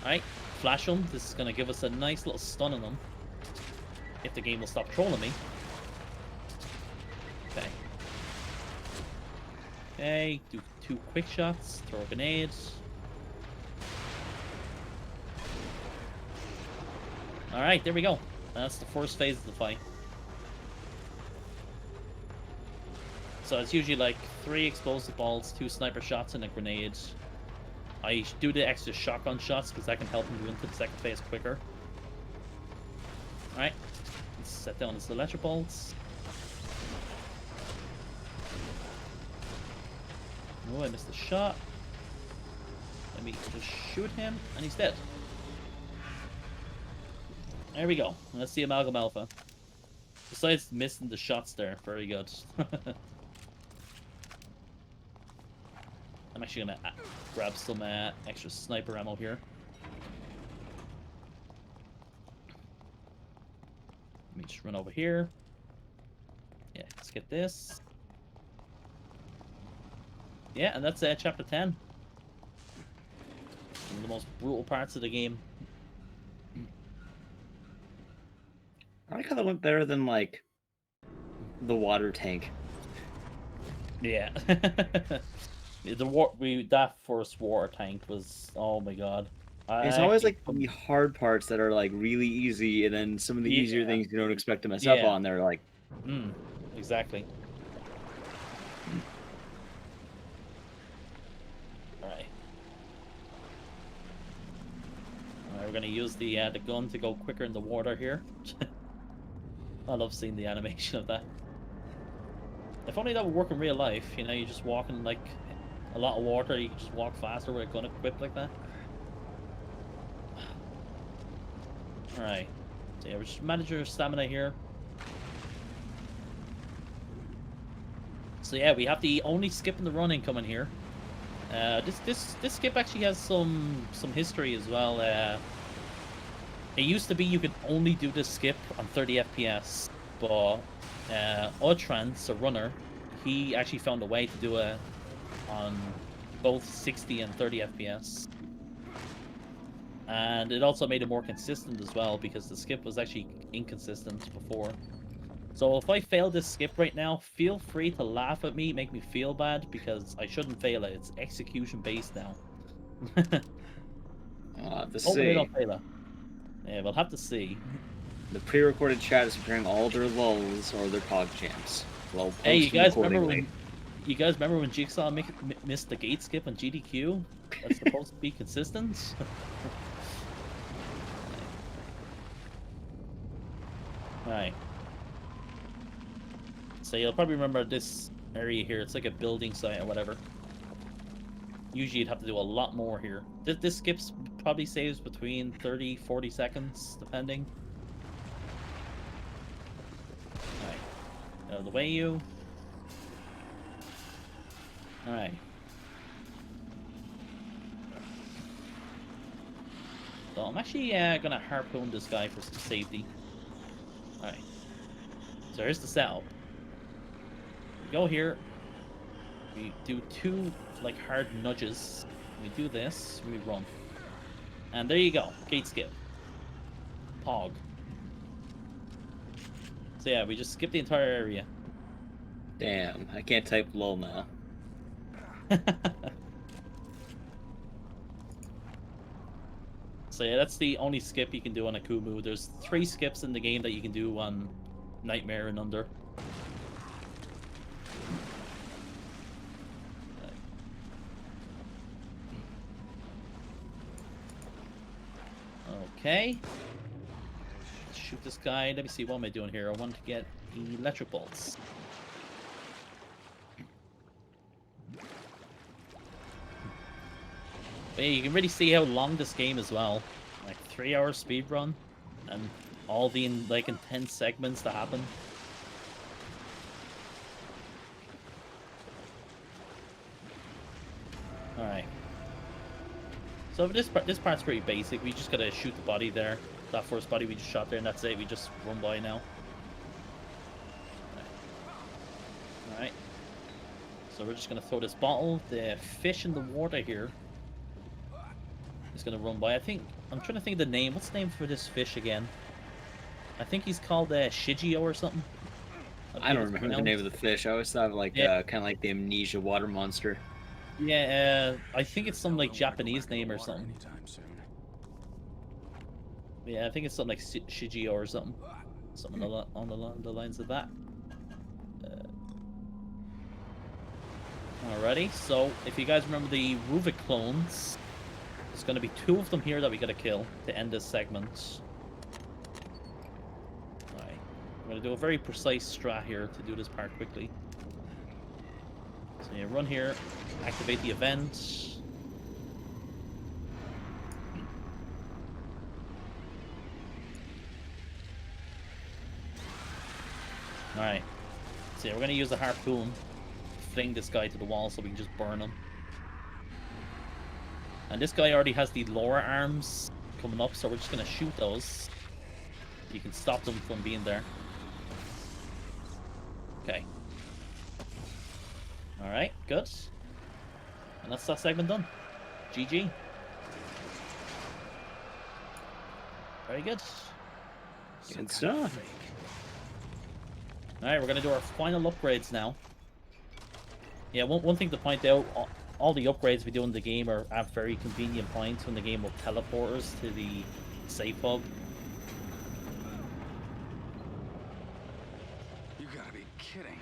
Alright, flash them. This is going to give us a nice little stun on them. If the game will stop trolling me. Okay. Okay, do 2 quick shots, throw a grenade. Alright, there we go. That's the first phase of the fight. So it's usually like 3 explosive bolts, 2 sniper shots, and a grenade. I do the extra shotgun shots because that can help me go into the second phase quicker. Alright, let's set down his electric bolts. Oh, I missed a shot. Let me just shoot him, and he's dead. There we go. Let's see Amalgam Alpha. Besides missing the shots there, very good. I'm actually gonna grab some extra sniper ammo here. Let me just run over here. Yeah, let's get this. Yeah, and that's chapter 10. One of the most brutal parts of the game. I like how that went better than, like, the water tank. Yeah. That first water tank was, oh my god. It's always like the hard parts that are like really easy, and then some of the easier things you don't expect to mess up on. They're like, exactly. All right. We're gonna use the gun to go quicker in the water here. I love seeing the animation of that. If only that would work in real life. You know, you're just walking like a lot of water. You can just walk faster with a gun equipped like that. Alright. So yeah, we're just managing our stamina here. So yeah, we have the only skip in the run incoming here. This skip actually has some history as well. It used to be you could only do this skip on 30 FPS, but Utrans, a runner, he actually found a way to do it on both 60 and 30 FPS. And it also made it more consistent as well, because the skip was actually inconsistent before. So if I fail this skip right now, feel free to laugh at me, make me feel bad, because I shouldn't fail it. It's execution based now. I'll have to Hopefully I see. don't fail it. Yeah, we'll have to see. The pre-recorded chat is comparing all their lulls or their pog champs. Well, Hey, you guys remember accordingly. when Jigsaw missed the gate skip on GDQ? That's supposed to be consistent. Right. So you'll probably remember this area here. It's like a building site or whatever. Usually you'd have to do a lot more here. This skips probably saves between 30-40 seconds, depending. Alright. Out of the way, you. Alright. So I'm actually gonna harpoon this guy for some safety. Alright. So here's the setup. We go here. We do 2 like hard nudges. We do this, we run. And there you go. Gate skip. Pog. So yeah, we just skip the entire area. Damn, I can't type lol now. So yeah, that's the only skip you can do on a Kumu. There's 3 skips in the game that you can do on Nightmare and under. Okay. Let's shoot this guy. Let me see, what am I doing here? I want to get electric bolts. But yeah, you can really see how long this game is well. Like 3-hour speed run, and all the like intense segments that happen. All right. So this part's pretty basic. We just gotta shoot the body there. That first body we just shot there, and that's it. We just run by now. All right. So we're just gonna throw this bottle. The fish in the water here is gonna run by. I'm trying to think of the name. What's the name for this fish again? I think he's called Shigio or something. I don't remember the name of the fish. I always thought of like Yeah. kind of like the amnesia water monster. Yeah, I think it's some like Japanese name or something. Yeah, I think it's something like Shigio or something. Something on the lines of that. Alrighty, so if you guys remember the Ruvik clones, there's going to be 2 of them here that we gotta kill to end this segment. Alright, I'm going to do a very precise strat here to do this part quickly. So you run here, activate the event. Alright, so yeah, we're going to use the harpoon, fling this guy to the wall so we can just burn him. And this guy already has the lower arms coming up, so we're just going to shoot those. You can stop them from being there. Okay. Alright, good. And that's that segment done. GG. Very good. Good stuff. Alright, we're going to do our final upgrades now. Yeah, one thing to point out, all the upgrades we do in the game are at very convenient points when the game will teleport us to the safe hub. You gotta be kidding.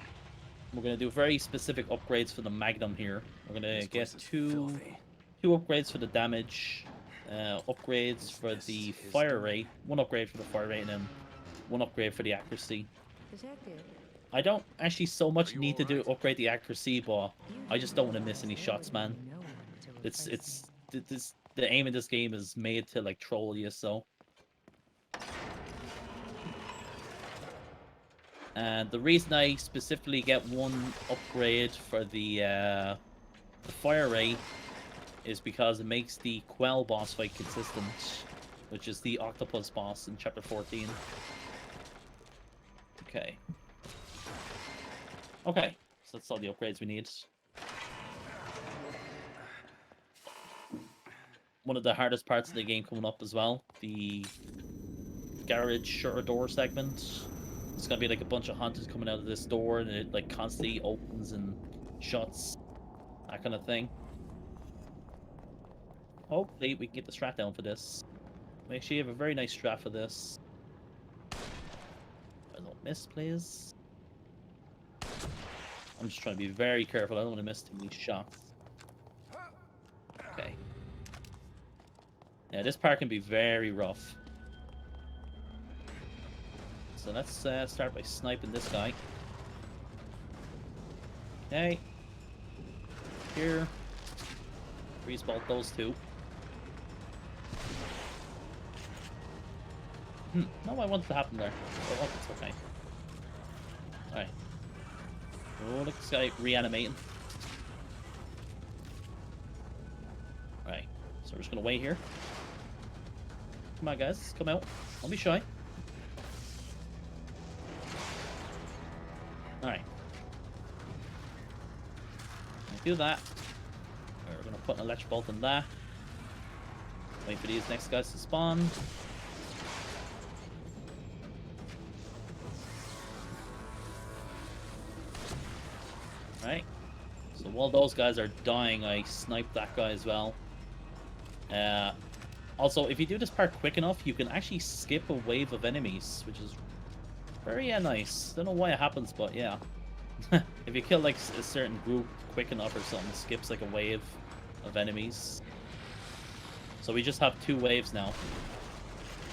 We're going to do very specific upgrades for the Magnum here. We're going to get This place is two filthy. upgrades for the damage, upgrades for the fire rate, 1 upgrade for the fire rate, and then 1 upgrade for the accuracy. Detective, I don't actually so much need to upgrade the accuracy, but I just don't want to miss any shots, man. no one to replace The aim in this game is made to like troll you, so. And the reason I specifically get 1 upgrade for the The fire ray is because it makes the Quell boss fight consistent, which is the octopus boss in chapter 14. Okay. Okay, so that's all the upgrades we need. One of the hardest parts of the game coming up as well, the garage shutter door segment. It's gonna be like a bunch of hunters coming out of this door, and it like constantly opens and shuts, that kind of thing. Hopefully we can get the strat down for this. We actually have a very nice strat for this. I don't miss, please. I'm just trying to be very careful. I don't want to miss too many shots. Okay. Yeah, this part can be very rough. So let's start by sniping this guy. Okay. Here. Freeze bolt those two. No, I wanted to happen there. Oh, it's okay. Alright. Oh, look at this guy reanimating. Alright. So we're just gonna wait here. Come on, guys. Come out. Don't be shy. Alright. Do that. We're gonna put an electric bolt in there. Wait for these next guys to spawn. Right. So while those guys are dying, I snipe that guy as well. Also, if you do this part quick enough, you can actually skip a wave of enemies, which is very nice. Don't know why it happens, but yeah. If you kill like a certain group quick enough or something, it skips like a wave of enemies. So we just have 2 waves now.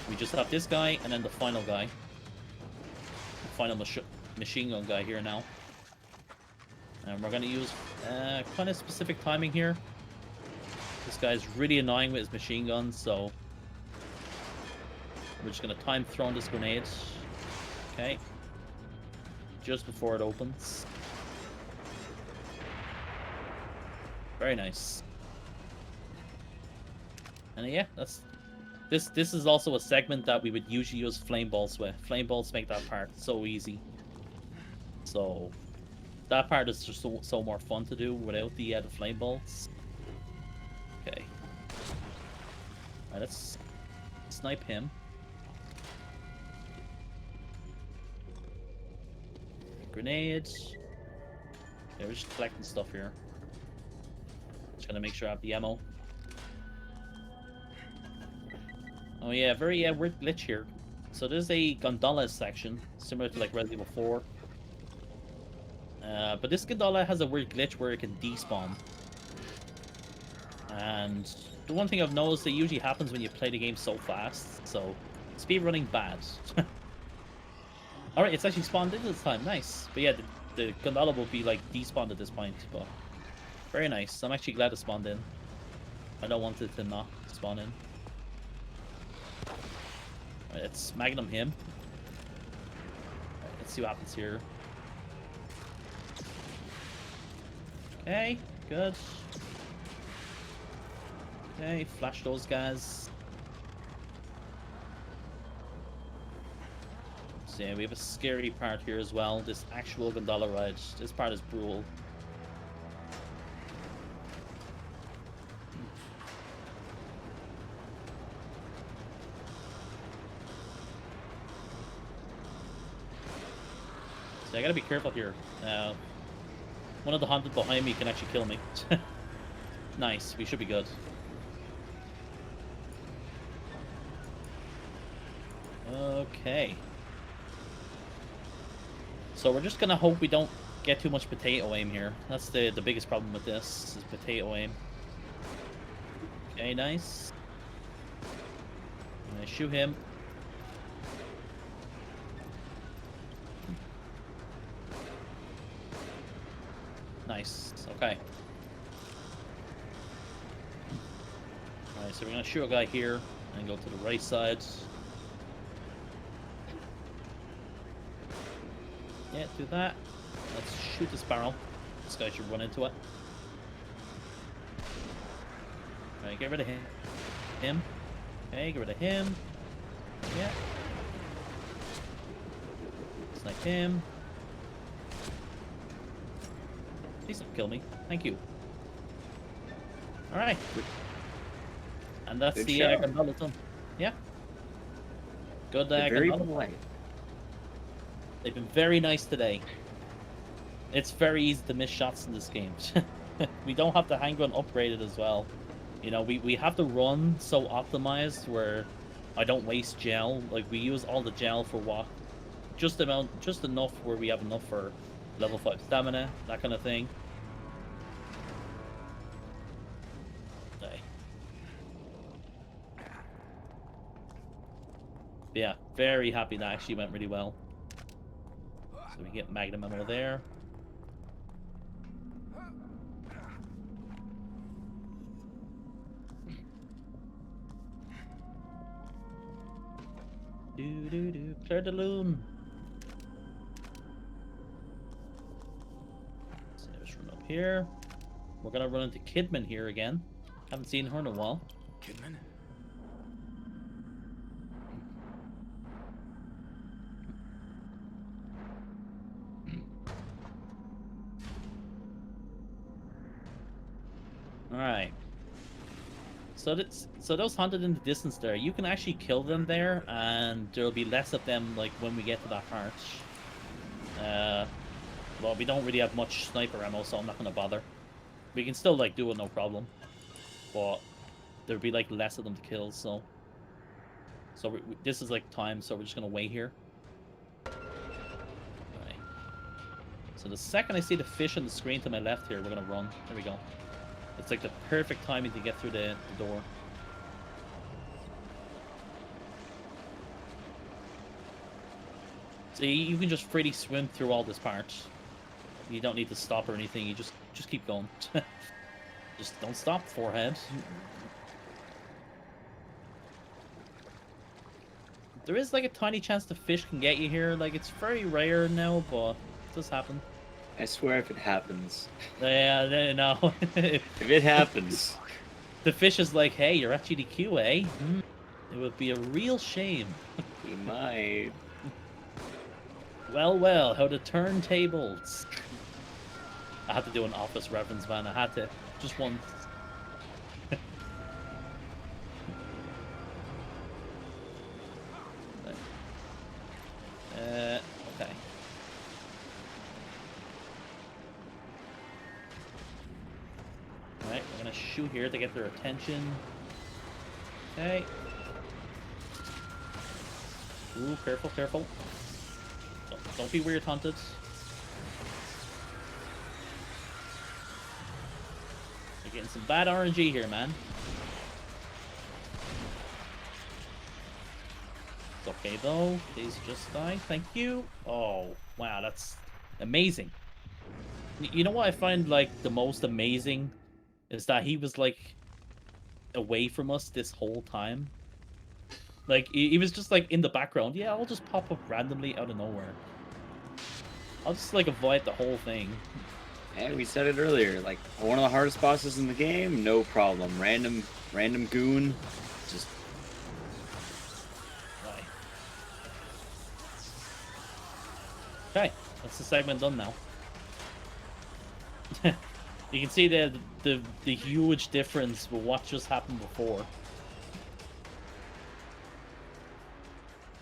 We just have this guy and then the final guy. The final machine gun guy here now. And we're going to use kind of specific timing here. This guy's really annoying with his machine guns, so we're just going to time throwing this grenade. Okay. Just before it opens. Very nice. And yeah, that's this is also a segment that we would usually use flame bolts with. Flame bolts make that part so easy. So that part is just so more fun to do without the flame bolts. Okay. Alright, let's snipe him. Grenades. Yeah, we're just collecting stuff here. Just gonna make sure I have the ammo. Oh yeah, very weird glitch here. So there's a gondola section, similar to like Resident Evil 4. But this gondola has a weird glitch where it can despawn. And the one thing I've noticed, it usually happens when you play the game so fast. So, speedrunning bad. Alright, it's actually spawned in this time. Nice. But yeah, the gondola will be like despawned at this point. But very nice. I'm actually glad it spawned in. I don't want it to not spawn in. Alright, let's magnum him. Alright, let's see what happens here. Okay, good. Okay, flash those guys. So yeah, we have a scary part here as well. This actual gondola ride. This part is brutal. So I gotta be careful here. One of the hunted behind me can actually kill me. Nice, we should be good. Okay. So we're just gonna hope we don't get too much potato aim here. That's the biggest problem with this, is potato aim. Okay, nice. I'm gonna shoot him. Nice. Okay. Alright, so we're gonna shoot a guy here and go to the right side. Yeah, do that. Let's shoot this barrel. This guy should run into it. Okay, get rid of him. Okay, get rid of him. Yeah. Snipe him. Please don't kill me. Thank you. Alright. And that's Good the show. gondola done. Yeah. Good They're very gondola. polite. They've been very nice today. It's very easy to miss shots in this game. We don't have the handgun upgraded as well. You know, we have the run so optimized where I don't waste gel. Like, we use all the gel for what? Just enough where we have enough for level 5 stamina, that kind of thing. Okay. Yeah, very happy that actually went really well. So we get magnum ammo there. Clear the loon. So let's run up here. We're gonna run into Kidman here again. Haven't seen her in a while. Kidman? Alright. So those hunted in the distance there, you can actually kill them there, and there'll be less of them like when we get to that part. Well, we don't really have much sniper ammo, so I'm not gonna bother. We can still like do it no problem, but there'll be like less of them to kill. So this is like time, so we're just gonna wait here. Alright. So the second I see the fish on the screen to my left here, we're gonna run. There we go. It's like the perfect timing to get through the door. So you can just freely swim through all this part. You don't need to stop or anything. You just keep going. Just don't stop, forehead. There is like a tiny chance the fish can get you here. Like, it's very rare now, but it does happen. I swear if it happens. Yeah, no. If it happens. The fish is like, hey, you're at GDQ, eh? It would be a real shame. He might. Well, how to turn tables. I had to do an Office reference, man. I had to. Just once. Okay. Alright, we're gonna shoot here to get their attention. Okay. Ooh, careful, careful. Don't be weird hunted. You're getting some bad RNG here, man. It's okay though. These just died. Thank you. Oh, wow, that's amazing. You know what I find like the most amazing is that he was like away from us this whole time. Like he was just like in the background. Yeah, I'll just pop up randomly out of nowhere. I'll just like avoid the whole thing. Yeah, we said it earlier. Like one of the hardest bosses in the game, no problem. Random goon, just. Right. Okay, that's the segment done now. You can see the huge difference with what just happened before.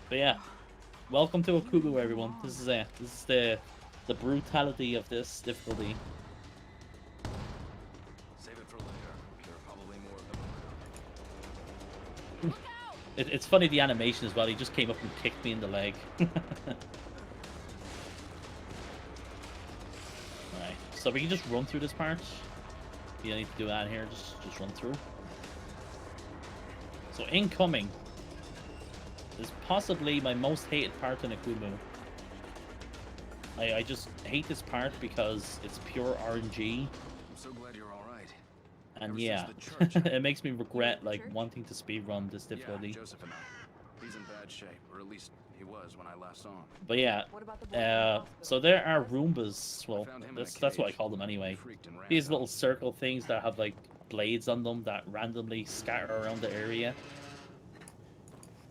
But yeah, welcome to Okubu, everyone. This is the brutality of this difficulty. Save it for later. There are probably more of them. It's funny the animation as well. He just came up and kicked me in the leg. Alright, so we can just run through this part. You don't need to do that here. Just run through. So incoming is possibly my most hated part in Akumu. I just hate this part because it's pure RNG. I'm so glad you're all right. And Ever yeah, since the church. it makes me regret like wanting to speedrun this difficulty. Yeah, Joseph and I. He's in bad shape, or at least he was when I last saw him. But yeah, What about the boy in the so there are Roombas. Well, I found him in a that's what I cage. call them anyway. He freaked and ran These out. little circle things that have like blades on them that randomly scatter around the area.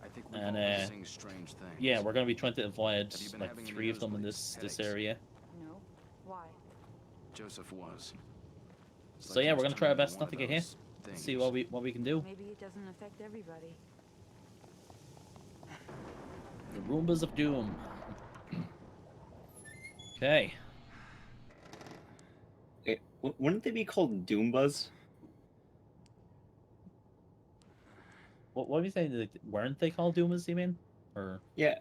I think we've And all been seeing strange things. yeah, we're gonna be trying to avoid Have you been like having any 3 of them in nosebleeds, this headaches? area. No. Why? Joseph was. It's So like he yeah, was we're gonna try our turning best into not to one get of hit. those See things. what we can do. Maybe it doesn't affect everybody. The Roombas of Doom. Okay. Wouldn't they be called Doombas? What are you saying? Like, weren't they called Doomas, you mean? Or Yeah.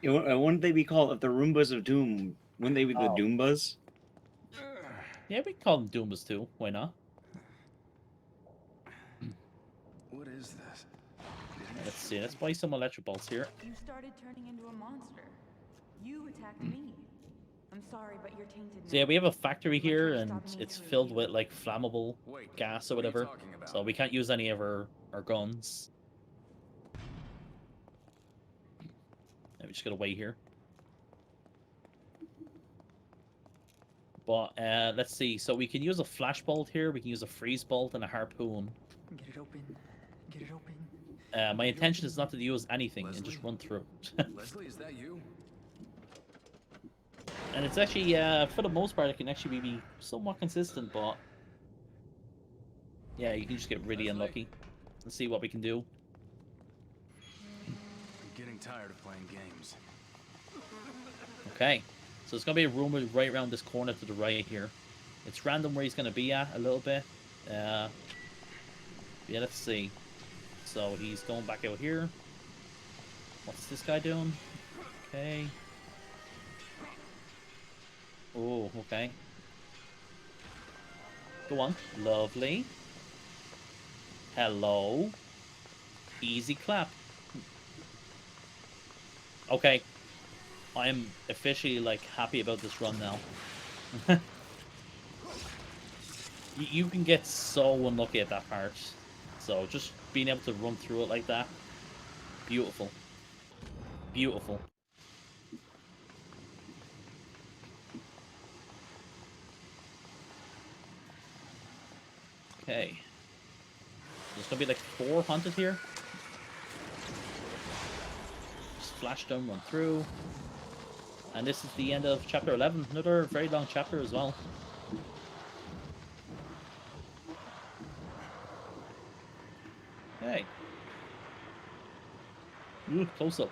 Wouldn't they be called, if the Roombas of Doom, wouldn't they be the Oh. Doombas? yeah, we can call them Doomas too. Why not? What is this? Let's see. Let's buy some electric bolts here. You started turning into a monster. You attacked me. I'm sorry, but you're tainted So yeah, now. we have a factory You might here, try to and stop me it's through filled you. with like flammable Wait, gas or what are you whatever. talking about? So we can't use any of our guns. And we just gotta wait here. But let's see. So we can use a flash bolt here. We can use a freeze bolt and a harpoon. Get it open. Get it open. My intention is not to use anything and just Leslie? run through. Leslie, is that you? And it's actually, for the most part, it can actually be somewhat consistent, but yeah, you can just get really Leslie? unlucky. Let's see what we can do. I'm getting tired of playing games. Okay, so it's gonna be a room right around this corner to the right here. It's random where he's gonna be at a little bit. Yeah, let's see. So he's going back out here. What's this guy doing? Okay. Oh, okay. Go on. Lovely. Hello. Easy clap. Okay. I'm officially, like, happy about this run now. You can get so unlucky at that part. So, just being able to run through it like that. Beautiful. Beautiful. Okay. There's gonna be like 4 hunted here. Just flash them, run through. And this is the end of chapter 11. Another very long chapter as well. Okay. Ooh, close up.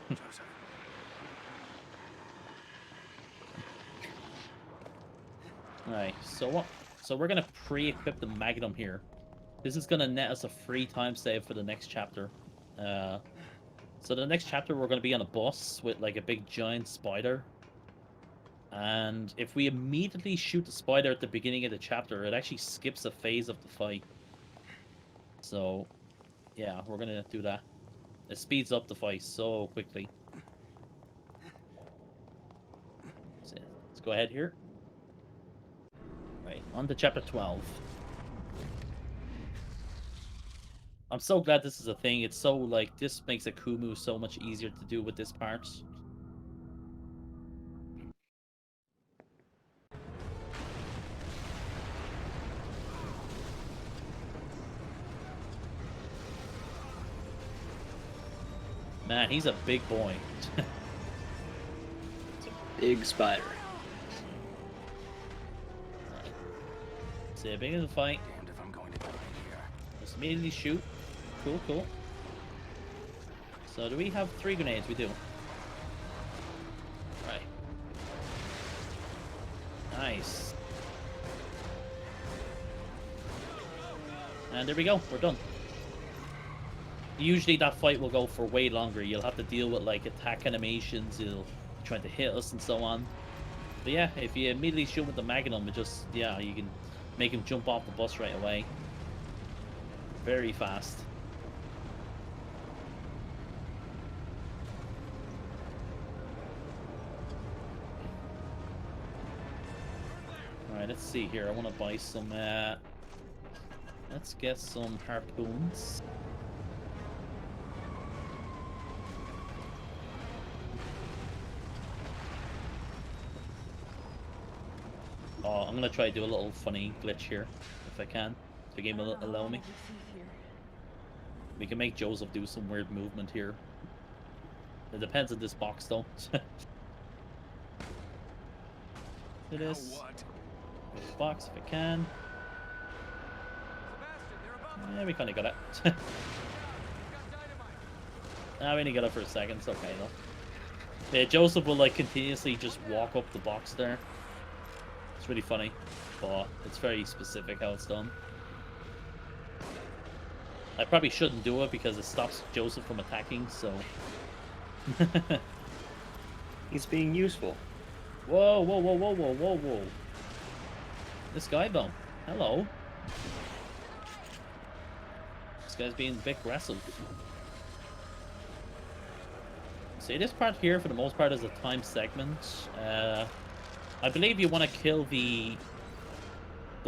Joseph. Alright, so what? So we're gonna pre-equip the Magnum here. This is gonna net us a free time save for the next chapter. So the next chapter we're gonna be on a bus with like a big giant spider. And if we immediately shoot the spider at the beginning of the chapter, it actually skips a phase of the fight. So, yeah, we're gonna do that. It speeds up the fight so quickly. So, let's go ahead here. Right, on to chapter 12. I'm so glad this is a thing. It's so, like, this makes Akumu so much easier to do with this part. Man, he's a big boy. Big spider. See, big in the fight. Damned if I'm going to die here. Just immediately shoot. Cool, cool. So do we have 3 grenades? We do. Right. Nice. And there we go. We're done. Usually that fight will go for way longer. You'll have to deal with like attack animations. He'll be trying to hit us and so on. But yeah, if you immediately shoot with the Magnum, it just, yeah, you can make him jump off the bus right away. Very fast. Alright, let's see here. I want to buy some, let's get some harpoons. Oh, I'm gonna try to do a little funny glitch here. if I can. If the game will allow me. We can make Joseph do some weird movement here. It depends on this box though. It is. This box if I can. Yeah, we kind of got it. We only got it for a second. It's okay though. Yeah, Joseph will like continuously just walk up the box there. It's really funny, but it's very specific how it's done. I probably shouldn't do it because it stops Joseph from attacking, so... He's being useful. Whoa, whoa, whoa, whoa, whoa, whoa, whoa. This guy, though. Hello. This guy's being a bit aggressive. See, this part here, for the most part, is a time segment. I believe you want to kill the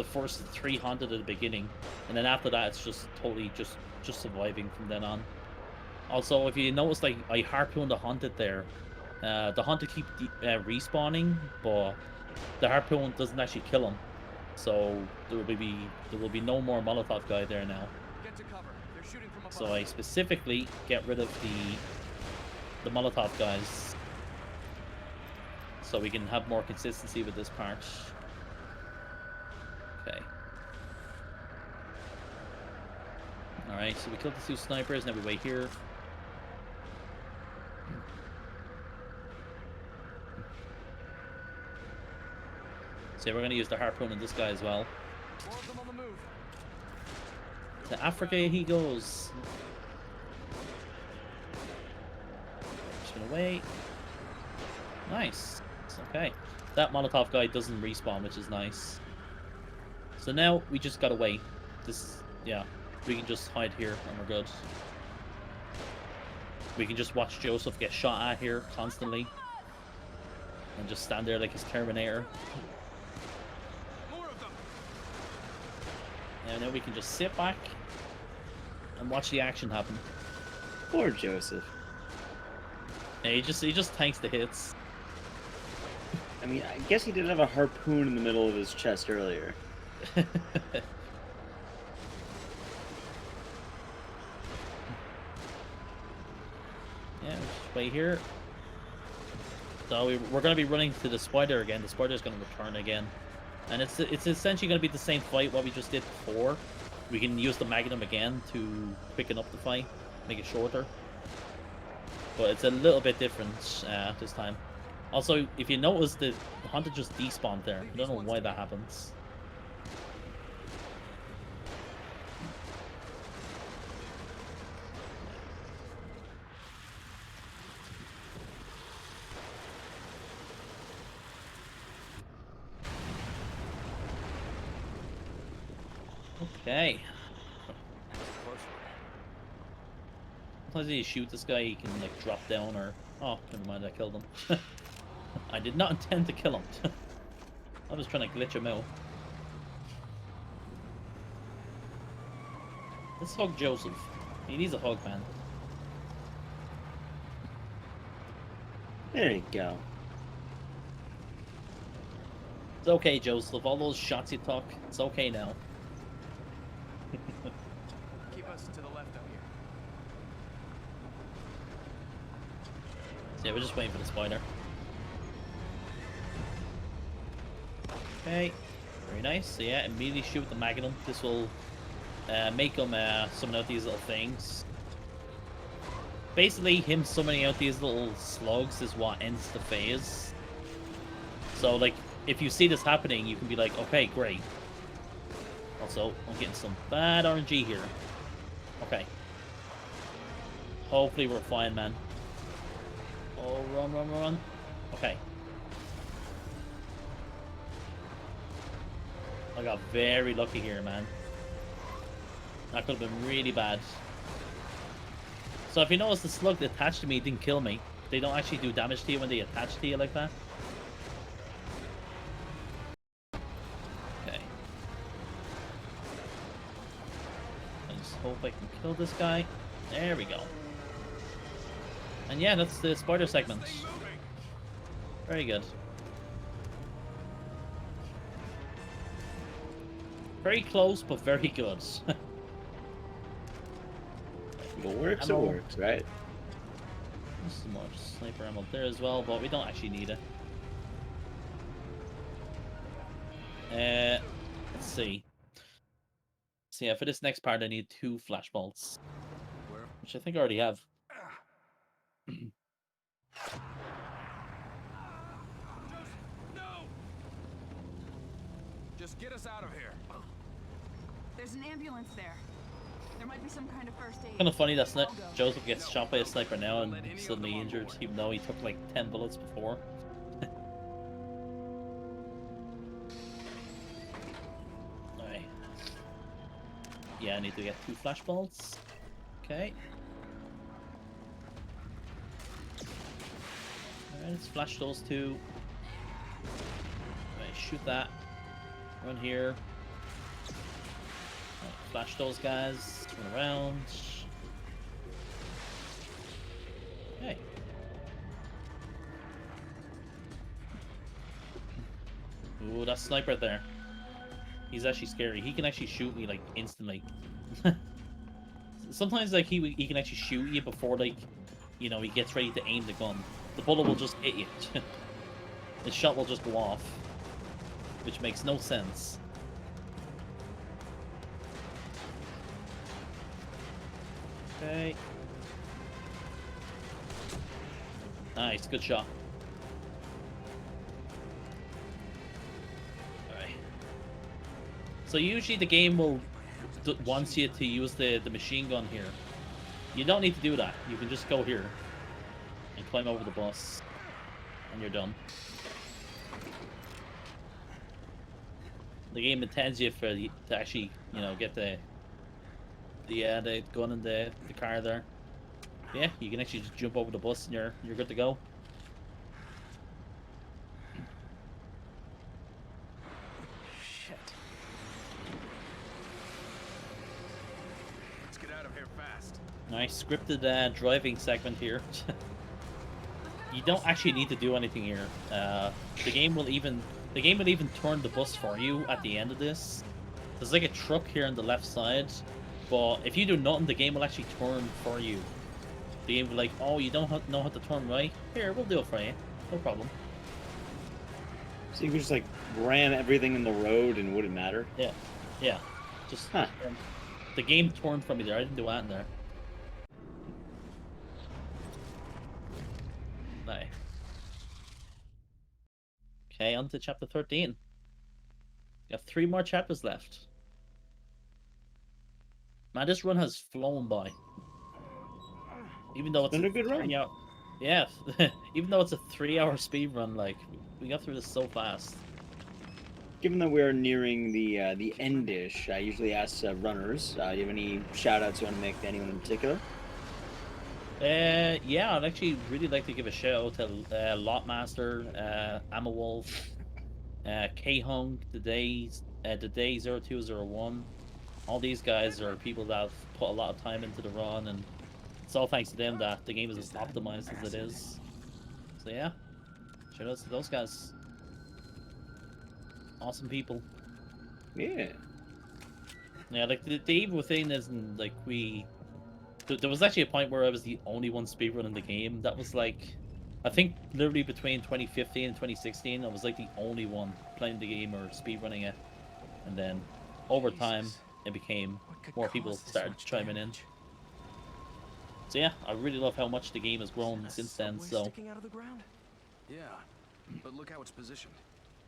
first 3 haunted at the beginning, and then after that, it's just totally just surviving from then on. Also, if you notice, like, I harpooned the haunted there. The haunted keep respawning, but the harpoon doesn't actually kill him. So there will be no more Molotov guy there now. Get to cover. They're shooting from above. So I specifically get rid of the Molotov guys, so we can have more consistency with this part. Okay. Alright, so we killed the 2 snipers, now we wait here. So we're going to use the harpoon on this guy as well. More of them on the move. To Africa he goes. Just gonna wait. Nice. Okay. That Molotov guy doesn't respawn, which is nice. So now we just gotta wait. Yeah. We can just hide here and we're good. We can just watch Joseph get shot at here constantly. And just stand there like his Terminator. And now we can just sit back and watch the action happen. Poor Joseph. Yeah, he just tanks the hits. I mean, I guess he did have a harpoon in the middle of his chest earlier. Yeah, just wait here. So we're going to be running to the spider again. The spider's going to return again. And it's essentially going to be the same fight what we just did before. We can use the Magnum again to quicken up the fight, make it shorter. But it's a little bit different this time. Also, if you notice, the hunter just despawned there. I don't know why that happens. Okay. Sometimes you shoot this guy, he can like drop down or... Oh, never mind, I killed him. I did not intend to kill him. I was trying to glitch him out. Let's hug Joseph. He needs a hug, man. There you go. It's okay, Joseph. All those shots you took, it's okay now. Keep us to the left out here. So yeah, we're just waiting for the spider. Okay, very nice. So yeah, immediately shoot with the Magnum. This will make him summon out these little things. Basically, him summoning out these little slugs is what ends the phase. So like, if you see this happening, you can be like, okay, great. Also, I'm getting some bad RNG here. Okay. Hopefully we're fine, man. Oh, run, run, run. Okay. I got very lucky here, man. That could have been really bad. So if you notice, the slug that attached to me didn't kill me. They don't actually do damage to you when they attach to you like that. Okay. I just hope I can kill this guy. There we go. And yeah, that's the spider segment. Very good. Very close, but very good. If it works, it Ammo. works, right? There's some more sniper ammo there as well, but we don't actually need it. Let's see. So yeah, for this next part, I need 2 flash bolts, which I think I already have. Just get us out of here. There's an ambulance there. There might be some kind of first aid. Kind of funny that Joseph gets shot by a sniper now and suddenly injured, even though he took like 10 bullets before. Alright. Yeah, I need to get 2 flash bolts. Okay. Alright, let's flash those 2. Alright, shoot that. Run here. Alright, flash those guys. Run around. Okay. Ooh, that sniper there. He's actually scary. He can actually shoot me like instantly. Sometimes like he can actually shoot you before like, you know, he gets ready to aim the gun. The bullet will just hit you. The shot will just go off, which makes no sense. Okay. Nice, good shot. Alright. So usually the game will wants you to use the machine gun here. You don't need to do that. You can just go here and climb over the bus, and you're done. The game intends you to actually, you know, get the gun in the car there. Yeah, you can actually just jump over the bus and you're good to go. Shit. Let's get out of here fast. Nice scripted driving segment here. You don't actually need to do anything here. The game will even turn the bus for you at the end of this. There's like a truck here on the left side, but if you do nothing, the game will actually turn for you. The game will be like, oh, you don't know how to turn right? Here, we'll do it for you. No problem. So you can just like ram everything in the road and it wouldn't matter? Yeah. Yeah. Just Huh. The game turned for me there. I didn't do that in there. No. Okay, on to chapter 13. Got 3 more chapters left. Man, this run has flown by. Even though it's been a good run. 3 hour... Yeah, even though it's a 3-hour speed run, like we got through this so fast. Given that we are nearing the end-ish, I usually ask runners, do you have any shout-outs you want to make to anyone in particular? Yeah, I'd actually really like to give a shout out to Lotmaster, Amawolf, K-Hung, the Day 0201. All these guys are people that have put a lot of time into the run, and it's all thanks to them that the game is as optimized as it is. So yeah, shout outs to those guys. Awesome people. Yeah. Yeah, like the evil thing isn't like there was actually a point where I was the only one speedrunning the game. That was like, I think literally between 2015 and 2016, I was like the only one playing the game or speedrunning it. And then over time, it became more people started chiming in. So yeah, I really love how much the game has grown since then. So Sticking out of the ground? Yeah, but look how it's positioned.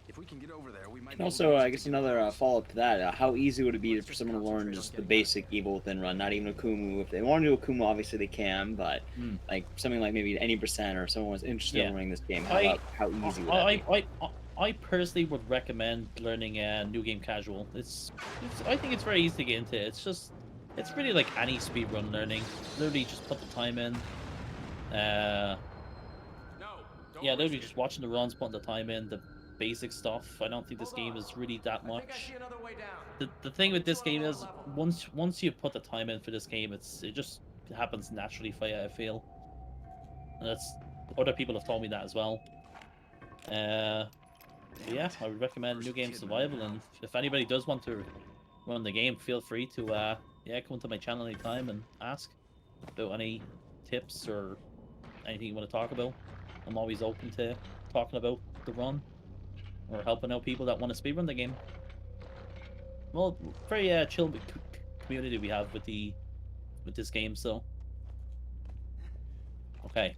If we can get over there, we might. And also, I guess another follow-up to that, how easy would it be for someone to learn just the basic Evil Within run, not even Akumu? If they want to do Akumu, obviously they can, but like something like maybe any percent, or someone was interested in learning this game, how easy would that be? I personally would recommend learning New Game Casual. I think it's very easy to get into. It's really like any speedrun learning. Literally just put the time in. Yeah, literally just watching the runs, putting the time in, the basic stuff. I don't think this game is really that much. The thing with this game is once you put the time in for this game, it just happens naturally for you, I feel. And that's other people have told me that as well. But yeah, I would recommend New Game Survival, and if anybody does want to run the game, feel free to yeah, come to my channel anytime and ask about any tips or anything you want to talk about. I'm always open to talking about the run or helping out people that want to speedrun the game. Well, very chill community we have with this game. So okay,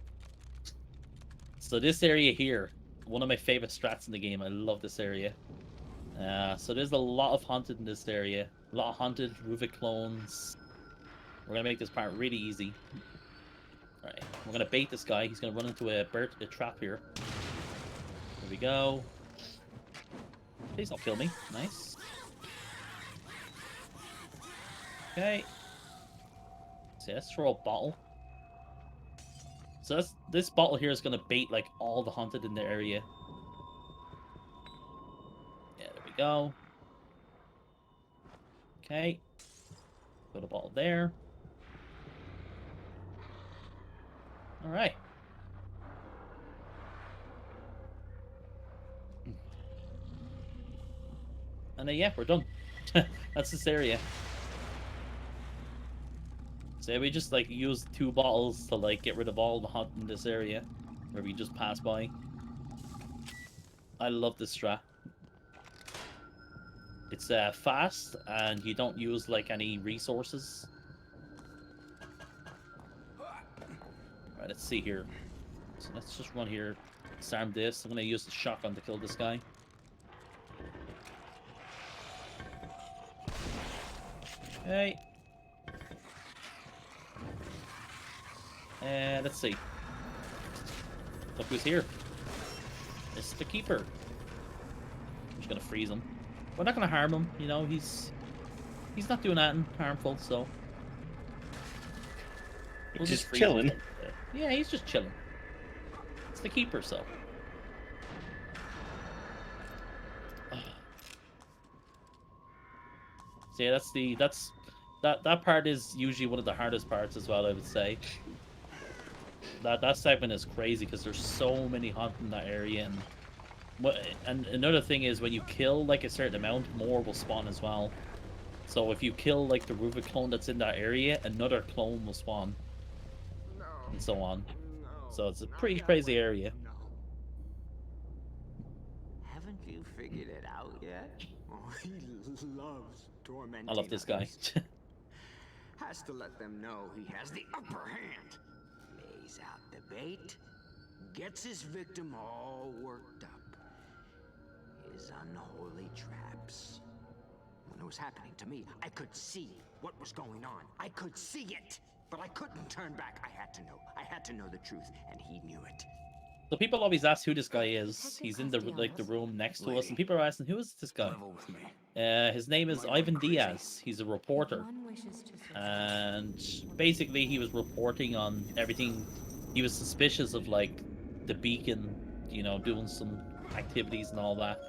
so this area here, one of my favorite strats in the game. I love this area. So there's a lot of haunted in this area. A lot of haunted Ruvik clones. We're gonna make this part really easy. Alright, we're gonna bait this guy. He's gonna run into a trap here. There we go. Please don't kill me. Nice. Okay. So let's throw a bottle. So this bottle here is gonna bait like all the haunted in the area. Yeah, there we go. Okay. Put a bottle there. Alright. And then, yeah, we're done. That's this area. So we just like use 2 bottles to like get rid of all the hunt in this area where we just pass by. I love this strat. It's fast and you don't use like any resources. Alright, let's see here. So let's just run here, disarm this. I'm gonna use the shotgun to kill this guy. Okay. Let's see. Look who's here. It's the keeper. I'm just gonna freeze him. We're not gonna harm him, you know, he's not doing anything harmful, so we'll Just freeze chilling. him. Yeah, he's just chilling. It's the keeper, so. So yeah, that part is usually one of the hardest parts as well, I would say. That segment is crazy because there's so many hunts in that area, and another thing is when you kill like a certain amount, more will spawn as well. So if you kill like the Ruvik clone that's in that area, another clone will spawn, and so on. So it's a pretty crazy area. Haven't you figured it out yet? Oh, he loves tormenting I love this guy. Has to let them know he has the upper hand. Lays out the bait, gets his victim all worked up. His unholy traps. When it was happening to me, I could see what was going on. I could see it, but I couldn't turn back. I had to know. I had to know the truth, and he knew it. So people always ask who this guy is. He's in the room next to us, and people are asking, who is this guy? Level with me. His name is Ivan Diaz. He's a reporter, and basically he was reporting on everything. He was suspicious of like the beacon, you know, doing some activities and all that.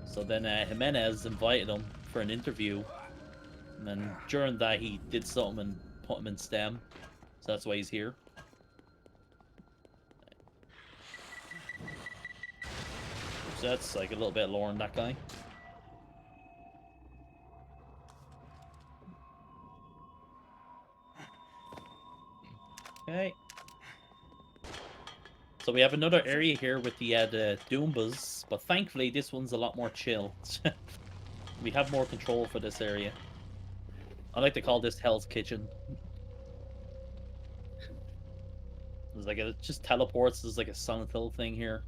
So then Jimenez invited him for an interview, and then during that he did something and put him in STEM. So that's why he's here. So that's like a little bit lower on that guy. Okay. So we have another area here with the Doombas, but thankfully this one's a lot more chill. We have more control for this area. I like to call this Hell's Kitchen. There's like it just teleports. There's like a Silent Hill thing here.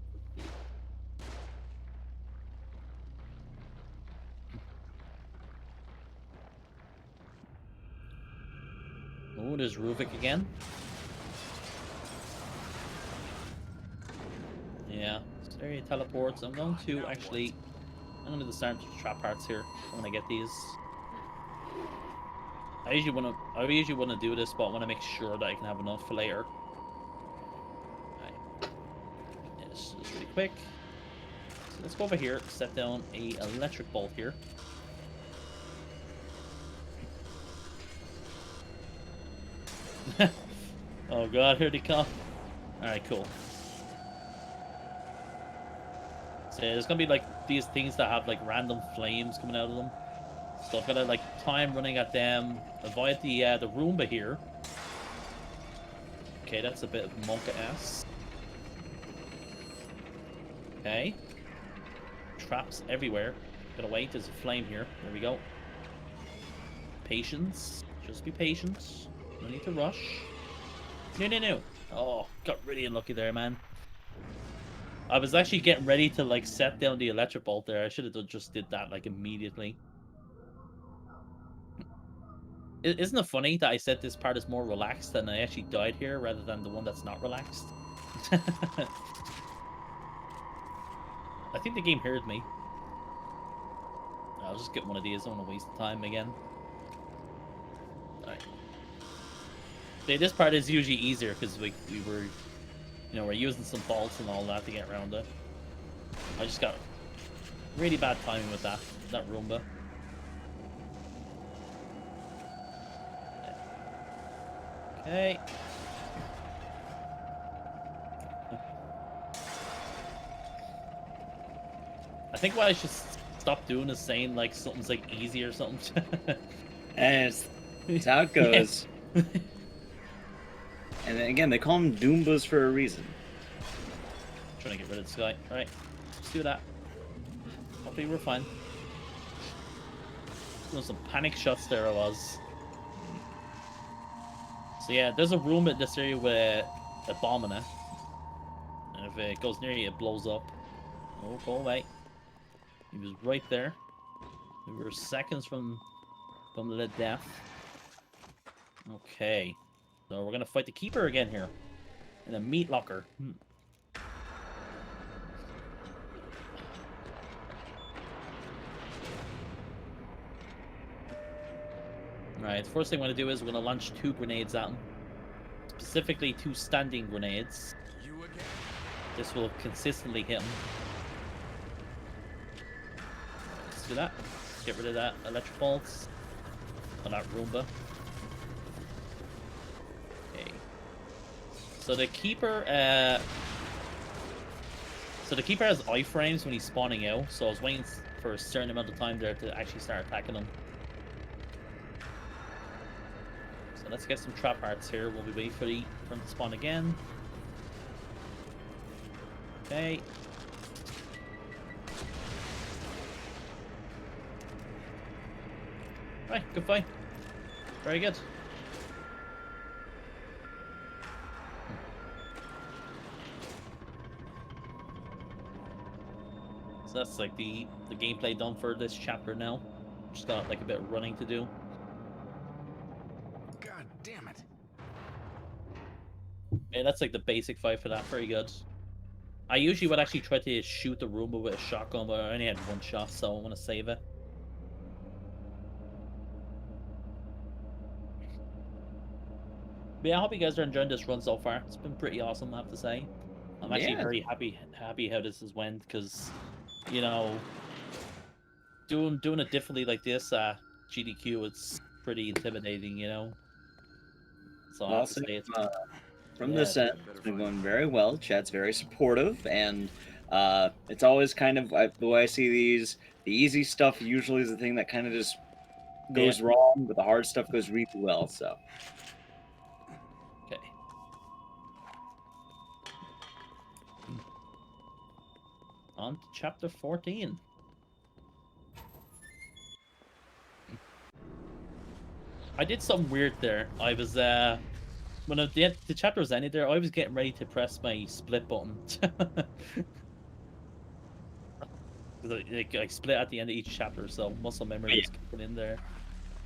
Oh, there's Ruvik again. Yeah, this area teleports. I'm going to actually... I'm going to start trap parts here when I get these. I usually want to do this, but I want to make sure that I can have enough for later. Right. Yes, just really quick. So let's go over here, set down a electric bolt here. Oh god, here they come. Alright, cool. So there's gonna be like these things that have like random flames coming out of them. So I've got to like time running at them. Avoid the Roomba here. Okay, that's a bit of monka ass. Okay. Traps everywhere. Gotta wait, there's a flame here. There we go. Patience. Just be patient. No need to rush. No. Oh, got really unlucky there, man. I was actually getting ready to like set down the electric bolt there. I should have just did that like immediately. Isn't it funny that I said this part is more relaxed and I actually died here rather than the one that's not relaxed? I think the game heard me. I'll just get one of these. I don't want to waste time again. Alright. See, this part is usually easier because we were, you know, we're using some bolts and all that to get around it. I just got really bad timing with that Roomba. Okay. I think what I should stop doing is saying like something's like easy or something. And it's how it goes. Yeah. And then again, they call them Doombas for a reason. Trying to get rid of this guy. Alright, let's do that. Hopefully we're fine. Doing some panic shots there I was. So yeah, there's a room in this area with a bomb in it. And if it goes near you, it blows up. Oh, go away. He was right there. We were seconds from the death. Okay. So we're gonna fight the Keeper again here. In a meat locker. Alright, the first thing we're going to do is we're going to launch 2 grenades at him. Specifically 2 standing grenades. This will consistently hit him. Let's do that. Let's get rid of that electric bolts. On that Roomba. Okay. So the Keeper, has iframes when he's spawning out, so I was waiting for a certain amount of time there to actually start attacking him. So let's get some trap hearts here while we wait for him to spawn again. Okay. Right, good fight. Very good. So that's like the gameplay done for this chapter now. Just got like a bit of running to do. God damn it. Yeah, that's like the basic fight for that. Very good. I usually would actually try to shoot the Roomba with a shotgun, but I only had 1 shot, so I want to save it. But yeah, I hope you guys are enjoying this run so far. It's been pretty awesome, I have to say. I'm actually very happy how this has went, because, you know, doing it differently like this, GDQ, it's pretty intimidating, you know. So I have to say it's from this end, it's been going very well. Chat's very supportive, and it's always kind of the way I see these. The easy stuff usually is the thing that kind of just goes wrong, but the hard stuff goes really well. So. Okay. On to chapter 14. I did something weird there. I was when the chapter was ended there, I was getting ready to press my split button. I split at the end of each chapter, so muscle memory is kicking in there.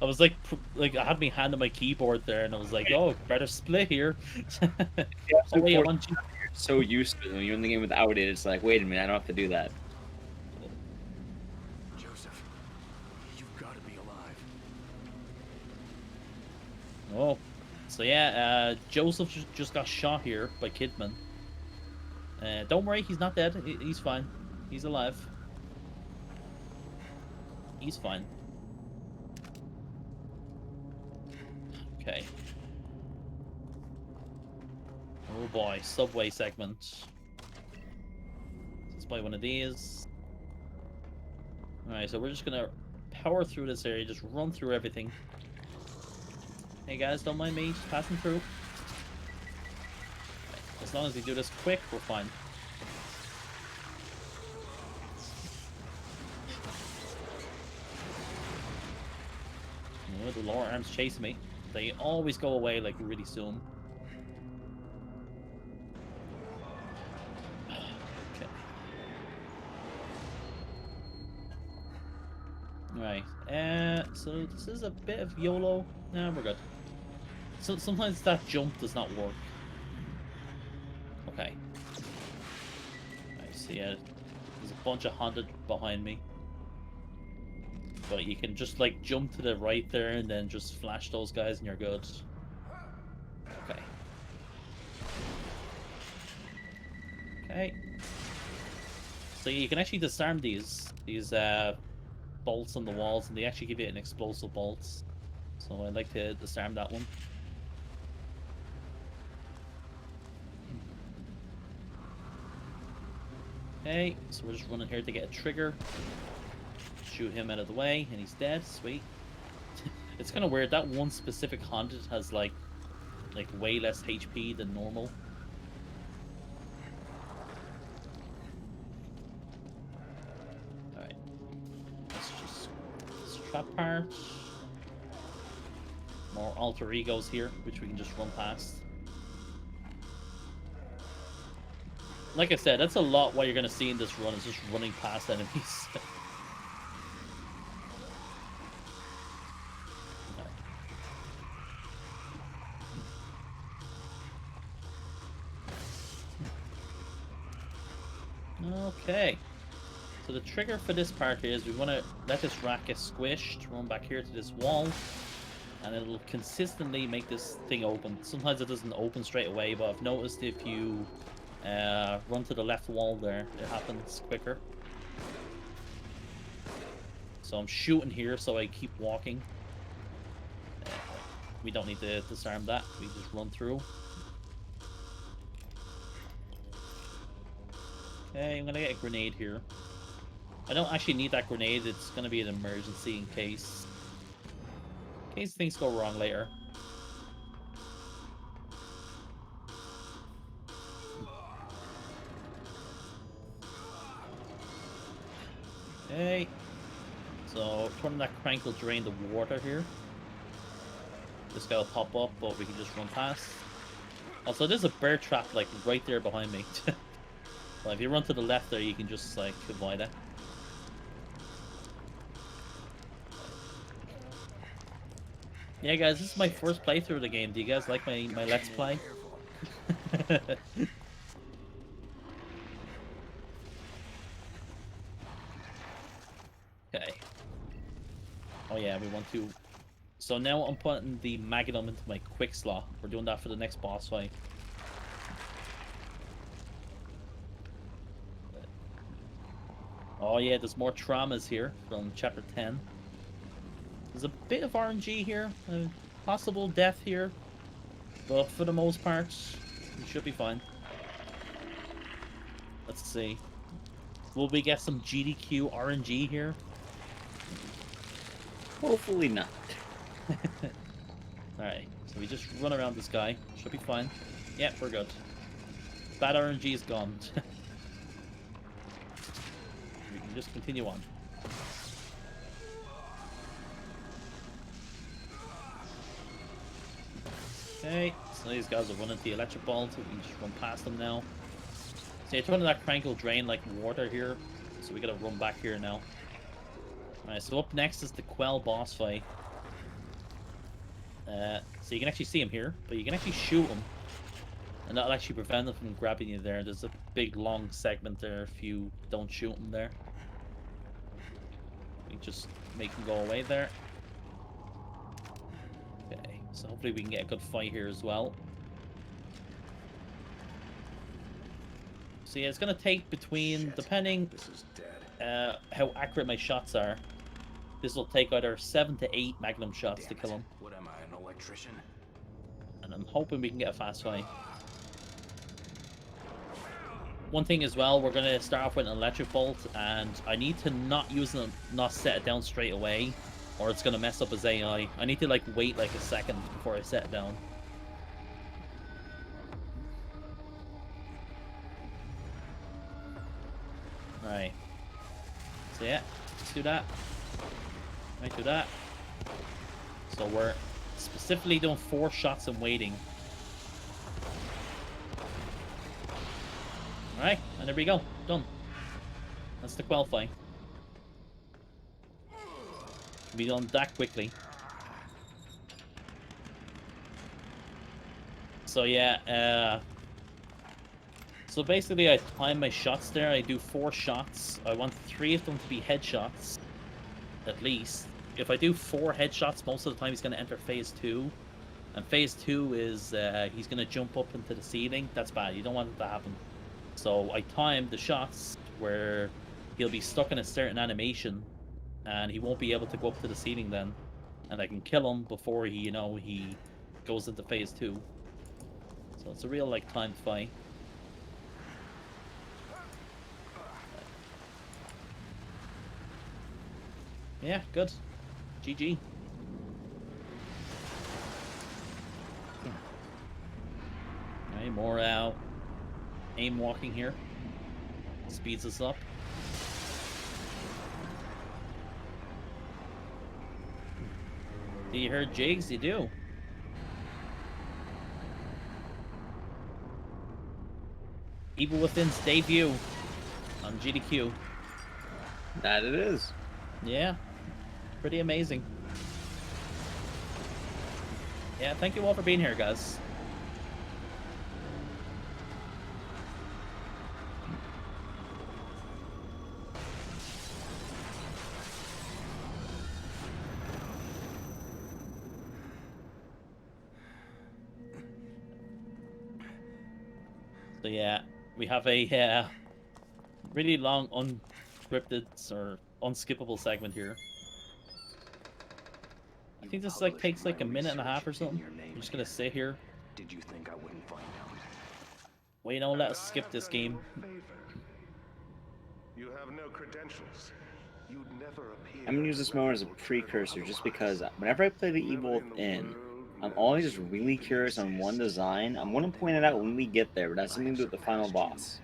I was like I had my hand on my keyboard there, and I was like, "Oh, better split here." Oh, wait, you're so used to it. When you're in the game without it, it's like, wait a minute, I don't have to do that. Joseph, you've got to be alive. Oh, so yeah, Joseph just got shot here by Kidman. Don't worry, he's not dead. He's fine. He's alive. He's fine. Okay. Oh boy, subway segment. Let's buy one of these. Alright, so we're just gonna power through this area, just run through everything. Hey guys, don't mind me, just passing through. Right. As long as we do this quick, we're fine. Oh, the lower arms chasing me. They always go away like really soon. Okay. Right. So this is a bit of YOLO. Nah, we're good. So sometimes that jump does not work. Okay. I see it. There's a bunch of haunted behind me. But you can just like jump to the right there and then just flash those guys and you're good. Okay. Okay. So you can actually disarm these bolts on the walls, and they actually give you an explosive bolts. So I'd like to disarm that one. Okay, so we're just running here to get a trigger. Shoot him out of the way, and he's dead. Sweet. It's kind of weird. That one specific haunted has like way less HP than normal. Alright. Let's just trap part. More alter egos here, which we can just run past. Like I said, that's a lot what you're going to see in this run, is just running past enemies. Okay, so the trigger for this part is we want to let this rat get squished, run back here to this wall, and it'll consistently make this thing open. Sometimes it doesn't open straight away, but I've noticed if you run to the left wall there, it happens quicker. So I'm shooting here, so I keep walking. We don't need to disarm that, we just run through. Okay, I'm gonna get a grenade here. I don't actually need that grenade, it's gonna be an emergency in case things go wrong later. Okay, so turning that crank will drain the water here. This guy will pop up, but we can just run past. Also, there's a bear trap like right there behind me. So if you run to the left there, you can just like avoid it. Yeah, guys, this is my first playthrough of the game. Do you guys like my Let's Play? Okay. Oh yeah, we want to... So now I'm putting the Magnum into my quick slot. We're doing that for the next boss fight. Oh yeah, there's more traumas here from chapter 10. There's a bit of RNG here, a possible death here, but for the most part, we should be fine. Let's see. Will we get some GDQ RNG here? Hopefully not. Alright, so we just run around this guy. Should be fine. Yeah, we're good. Bad RNG is gone. We can just continue on. Okay, so these guys are running the electric ball, so we can just run past them now. So you're turning that crank will drain like water here, so we gotta run back here now. Alright, so up next is the Quell boss fight. So you can actually see him here, but you can actually shoot him, and that'll actually prevent him from grabbing you there. There's a big long segment there if you don't shoot him there. We just make him go away there. Okay, so hopefully we can get a good fight here as well. So yeah, it's gonna take between, depending how accurate my shots are, this will take either 7 to 8 Magnum shots to kill him. What am I, an electrician? And I'm hoping we can get a fast fight. one thing as well, we're gonna start off with an electric bolt, and I need to not use it, not set it down straight away, or it's gonna mess up his AI. I need to like wait like a second before I set it down. Right. So yeah, let's do that. Might do that. So we're specifically doing 4 shots and waiting. Alright, and there we go. Done. That's the qualifying. Can be done that quickly. So yeah, so basically I time my shots there. I do 4 shots. I want 3 of them to be headshots, at least. If I do 4 headshots, most of the time he's going to enter phase 2. And phase 2 is he's going to jump up into the ceiling. That's bad. You don't want it to happen. So I time the shots where he'll be stuck in a certain animation, and he won't be able to go up to the ceiling then. And I can kill him before he, you know, he goes into phase 2. So it's a real, like, timed fight. Yeah, good. GG. Alright, more aim walking here. Speeds us up. You heard Jigs? You do. Evil Within's debut on GDQ. That it is. Yeah. Pretty amazing. Yeah, thank you all for being here, guys. So yeah, we have a really long unscripted or unskippable segment here. I think this like takes like a minute and a half or something. I'm just gonna sit here. Did you think I wouldn't find out? Wait, no, let us skip this game. You have no credentials. You'd never appear. I'm gonna use this more as a precursor, just because whenever I play the Evil Within, I'm always just really curious on one design. I'm gonna point it out when we get there, but that's something to do with the final boss.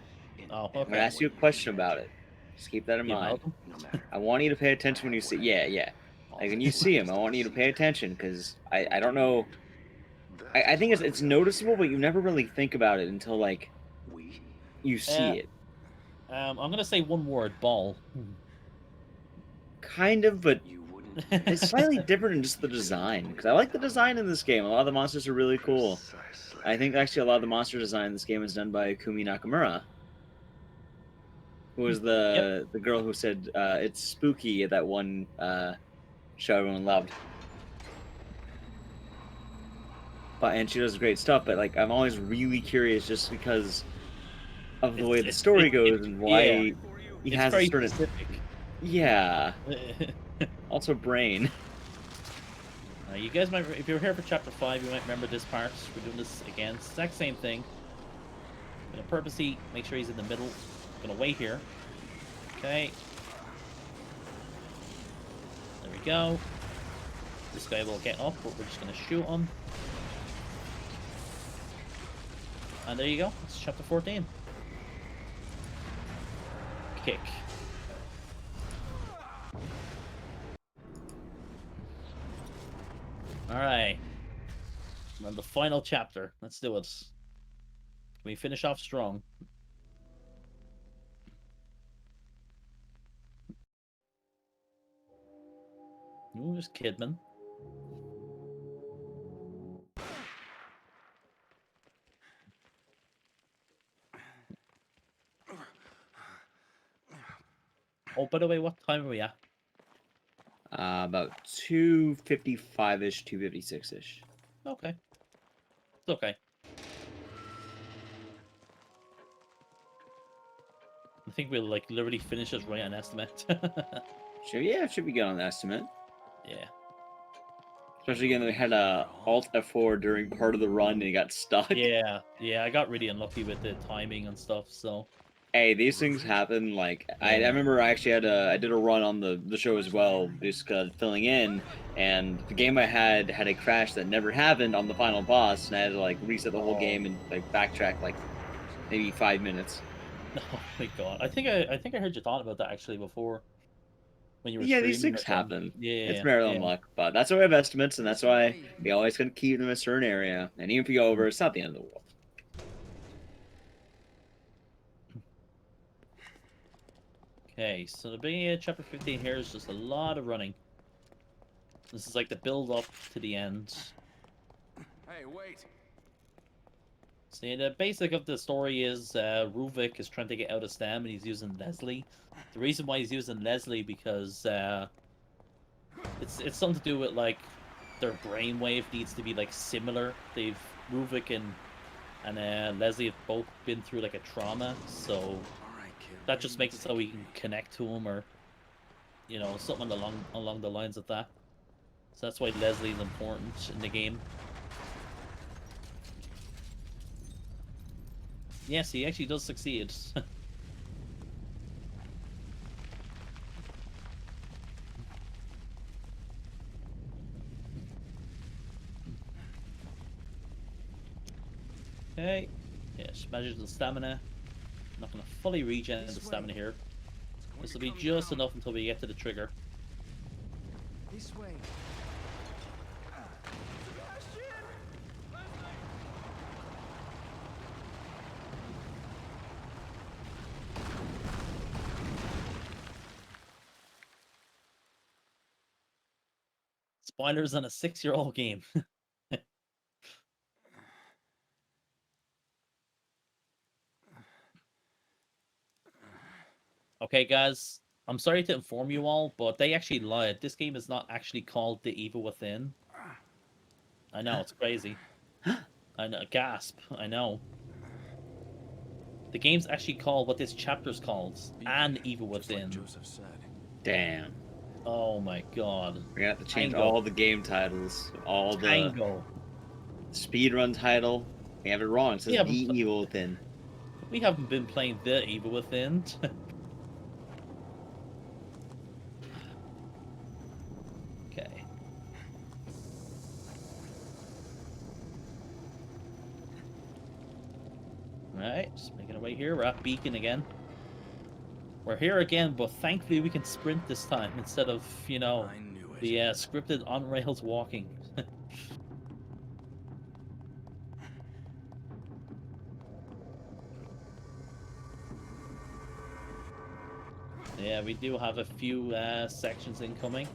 Oh, I'm gonna okay. ask you a question about it. Just keep that in You mind. Malcolm? I want you to pay attention when you see. Yeah. Like when you see him, I want you to pay attention because I don't know. I think it's noticeable, but you never really think about it until like you see it. I'm gonna say one word: ball. Kind of, but it's slightly different in just the design. Because I like the design in this game. A lot of the monsters are really cool. I think actually a lot of the monster design in this game is done by Kumi Nakamura, who was the girl who said it's spooky at that one show everyone loved. And she does great stuff, but like I'm always really curious just because of the way the story goes and why he has a certain specific. Yeah. Also brain. You guys might, if you're here for chapter 5, you might remember this part. We're doing this again, exact same thing. I'm gonna purposely make sure he's in the middle. I'm gonna wait here. Okay. There we go. This guy will get up, but we're just gonna shoot him. And there you go. It's chapter 14. Kick. Alright. We're on the final chapter. Let's do it. Can we finish off strong? Ooh, there's Kidman. Oh, by the way, what time are we at? About 2:55-ish, 2:56-ish. Okay. It's okay. I think we'll like literally finish it right on estimate. Sure, yeah, it should be good on the estimate. Yeah. Especially again, we had a Alt F4 during part of the run and it got stuck. Yeah, I got really unlucky with the timing and stuff, so Hey, these things happen. Like I remember I actually I did a run on the show as well, just filling in, and the game I had a crash that never happened on the final boss, and I had to like reset the whole game and like backtrack like maybe 5 minutes. Oh my god! I think I heard you talk about that actually before when you were Yeah, these streaming or things something. happen. It's Yeah, Maryland yeah. luck, but that's why we have estimates, and that's why we always gonna keep them in a certain area. And even if you go over, it's not the end of the world. Okay, so the beginning of chapter 15 here is just a lot of running. This is like the build up to the end. Hey, wait. See, the basic of the story is Ruvik is trying to get out of STEM and he's using Leslie. The reason why he's using Leslie because it's something to do with like their brainwave needs to be like similar. Ruvik and Leslie have both been through like a trauma, so All right, kid. that just makes it so we can connect to him, or you know, something along the lines of that. So that's why Leslie is important in the game. Yes, he actually does succeed. Okay. Yes, measures the stamina. I'm not going to fully regen the stamina here. This will be just enough until we get to the trigger. This way. Spoilers on a 6-year-old game. Okay, guys. I'm sorry to inform you all, but they actually lied. This game is not actually called The Evil Within. I know, it's crazy. I know, gasp. I know. The game's actually called what this chapter's called, An Evil Within. Just like Joseph said. Damn. Oh my god. We're gonna have to change Tango. all the game titles, all the Tango. speedrun title. We have it wrong. It says Yeah, The Evil Within. We haven't been playing The Evil Within. Okay. Alright, just making our way here. We're at Beacon again. We're here again, but thankfully we can sprint this time instead of, you know, I knew it. the scripted on-rails walking. Yeah, we do have a few sections incoming.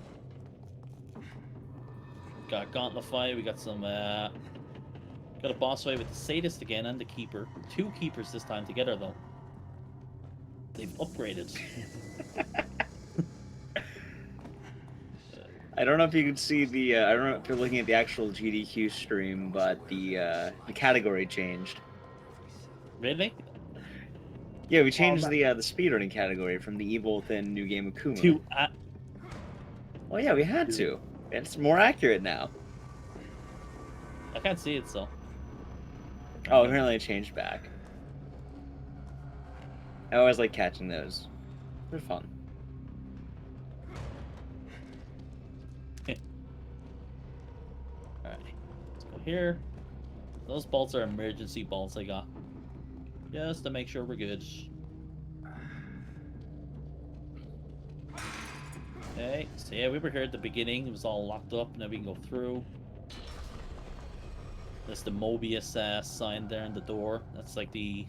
Got Gauntlet fight, we got some, got a boss fight with the Sadist again and the Keeper. 2 Keepers this time together, though. They've upgraded. I don't know if you can see the. I don't know if you're looking at the actual GDQ stream, but the category changed. Really? Yeah, we changed the speedrunning category from the Evil Within New Game of Kuma. To Well, yeah, we had to. It's more accurate now. I can't see it, so. Oh, apparently it changed back. I always like catching those. They're fun. Alright. Let's go here. Those bolts are emergency bolts I got. Just to make sure we're good. Okay, so yeah, we were here at the beginning. It was all locked up. Now we can go through. There's the Mobius sign there in the door. That's like the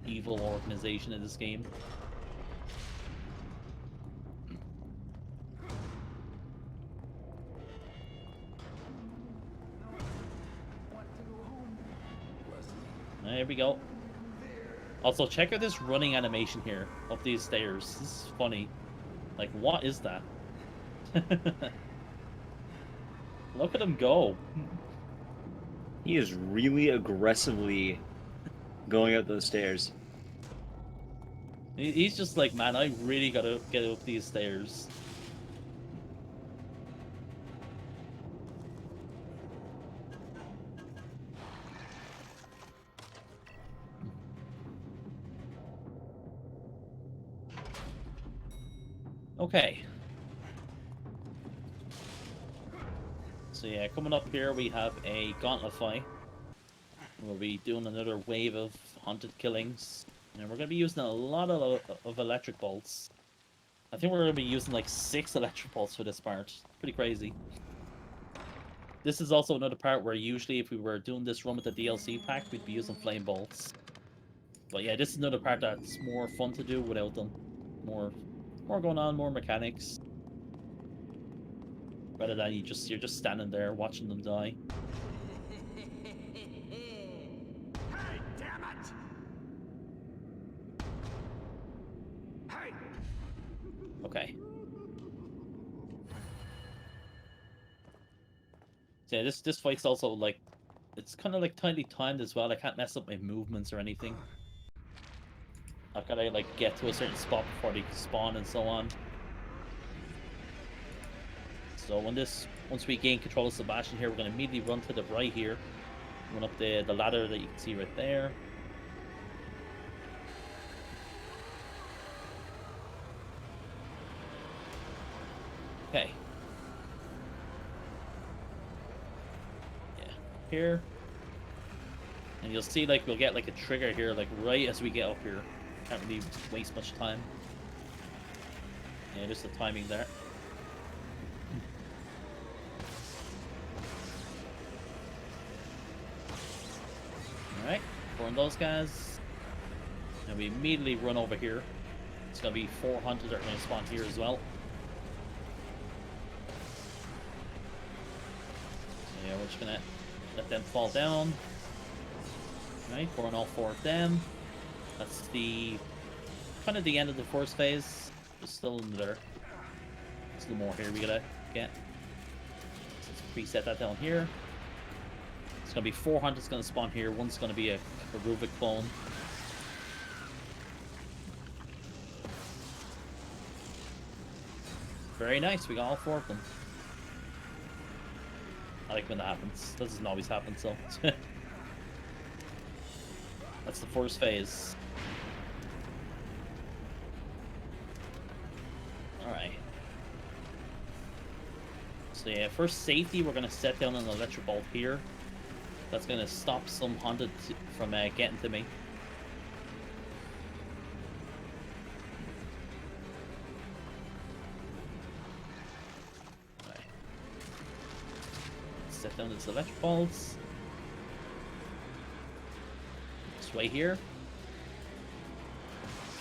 evil organization in this game. There we go. Also, check out this running animation here up these stairs. This is funny. Like, what is that? Look at him go. He is really aggressively going up those stairs. He's just like, man, I really gotta get up these stairs. Okay. So yeah, coming up here we have a gauntlet fight. We'll be doing another wave of haunted killings. And we're going to be using a lot of electric bolts. I think we're going to be using like 6 electric bolts for this part. Pretty crazy. This is also another part where usually if we were doing this run with the DLC pack, we'd be using flame bolts. But yeah, this is another part that's more fun to do without them. More going on, more mechanics. Rather than you're just standing there watching them die. Hey, damn it! Hey! Okay. So yeah, this fight's also like, it's kind of like tightly timed as well. I can't mess up my movements or anything. I've got to like get to a certain spot before they spawn and so on. So once we gain control of Sebastian here, we're going to immediately run to the right here. Run up the ladder that you can see right there. Okay. Yeah, here. And you'll see like we'll get like a trigger here, like right as we get up here. Can't really waste much time. Yeah, just the timing there. Alright, burn those guys. And we immediately run over here. It's gonna be 400 that are gonna spawn here as well. Yeah, we're just gonna let them fall down. Right, burn all 4 of them. That's the kind of the end of the first phase. There's still another. Still more here we gotta get. So let's preset that down here. It's gonna be 400. It's gonna spawn here. One's gonna be a Rubik clone. Very nice. We got all 4 of them. I like when that happens. That doesn't always happen, so. That's the first phase. Alright. So yeah, for safety, we're going to set down an electric bolt here. That's going to stop some haunted from getting to me. Alright. Set down these electric bolts. This way here.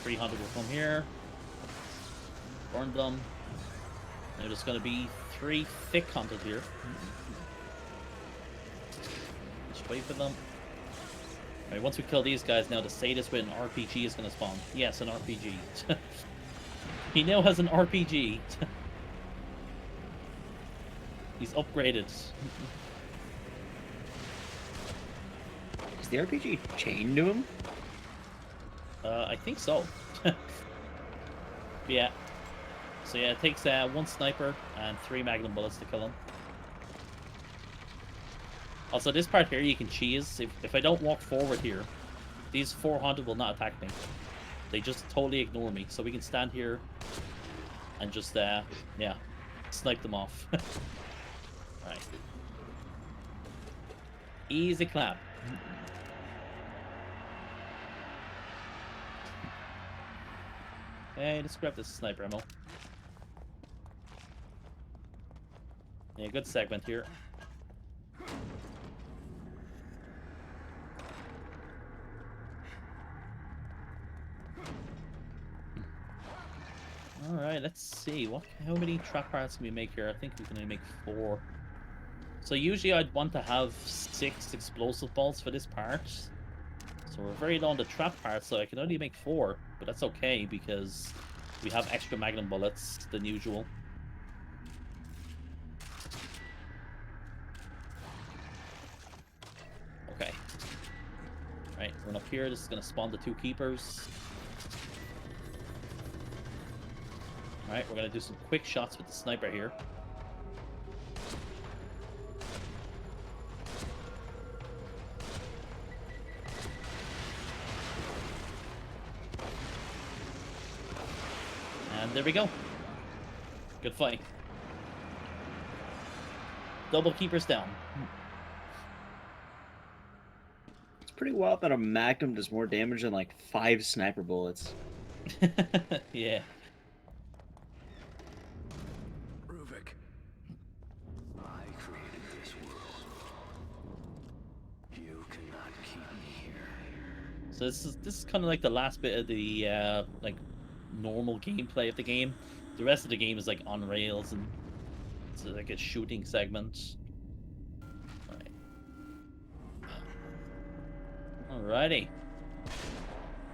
300 will come here. Burn them. And there's going to be 3 thick haunted here. Just wait for them. Alright, once we kill these guys now, to say this with an RPG is going to spawn. Yes, an RPG. He now has an RPG. He's upgraded. Is the RPG chained to him? I think so. Yeah. So yeah, it takes 1 sniper and 3 magnum bullets to kill him. Also, this part here you can cheese. If I don't walk forward here, these 400 will not attack me. They just totally ignore me. So we can stand here and just, yeah, snipe them off. Right. Easy clap. Okay, let's grab this sniper ammo. Yeah, good segment here. Alright, let's see. How many trap parts can we make here? I think we can only make 4. So usually I'd want to have 6 explosive bolts for this part. So we're very low on the trap parts, so I can only make 4. But that's okay, because we have extra magnum bullets than usual. Okay. Right, run up here. This is going to spawn the 2 keepers. Alright, we're going to do some quick shots with the sniper here. And there we go. Good fight. Double keepers down. It's pretty wild that a Magnum does more damage than like 5 sniper bullets. Yeah. Ruvik, I created this world. You cannot keep me here. So this is kind of like the last bit of the like normal gameplay of the game. The rest of the game is like on rails and it's like a shooting segment. Right. Alrighty.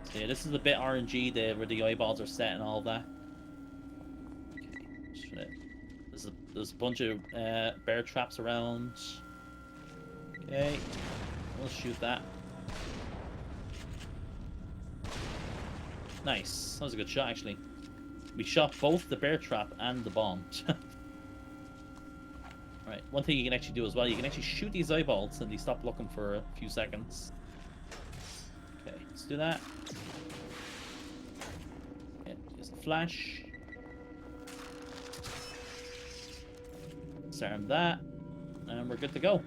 So yeah, this is a bit RNG there where the eyeballs are set and all that. Okay. There's a bunch of bear traps around. Okay. We'll shoot that. Nice. That was a good shot, actually. We shot both the bear trap and the bomb. Right. One thing you can actually do as well, you can actually shoot these eyeballs and they stop looking for a few seconds. Okay, let's do that. Okay, use the flash. Disarm that. And we're good to go.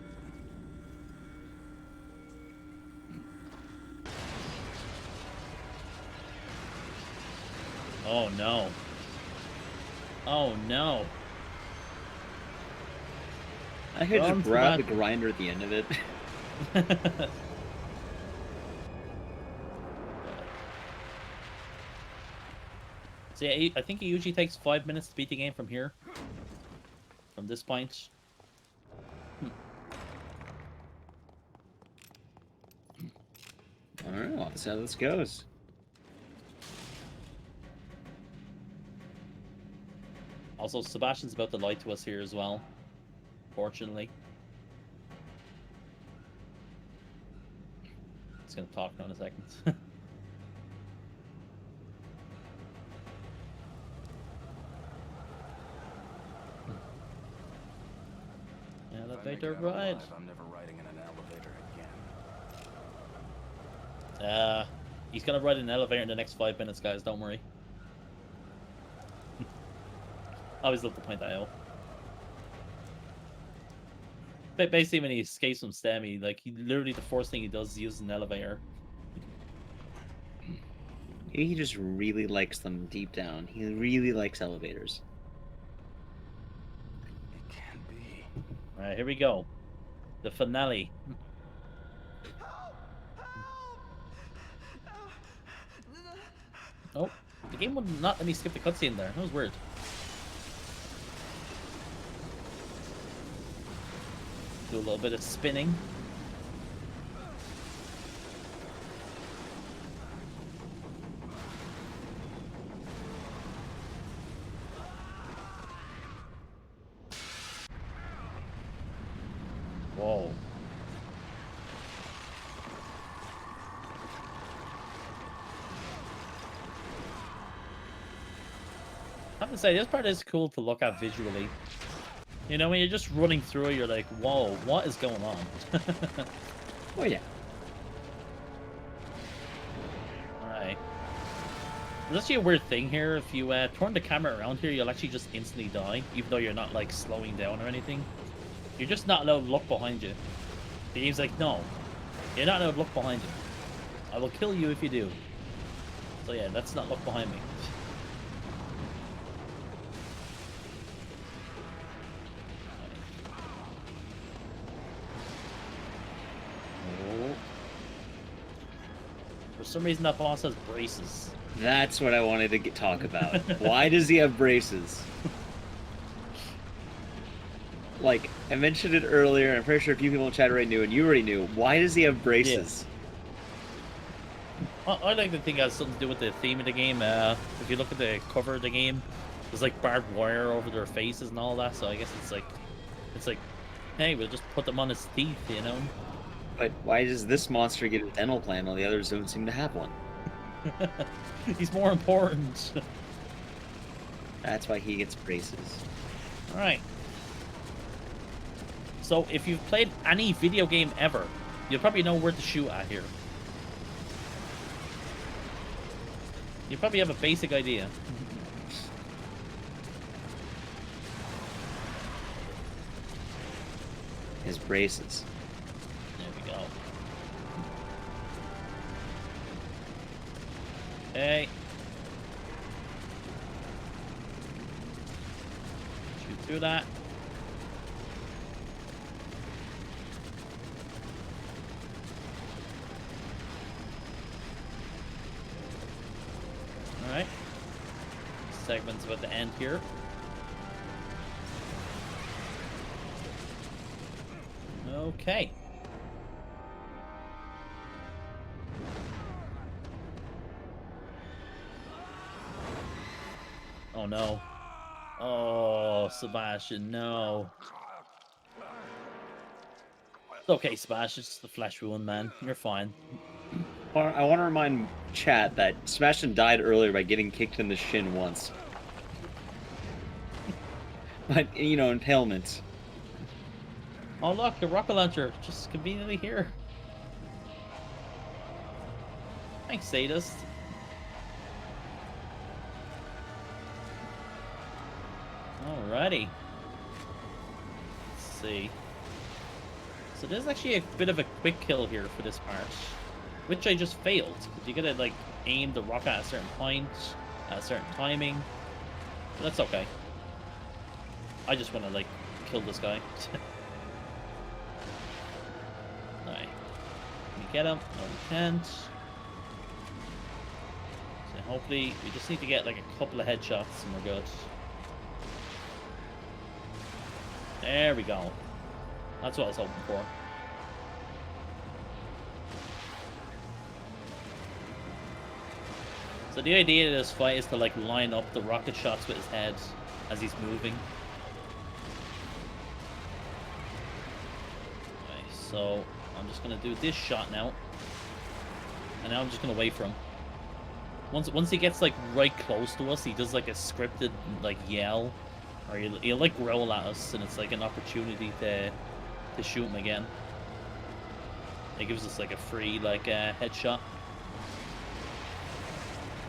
Oh no. Oh no. I could just grab the grinder at the end of it. So yeah, I think it usually takes 5 minutes to beat the game from here. From this point. Alright, well, let's see how this goes. Also, Sebastian's about to lie to us here as well. Fortunately. He's gonna talk now in a second. Elevator ride. I'm never riding in an elevator again. He's gonna ride an elevator in the next 5 minutes, guys. Don't worry. I always love to point that out. But basically, when he escapes from STEM, he literally the first thing he does is use an elevator. He just really likes them deep down. He really likes elevators. It can't be. Alright, here we go. The finale. Oh, the game would not let me skip the cutscene there. That was weird. Do a little bit of spinning. Whoa. I have to say, this part is cool to look at visually. You know, when you're just running through it, you're like, whoa, what is going on? Oh, yeah. Alright. There's actually a weird thing here. If you turn the camera around here, you'll actually just instantly die, even though you're not, like, slowing down or anything. You're just not allowed to look behind you. The game's like, no, you're not allowed to look behind you. I will kill you if you do. So yeah, let's not look behind me. For some reason, that boss has braces. That's what I wanted to talk about. Why does he have braces? Like, I mentioned it earlier, and I'm pretty sure a few people in chat already knew, and you already knew. Why does he have braces? Yeah. I like to think it has something to do with the theme of the game. If you look at the cover of the game, there's like barbed wire over their faces and all that, so I guess it's like, hey, we'll just put them on his teeth, you know? But why does this monster get a dental plan while the others don't seem to have one? He's more important. That's why he gets braces. Alright. So, if you've played any video game ever, you'll probably know where to shoot at here. You probably have a basic idea. his braces. There we go. Okay. Shoot through that. Alright. Segment's about to end here. Okay. Oh no. Oh, Sebastian, no. It's okay, Sebastian. It's just the flesh wound, man. You're fine. I want to remind chat that Sebastian died earlier by getting kicked in the shin once. But, you know, impalement. Oh look, the rocket launcher, just conveniently here. Thanks, sadist. Alrighty. Let's see. So there's actually a bit of a quick kill here for this part, which I just failed. You gotta like aim the rocket at a certain point, at a certain timing. But that's okay. I just want to like kill this guy. Alright. Can we get him? No, we can't. So hopefully we just need to get like a couple of headshots and we're good. There we go. That's what I was hoping for. So the idea of this fight is to like line up the rocket shots with his head as he's moving. Okay, so I'm just gonna do this shot now. And now I'm just gonna wait for him. Once he gets like right close to us, he does like a scripted like yell. Or he'll like growl at us, and it's like an opportunity to shoot him again. It gives us like a free like headshot.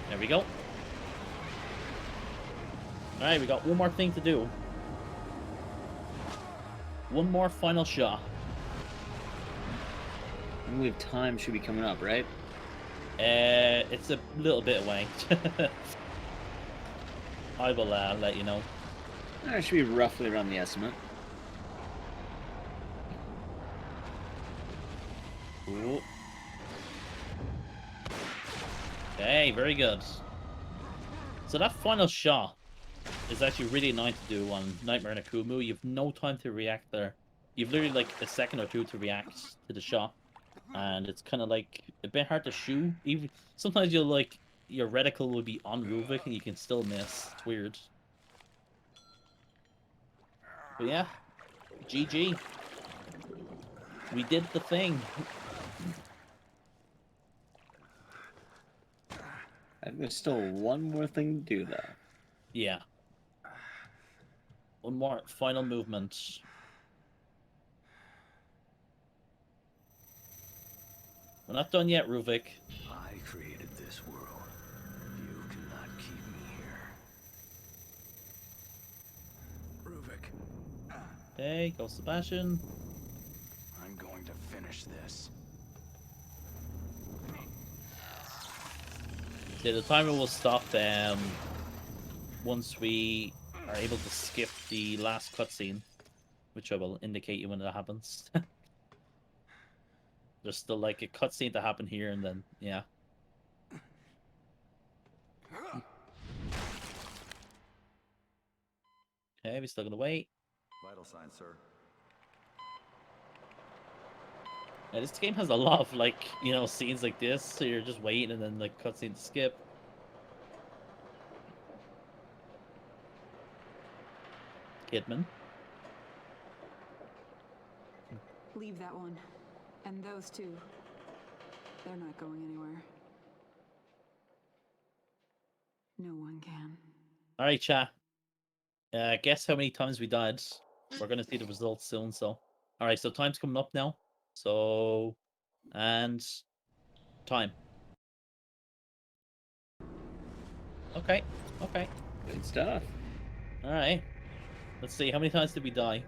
There we go. Alright, we got one more thing to do. One more final shot. I believe time should be coming up, right? It's a little bit away. I will let you know. That should be roughly around the estimate. Ooh. Okay, very good. So that final shot is actually really nice to do on Nightmare and Akumu. You've no time to react there. You've literally like a second or two to react to the shot. And it's kind of like a bit hard to shoot. Even sometimes you'll like your reticle will be on Ruvik and you can still miss. It's weird. But yeah, GG. We did the thing. I think there's still one more thing to do, though. Yeah. One more final movement. We're not done yet, Ruvik. I created this world. You cannot keep me here. Ruvik. Okay, go Sebastian. I'm going to finish this. Okay, the timer will stop once we are able to skip the last cutscene, which I will indicate you when that happens. There's still like a cutscene to happen here, and then yeah. Okay, we still gonna wait. Vital signs, sir. Yeah, this game has a lot of like, you know, scenes like this, so you're just waiting and then like cutscene to skip. Kidman. Leave that one. And those two. They're not going anywhere. No one can. Alright, chat. Guess how many times we died? We're gonna see the results soon, so. Alright, so time's coming up now. So, and time. Okay, okay. Good stuff. Alright. Let's see, how many times did we die?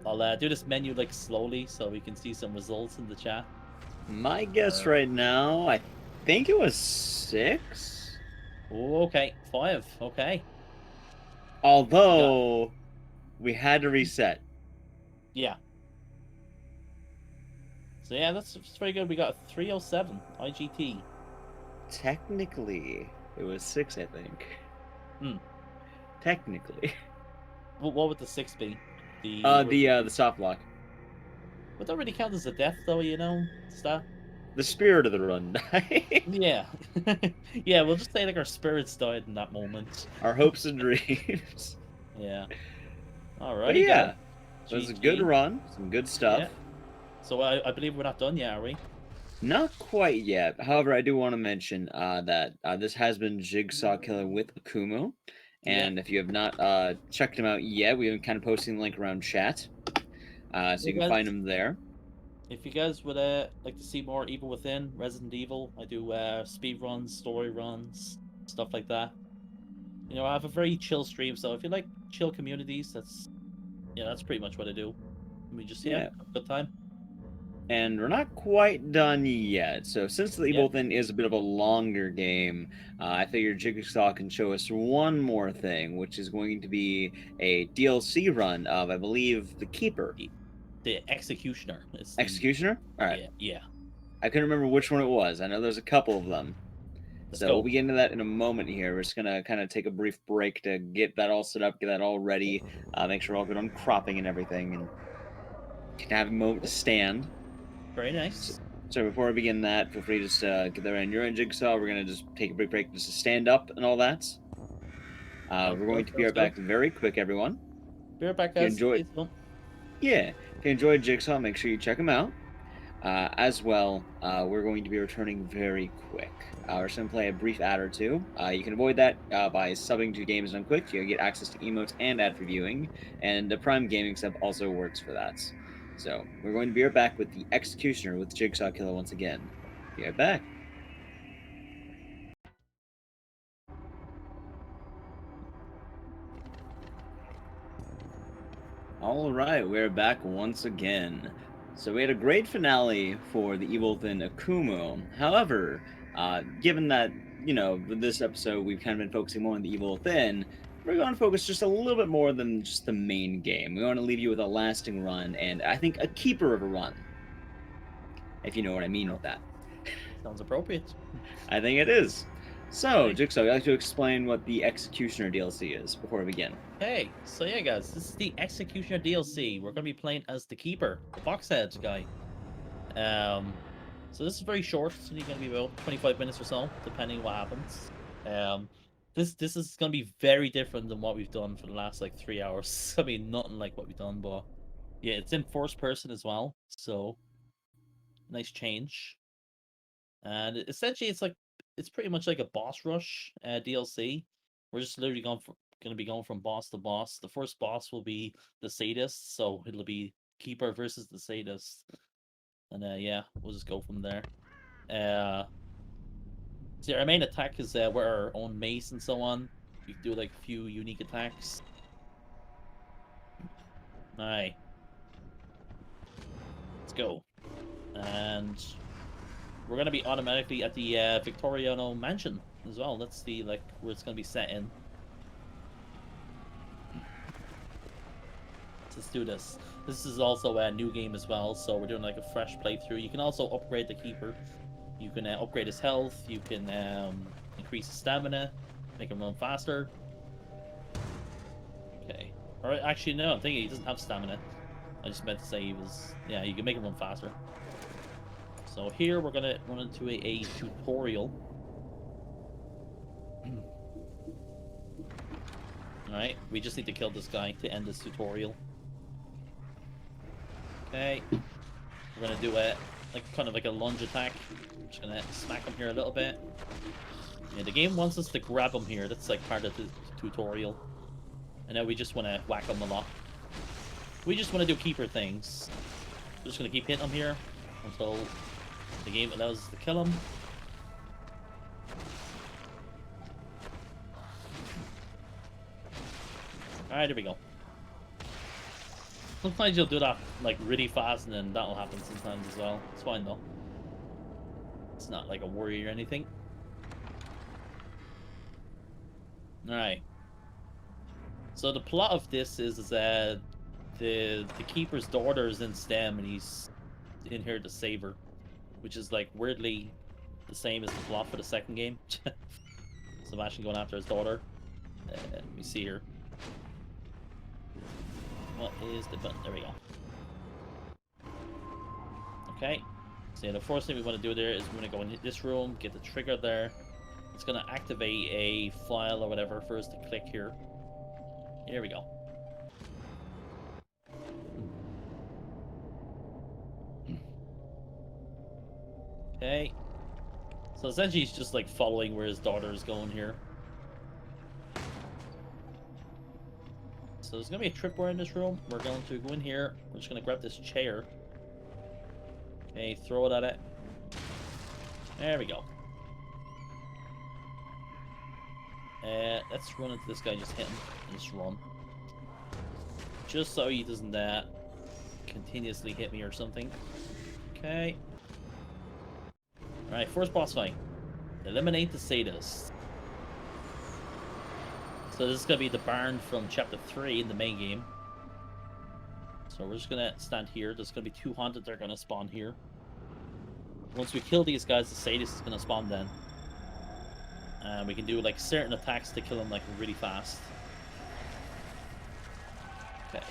I'll do this menu like slowly so we can see some results in the chat. My guess right now, I think it was 6. Oh, okay, 5. Okay. Although we had to reset. Yeah. So yeah, that's very good. We got a 307 IGT. Technically, it was 6, I think. Hmm. Technically. What would the 6 be? The The soft lock. Would that really count as a death though? You know, stuff. The spirit of the run died. Yeah. Yeah, we'll just say like our spirits died in that moment. Our hopes and dreams. Yeah. But Alrighty, yeah, guys. it was a good GG. run. Some good stuff. Yeah. So I believe we're not done yet, are we? Not quite yet. However, I do want to mention that this has been Jigsaw Killer with Akumu. And if you have not checked him out yet, we've been kind of posting the link around chat. So you can find him there. If you guys would like to see more Evil Within, Resident Evil, I do speed runs, story runs, stuff like that. You know, I have a very chill stream, so if you like chill communities, that's pretty much what I do. We just have a good time. And we're not quite done yet. So since the Evil Within is a bit of a longer game, I figured Jigsaw can show us one more thing, which is going to be a DLC run of, I believe, The Keeper. The Executioner. Executioner? All right. Yeah. I couldn't remember which one it was. I know there's a couple of them. So we'll be getting to that in a moment here. We're just going to kind of take a brief break to get that all set up, get that all ready, make sure we're all good on cropping and everything, and can have a moment to stand. Very nice. So before we begin that, feel free to just get there and you're in Jigsaw. We're going to just take a brief break just to stand up and all that. We're going to be right back very quick, everyone. Be right back, guys. If you enjoyed Jigsaw, make sure you check him out. As well, we're going to be returning very quick. We're just going to play a brief ad or two. You can avoid that by subbing to Games Done Quick. You get access to emotes and ad reviewing, and the Prime Gaming sub also works for that. So we're going to be right back with the Executioner with Jigsaw Killer once again. Be right back. All right, we're back once again. So we had a great finale for the Evil Within Akumu. However, given that, with this episode we've kind of been focusing more on the Evil Within, we're going to focus just a little bit more than just the main game. We want to leave you with a lasting run, and I think a keeper of a run. If you know what I mean with that. Sounds appropriate. I think it is. So, Jigsaw, I'd like to explain what the Executioner DLC is before we begin. Hey, so yeah, guys, this is the Executioner DLC. We're going to be playing as the Keeper, the box-head guy. So this is very short. It's only going to be about 25 minutes or so, depending what happens. This is going to be very different than what we've done for the last, 3 hours. I mean, nothing like what we've done, but yeah, it's in first person as well, so nice change. And essentially, it's pretty much like a boss rush DLC. We're just literally going to be going from boss to boss. The first boss will be the sadist, so it'll be Keeper versus the sadist, and yeah, we'll just go from there. So our main attack is with our own mace and so on. You can do a few unique attacks. Alright, let's go. And we're gonna be automatically at the Victoriano Mansion as well. That's the where it's gonna be set in. Let's do this. This is also a new game as well, so we're doing a fresh playthrough. You can also upgrade the Keeper. You can upgrade his health. You can increase his stamina, make him run faster. Okay. Or actually, no, I'm thinking he doesn't have stamina. I just meant to say he was. Yeah, you can make him run faster. So here we're gonna run into a tutorial. Alright, we just need to kill this guy to end this tutorial. Okay. We're gonna do a kind of like a lunge attack. I'm just gonna smack him here a little bit. Yeah, the game wants us to grab him here. That's part of the tutorial. And now we just wanna whack him a lot. We just wanna do Keeper things. We're just gonna keep hitting him here until the game allows us to kill him. Alright, there we go. Sometimes you'll do that like really fast, and then that'll happen sometimes as well. It's fine though. It's not like a worry or anything. All right. So the plot of this is that the keeper's daughter is in STEM, and he's in here to save her, which is like weirdly the same as the plot for the second game. Sebastian going after his daughter. Let me see here. What is the button? There we go. Okay. So yeah, the first thing we want to do there is we're going to go in this room, get the trigger there. It's going to activate a file or whatever for us to click here. Here we go. Okay. So essentially he's just like following where his daughter is going here. So there's going to be a tripwire in this room. We're going to go in here. We're just going to grab this chair. Okay, throw it at it. There we go. Let's run into this guy, just hit him, and just run. Just so he doesn't continuously hit me or something. Okay. Alright, first boss fight. Eliminate the sadists. So this is going to be the barn from chapter 3 in the main game. So we're just going to stand here. There's going to be 2 haunted that are going to spawn here. Once we kill these guys, the sadist is going to spawn then. And we can do like certain attacks to kill them like really fast. Okay.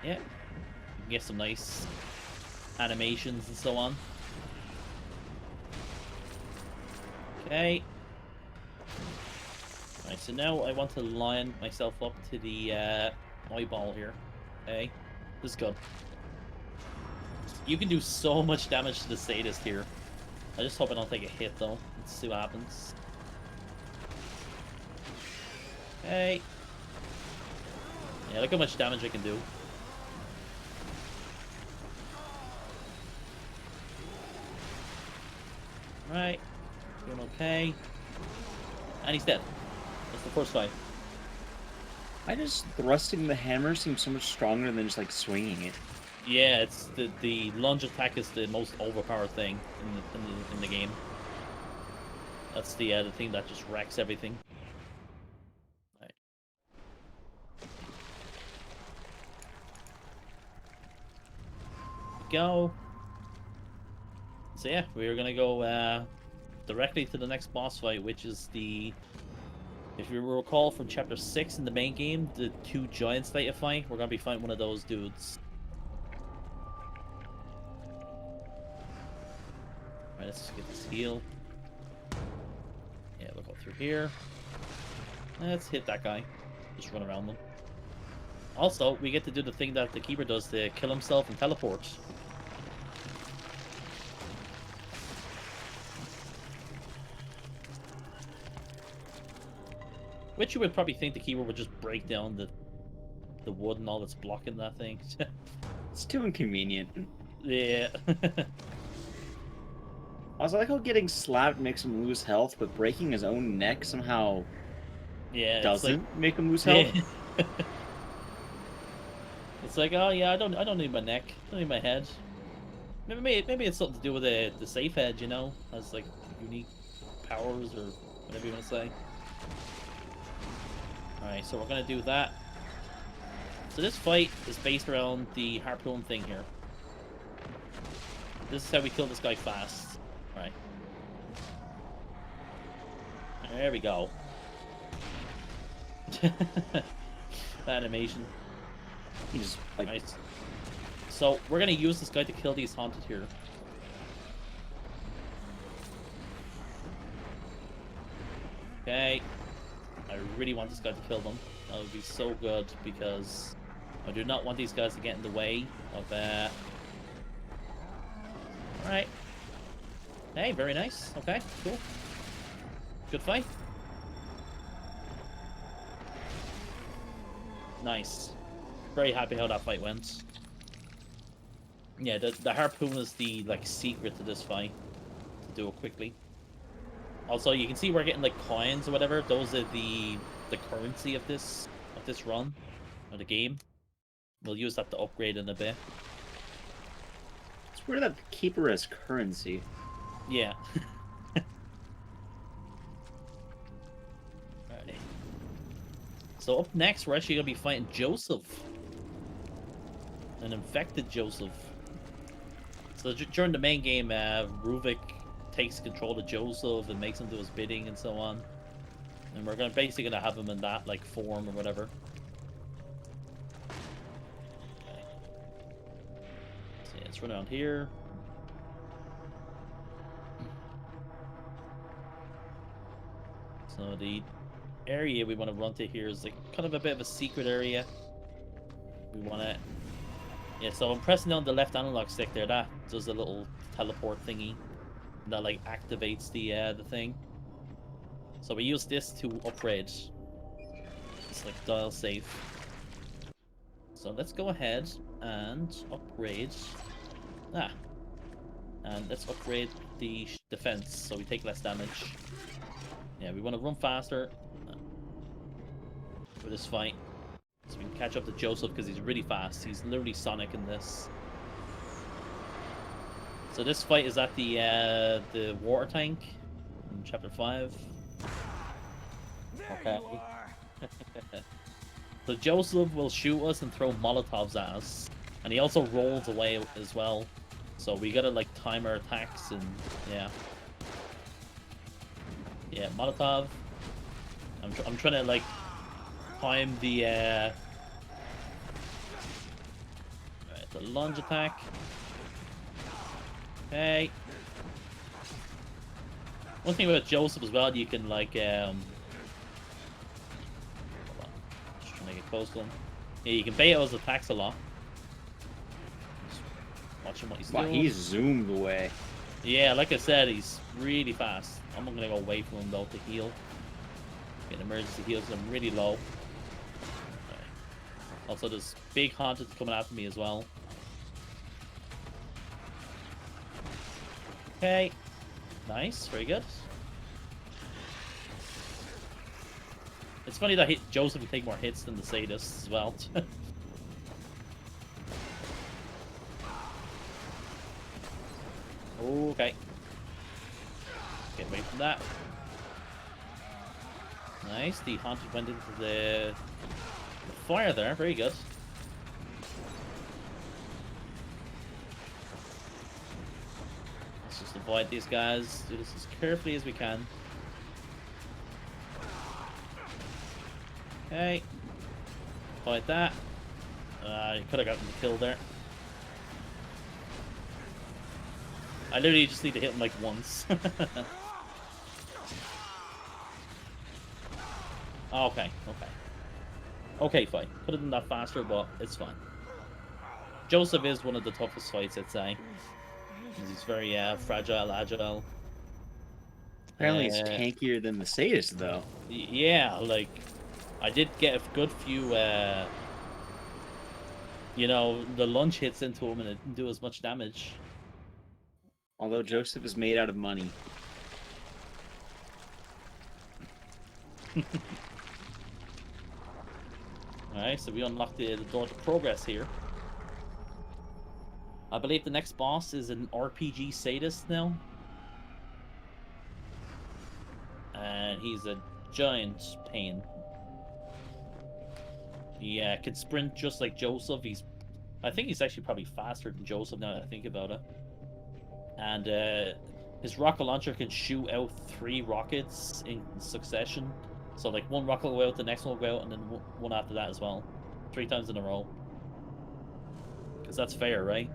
Yeah. You can get some nice animations and so on. Okay. Alright, so now I want to line myself up to the eyeball here. Okay. This is good. You can do so much damage to the sadist here. I just hope I don't take a hit though. Let's see what happens. Okay. Yeah, look how much damage I can do. Right. Doing okay. And he's dead. That's the first fight. I just thrusting the hammer seems so much stronger than just like swinging it. Yeah, it's the lunge attack is the most overpowered thing in the game. That's the thing that just wrecks everything. Right. Go. So yeah, we're gonna go directly to the next boss fight, which is the. If you recall from chapter 6 in the main game, the 2 giants that you fight, we're gonna be fighting one of those dudes. Alright, let's just get this heal. Yeah, we'll go through here. Let's hit that guy. Just run around them. Also, we get to do the thing that the keeper does to kill himself and teleport. Which you would probably think the keeper would just break down the wood and all that's blocking that thing. It's too inconvenient. Yeah. I was like how getting slapped makes him lose health, but breaking his own neck somehow doesn't make him lose health. Yeah. It's like, oh yeah, I don't need my neck. I don't need my head. Maybe it's something to do with the safe head, you know, has like unique powers or whatever you want to say. Alright, so we're gonna do that. So this fight is based around the harpoon thing here. This is how we kill this guy fast. Right. There we go. Animation. He's like... Nice. So we're gonna use this guy to kill these haunted here. Okay. I really want this guy to kill them. That would be so good because I do not want these guys to get in the way of Alright. Hey, very nice. Okay, cool. Good fight. Nice. Very happy how that fight went. Yeah, the harpoon is the like secret to this fight. To do it quickly. Also, you can see we're getting like coins or whatever. Those are the currency of this run. of the game. We'll use that to upgrade in a bit. It's weird that keeper as currency. Yeah. Alright. So up next, we're actually gonna be fighting Joseph. An infected Joseph. So during the main game, Ruvik takes control of Joseph and makes him do his bidding and so on. And we're basically gonna have him in that like form or whatever. Okay. So yeah, let's run around here. So the area we want to run to here is like kind of a bit of a secret area. We want to... Yeah, so I'm pressing on the left analog stick there. That does a little teleport thingy that like activates the thing. So we use this to upgrade. It's like dial safe. So let's go ahead and upgrade. And let's upgrade the defense so we take less damage. Yeah, we want to run faster for this fight. So we can catch up to Joseph because he's really fast. He's literally Sonic in this. So this fight is at the water tank in Chapter 5. Okay. So Joseph will shoot us and throw Molotovs at us. And he also rolls away as well. So we gotta like time our attacks and yeah. Yeah, Molotov. I'm trying to like time the lunge attack. Okay. One thing about Joseph as well, you can like hold on. Just trying to get close to him. Yeah, you can bait out his attacks a lot. Just watching what he's doing. Wow, he's zoomed away. Yeah, like I said, he's really fast. I'm not gonna go away from him though to heal. Get an emergency heal because I'm really low. Okay. Also, there's big haunted coming after me as well. Okay. Nice, very good. It's funny that Joseph will take more hits than the sadists as well. Okay. Get away from that. Nice, the haunted went into the fire there, very good. Let's just avoid these guys, do this as carefully as we can. Okay. Avoid that. You could have gotten the kill there. I literally just need to hit him like once. Okay. Okay, fine. Could have done that faster, but it's fine. Joseph is one of the toughest fights, I'd say. He's very fragile, agile. Apparently he's tankier than the sadist, though. Yeah, like, I did get a good few, you know, the lunge hits into him and it didn't do as much damage. Although Joseph is made out of money. Alright, so we unlocked the door to progress here. I believe the next boss is an RPG sadist now. And he's a giant pain. He can sprint just like Joseph. I think he's actually probably faster than Joseph now that I think about it. And his rocket launcher can shoot out 3 rockets in succession. So like one rocket will go out, the next one will go out, and then one after that as well. 3 times in a row. Because that's fair, right?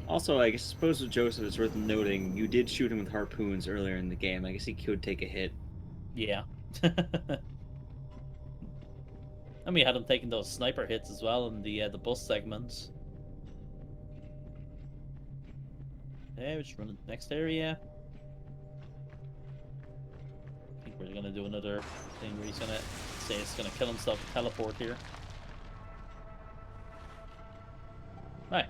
Also, I suppose with Joseph, it's worth noting, you did shoot him with harpoons earlier in the game. I guess he could take a hit. Yeah. And we had him taking those sniper hits as well in the bus segments. Okay, we're just running to the next area. I think we're gonna do another thing where he's gonna say it's gonna kill himself to teleport here. Right.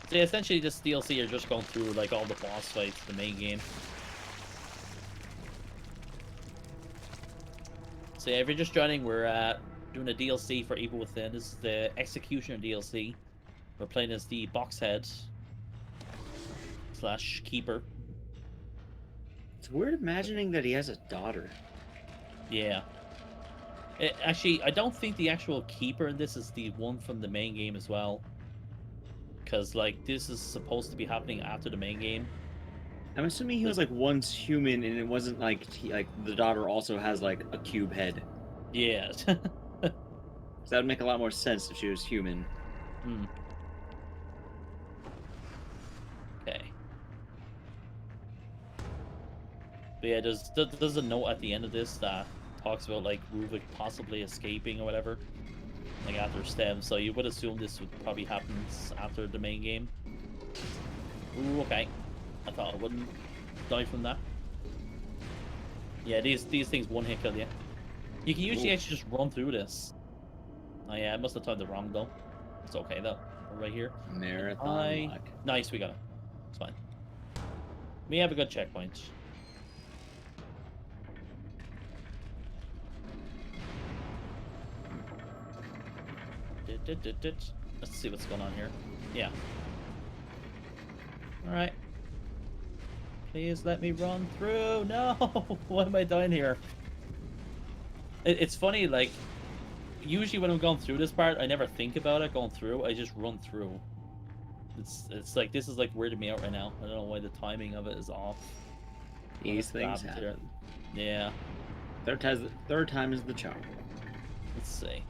So yeah, essentially this DLC you're just going through like all the boss fights, the main game. So So yeah, if you're just joining, we're doing a DLC for Evil Within. This is the Executioner DLC. We're playing as the Boxhead / Keeper. It's weird imagining that he has a daughter. Yeah. Actually, I don't think the actual Keeper in this is the one from the main game as well. Because, like, this is supposed to be happening after the main game. I'm assuming he was like once human, and it wasn't like the daughter also has like a cube head. Yeah. So that would make a lot more sense if she was human. Hmm. Okay. But yeah, there's a note at the end of this that talks about like Ruvik possibly escaping or whatever, like after STEM. So you would assume this would probably happen after the main game. Ooh, okay. I thought I wouldn't die from that. Yeah, these things one hit kill you. You can usually actually just run through this. Oh yeah, I must have timed it wrong though. It's okay though. We're right here. Marathon luck. Nice, we got it. It's fine. We have a good checkpoint. Let's see what's going on here. Yeah. Alright. Please let me run through. No! What am I doing here? It's funny, like, usually when I'm going through this part, I never think about it going through. I just run through. It's like, this is like weirding me out right now. I don't know why the timing of it is off. These things happen. Yeah. Third time is the charm. Let's see.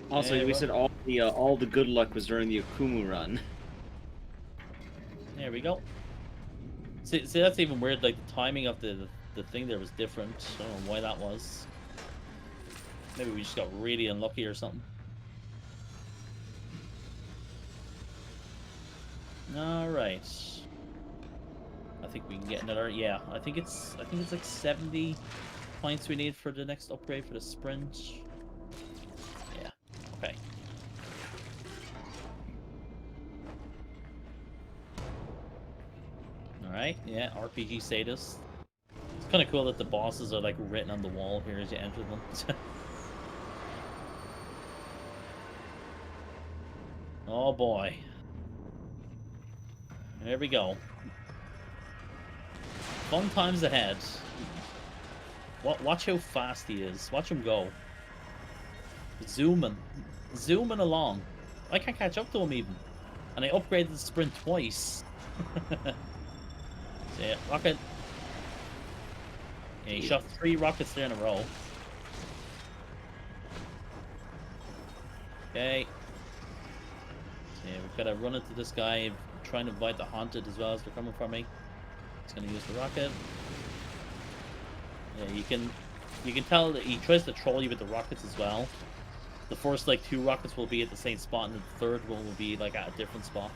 Also, Yeah, we said all the good luck was during the Akumu run. There we go. See, that's even weird. Like the timing of the thing there was different. I don't know why that was. Maybe we just got really unlucky or something. All right. I think we can get another. Yeah, I think it's like 70 points we need for the next upgrade for the sprint. Yeah. Okay. Alright, yeah, RPG status. It's kind of cool that the bosses are like written on the wall here as you enter them. Oh boy. There we go. Fun times ahead. Watch how fast he is. Watch him go. Zooming. Zooming along. I can't catch up to him even. And I upgraded the sprint twice. So yeah, rocket. Yeah, he shot 3 rockets there in a row. Okay. So yeah, we've got to run into this guy, trying to avoid the haunted as well as they're coming for me. He's going to use the rocket. Yeah, you can tell that he tries to troll you with the rockets as well. The first like 2 rockets will be at the same spot, and the third one will be like at a different spot.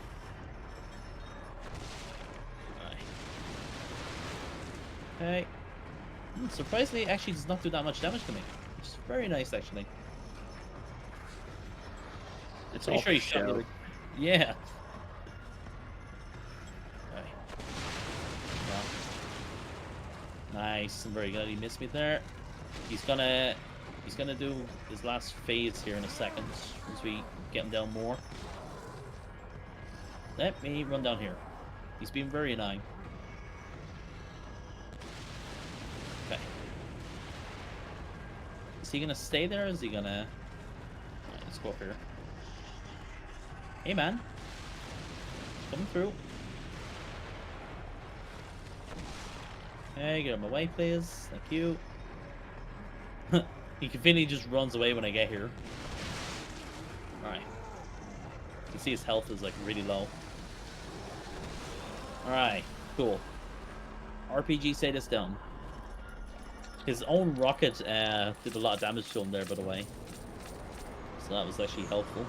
Okay. Surprisingly, actually does not do that much damage to me. Which is very nice, actually. It's pretty sure he shot me. Yeah. Okay. Well. Nice. I'm very glad he missed me there. He's gonna do his last phase here in a second as we get him down more. Let me run down here. He's being very annoying. Okay. Is he gonna stay there or is he gonna... Alright, let's go up here. Hey man. Coming through. Hey, get out of my way please. Thank you. He conveniently just runs away when I get here. Alright. You can see his health is like really low. Alright, cool. RPG status down. His own rocket did a lot of damage to him there, by the way. So that was actually helpful.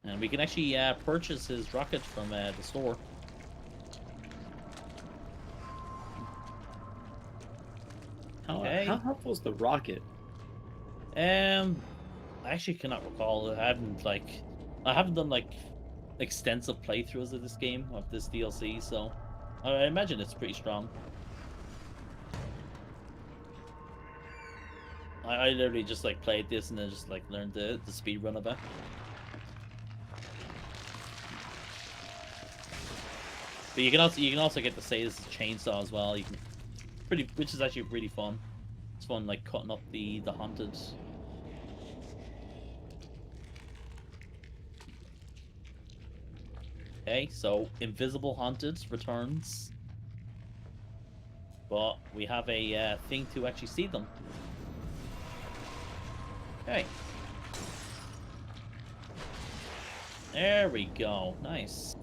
And we can actually purchase his rocket from the store. How helpful is the rocket? I actually cannot recall. I haven't done like extensive playthroughs of this game, of this DLC, so I imagine it's pretty strong. I literally just like played this and then just like learned the speed run of it. But you can also get to say this is a chainsaw as well. You can which is actually really fun. It's fun like cutting up the haunted. Okay, so Invisible Haunted returns. But we have a thing to actually see them. Okay. There we go. Nice.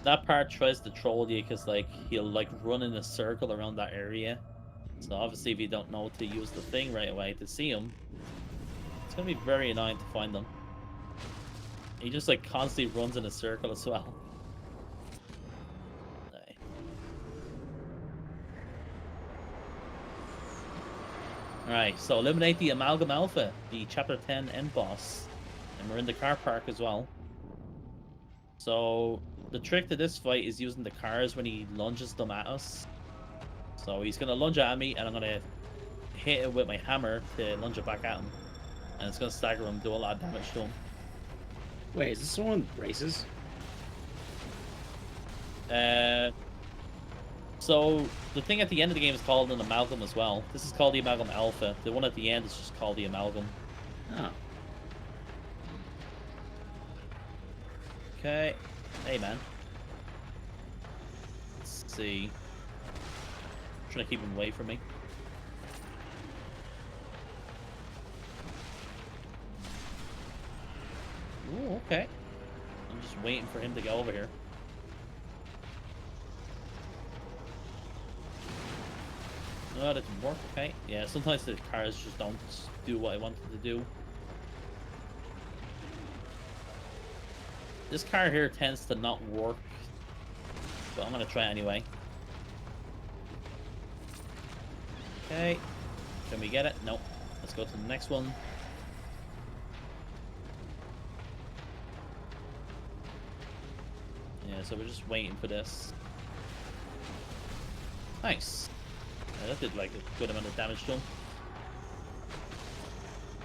That part tries to troll you because like he'll like run in a circle around that area. So obviously if you don't know to use the thing right away to see him, it's gonna be very annoying to find them. He just like constantly runs in a circle as well. Okay. Alright, so eliminate the Amalgam Alpha, the Chapter 10 end boss. And we're in the car park as well. So the trick to this fight is using the cars when he lunges them at us. So he's gonna lunge at me and I'm gonna hit it with my hammer to lunge it back at him. And it's gonna stagger him, do a lot of damage to him. Wait, is this the one with races? So the thing at the end of the game is called an Amalgam as well. This is called the Amalgam Alpha. The one at the end is just called the Amalgam. Oh. Okay. Hey, man. Let's see. I'm trying to keep him away from me. Ooh, okay. I'm just waiting for him to go over here. No, that didn't work. Okay. Yeah, sometimes the cars just don't do what I want them to do. This car here tends to not work, but I'm gonna try it anyway. Okay. Can we get it? Nope. Let's go to the next one. Yeah, so we're just waiting for this. Nice. Yeah, that did like a good amount of damage to him.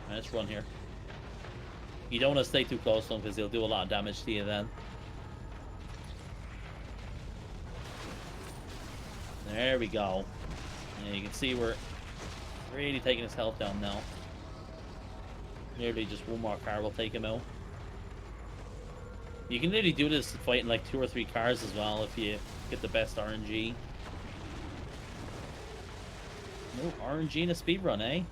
Right, let's run here. You don't want to stay too close to him because he'll do a lot of damage to you then. There we go. Yeah, you can see we're really taking his health down now. Nearly just one more car will take him out. You can literally do this fighting like 2 or 3 cars as well if you get the best RNG. No RNG in a speedrun, eh?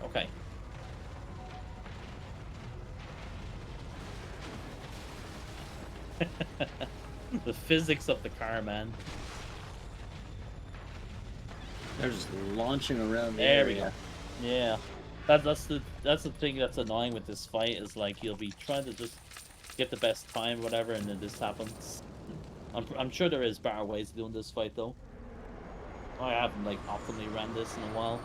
Okay. The physics of the car, man. They're just launching around the There we area. go. Yeah. That's the thing that's annoying with this fight is like you'll be trying to just get the best time or whatever and then this happens. I'm sure there is better ways of doing this fight though. I haven't like optimally ran this in a while.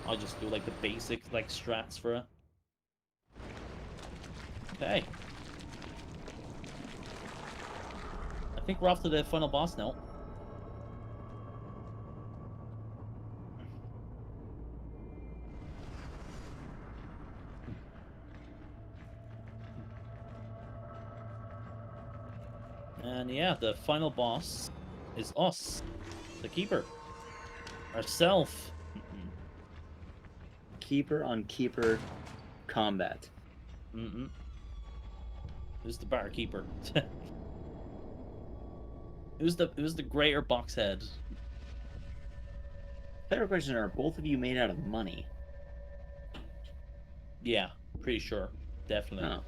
I just do like the basic like strats for it. Okay. I think we're off to the final boss now. And yeah, the final boss is us, the Keeper. Ourself. Keeper on keeper combat. Who's the better keeper? Who's the greater box head? Better question: are both of you made out of money? Yeah, pretty sure. Definitely.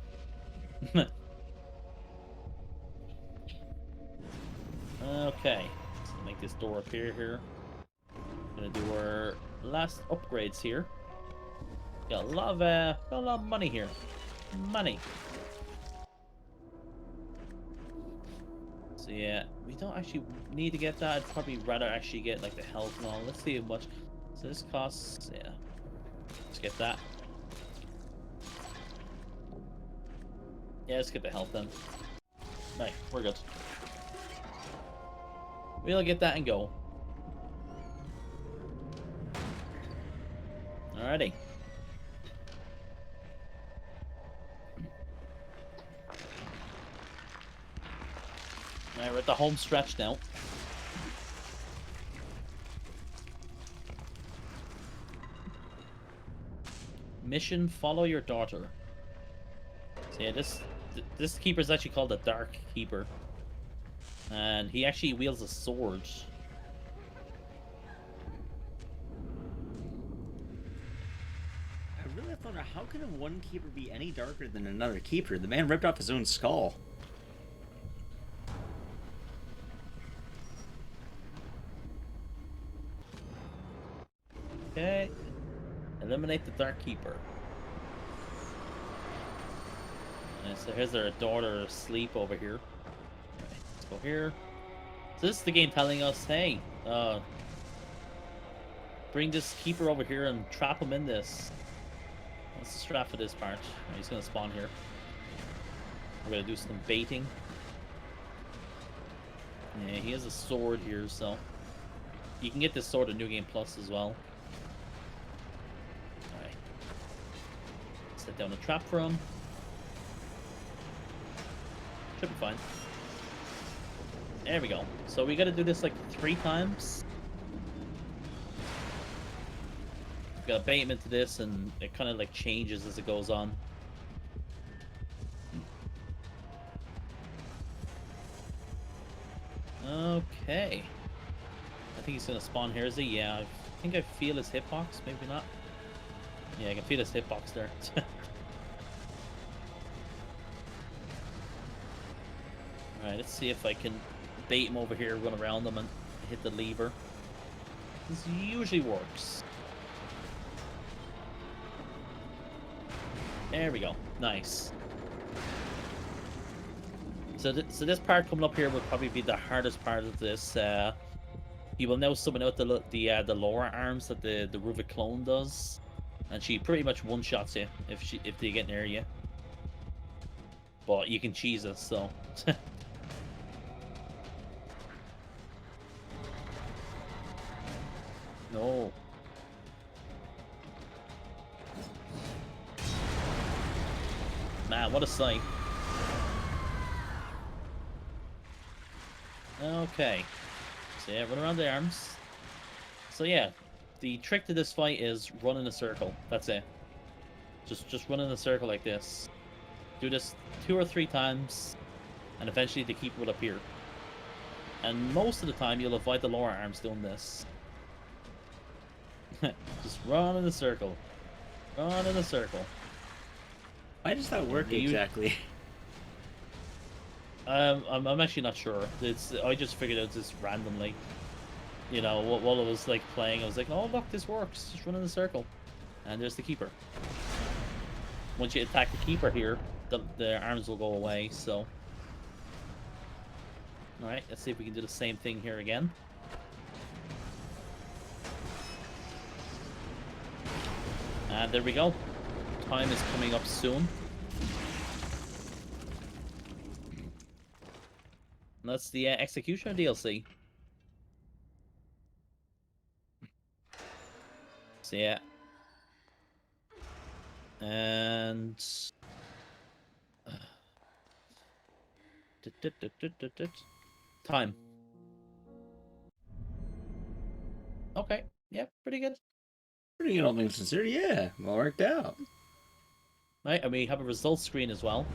Oh. Okay. Let's make this door appear here. Gonna do our last upgrades here. Got a lot of money here. Money. So yeah, we don't actually need to get that. I'd probably rather actually get like the health and all. Let's see how much. So this costs, yeah. Let's get that. Yeah, let's get the health then. Right, we're good. We'll get that and go. Alrighty. Alright, we're at the home stretch now. Mission: follow your daughter. So yeah, this keeper is actually called the Dark Keeper, and he actually wields a sword. I really thought, how can one keeper be any darker than another keeper? The man ripped off his own skull. Okay. Eliminate the Dark Keeper. And so here's their daughter asleep over here. Okay, let's go here. So this is the game telling us, hey, bring this keeper over here and trap him in this. What's the strap for this part? Oh, he's gonna spawn here. We're gonna do some baiting. Yeah, he has a sword here, so you can get this sword at New Game Plus as well. Alright. Set down a trap for him. Should be fine. There we go. So we gotta do this like 3 times. We gotta bait him into this, and it kind of like changes as it goes on. Okay. I think he's gonna spawn here, is he? Yeah, I think I feel his hitbox, maybe not. Yeah, I can feel his hitbox there. Alright, let's see if I can bait him over here, run around him, and hit the lever. This usually works. There we go. Nice. So this part coming up here will probably be the hardest part of this. You will now summon out the lower arms that the Ruvik clone does, and she pretty much one-shots you if they get near you. But you can cheese it, so. No. Man, what a sight. Okay. So yeah, run around the arms. So yeah, the trick to this fight is run in a circle. That's it. Just run in a circle like this. Do this 2 or 3 times, and eventually the keeper will appear. And most of the time you'll avoid the lower arms doing this. Just run in a circle. Run in a circle. Why does that work exactly? I'm actually not sure. I just figured out this randomly. You know, while I was like playing, I was like, oh look, this works. Just run in a circle, and there's the keeper. Once you attack the keeper here, the arms will go away. So, all right, let's see if we can do the same thing here again. And there we go. Time is coming up soon. And that's the Executioner DLC. So yeah. And... Time. Okay. Yeah, pretty good. Pretty good, all things considered. Yeah, well worked out. Right, and we have a results screen as well.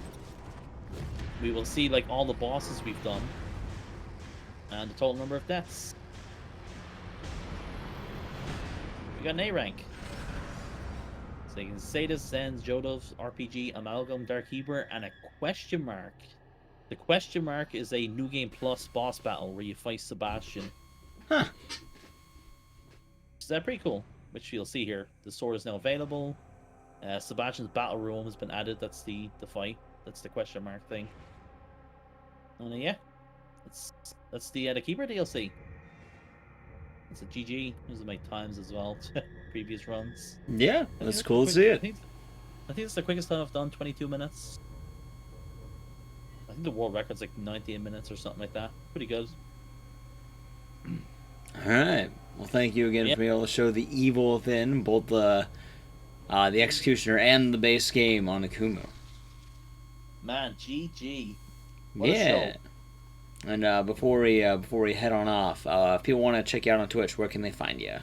We will see like all the bosses we've done and the total number of deaths. We got an A rank. So you can Sadist, Zen's, Jodov's, RPG, Amalgam, Dark Keeper, and a question mark. The question mark is a New Game Plus boss battle where you fight Sebastian. Huh. So that's pretty cool, which you'll see here. The sword is now available. Sebastian's battle room has been added. That's the fight. That's the question mark thing. And yeah, that's the Keeper DLC. It's a GG. These are my times as well. Previous runs. Yeah, that's cool to see it. I think it's the quickest time I've done. 22 minutes. I think think the world record's like 19 minutes or something like that. Pretty good. All right. Well, thank you again Yeah. for being able to show the evil within both the Executioner and the base game on Akumu. Man, GG. What a Yeah. show. And before we head on off, if people want to check you out on Twitch, where can they find you?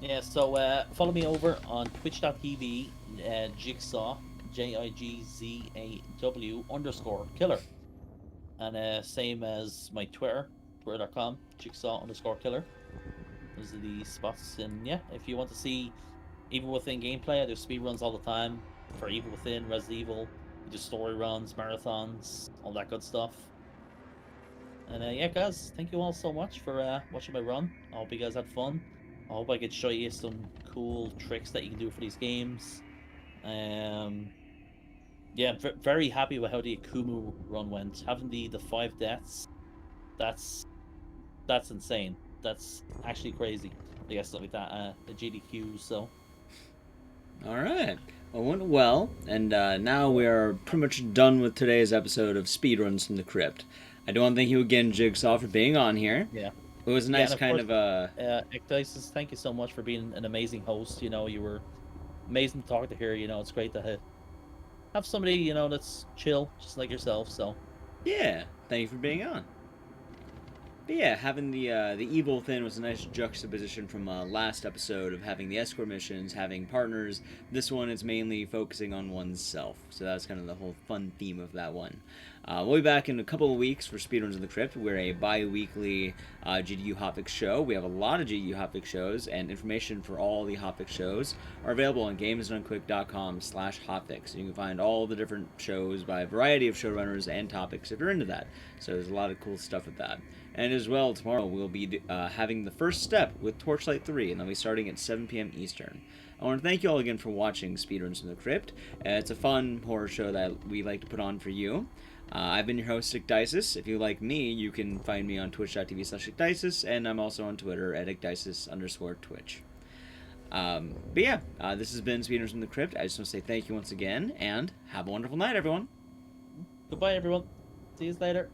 Yeah, so follow me over on twitch.tv, Jigsaw, JIGZAW_killer. And same as my Twitter, twitter.com, Jigsaw_killer. Those are the spots. And yeah, if you want to see Evil Within gameplay, I do speedruns all the time for Evil Within, Resident Evil. We do story runs, marathons, all that good stuff. And yeah, guys, thank you all so much for watching my run. I hope you guys had fun. I hope I could show you some cool tricks that you can do for these games. Yeah, very happy with how the Akumu run went. Having the 5 deaths, that's insane. That's actually crazy. I guess stuff like that. The GDQs, so. All right. Well, it went well, and now we are pretty much done with today's episode of Speedruns from the Crypt. I do want to thank you again, Jigsaw, for being on here. Yeah. It was a nice and kind course, of Ecdysis, thank you so much for being an amazing host. You know, you were amazing to talk to here. You know, it's great to have somebody, you know, that's chill, just like yourself. So yeah. Thank you for being on. But yeah, having the evil within was a nice juxtaposition from last episode of having the escort missions, having partners. This one is mainly focusing on oneself, so that's kind of the whole fun theme of that one. We'll be back in a couple of weeks for Speedruns of the Crypt. We're a bi-weekly GDU Hotfix show. We have a lot of GDU Hotfix shows, and information for all the Hotfix shows are available on gamesdonequick.com/hotfix. You can find all the different shows by a variety of showrunners and topics if you're into that. So there's a lot of cool stuff with that. And as well, tomorrow we'll be having the first step with Torchlight 3, and they'll be starting at 7 p.m. Eastern. I want to thank you all again for watching Speedruns from the Crypt. It's a fun horror show that we like to put on for you. I've been your host, Icdysis. If you like me, you can find me on twitch.tv/Icdysis, and I'm also on Twitter at Icdysis_Twitch. But yeah, this has been Speedruns from the Crypt. I just want to say thank you once again, and have a wonderful night, everyone. goodbye, everyone. See you later.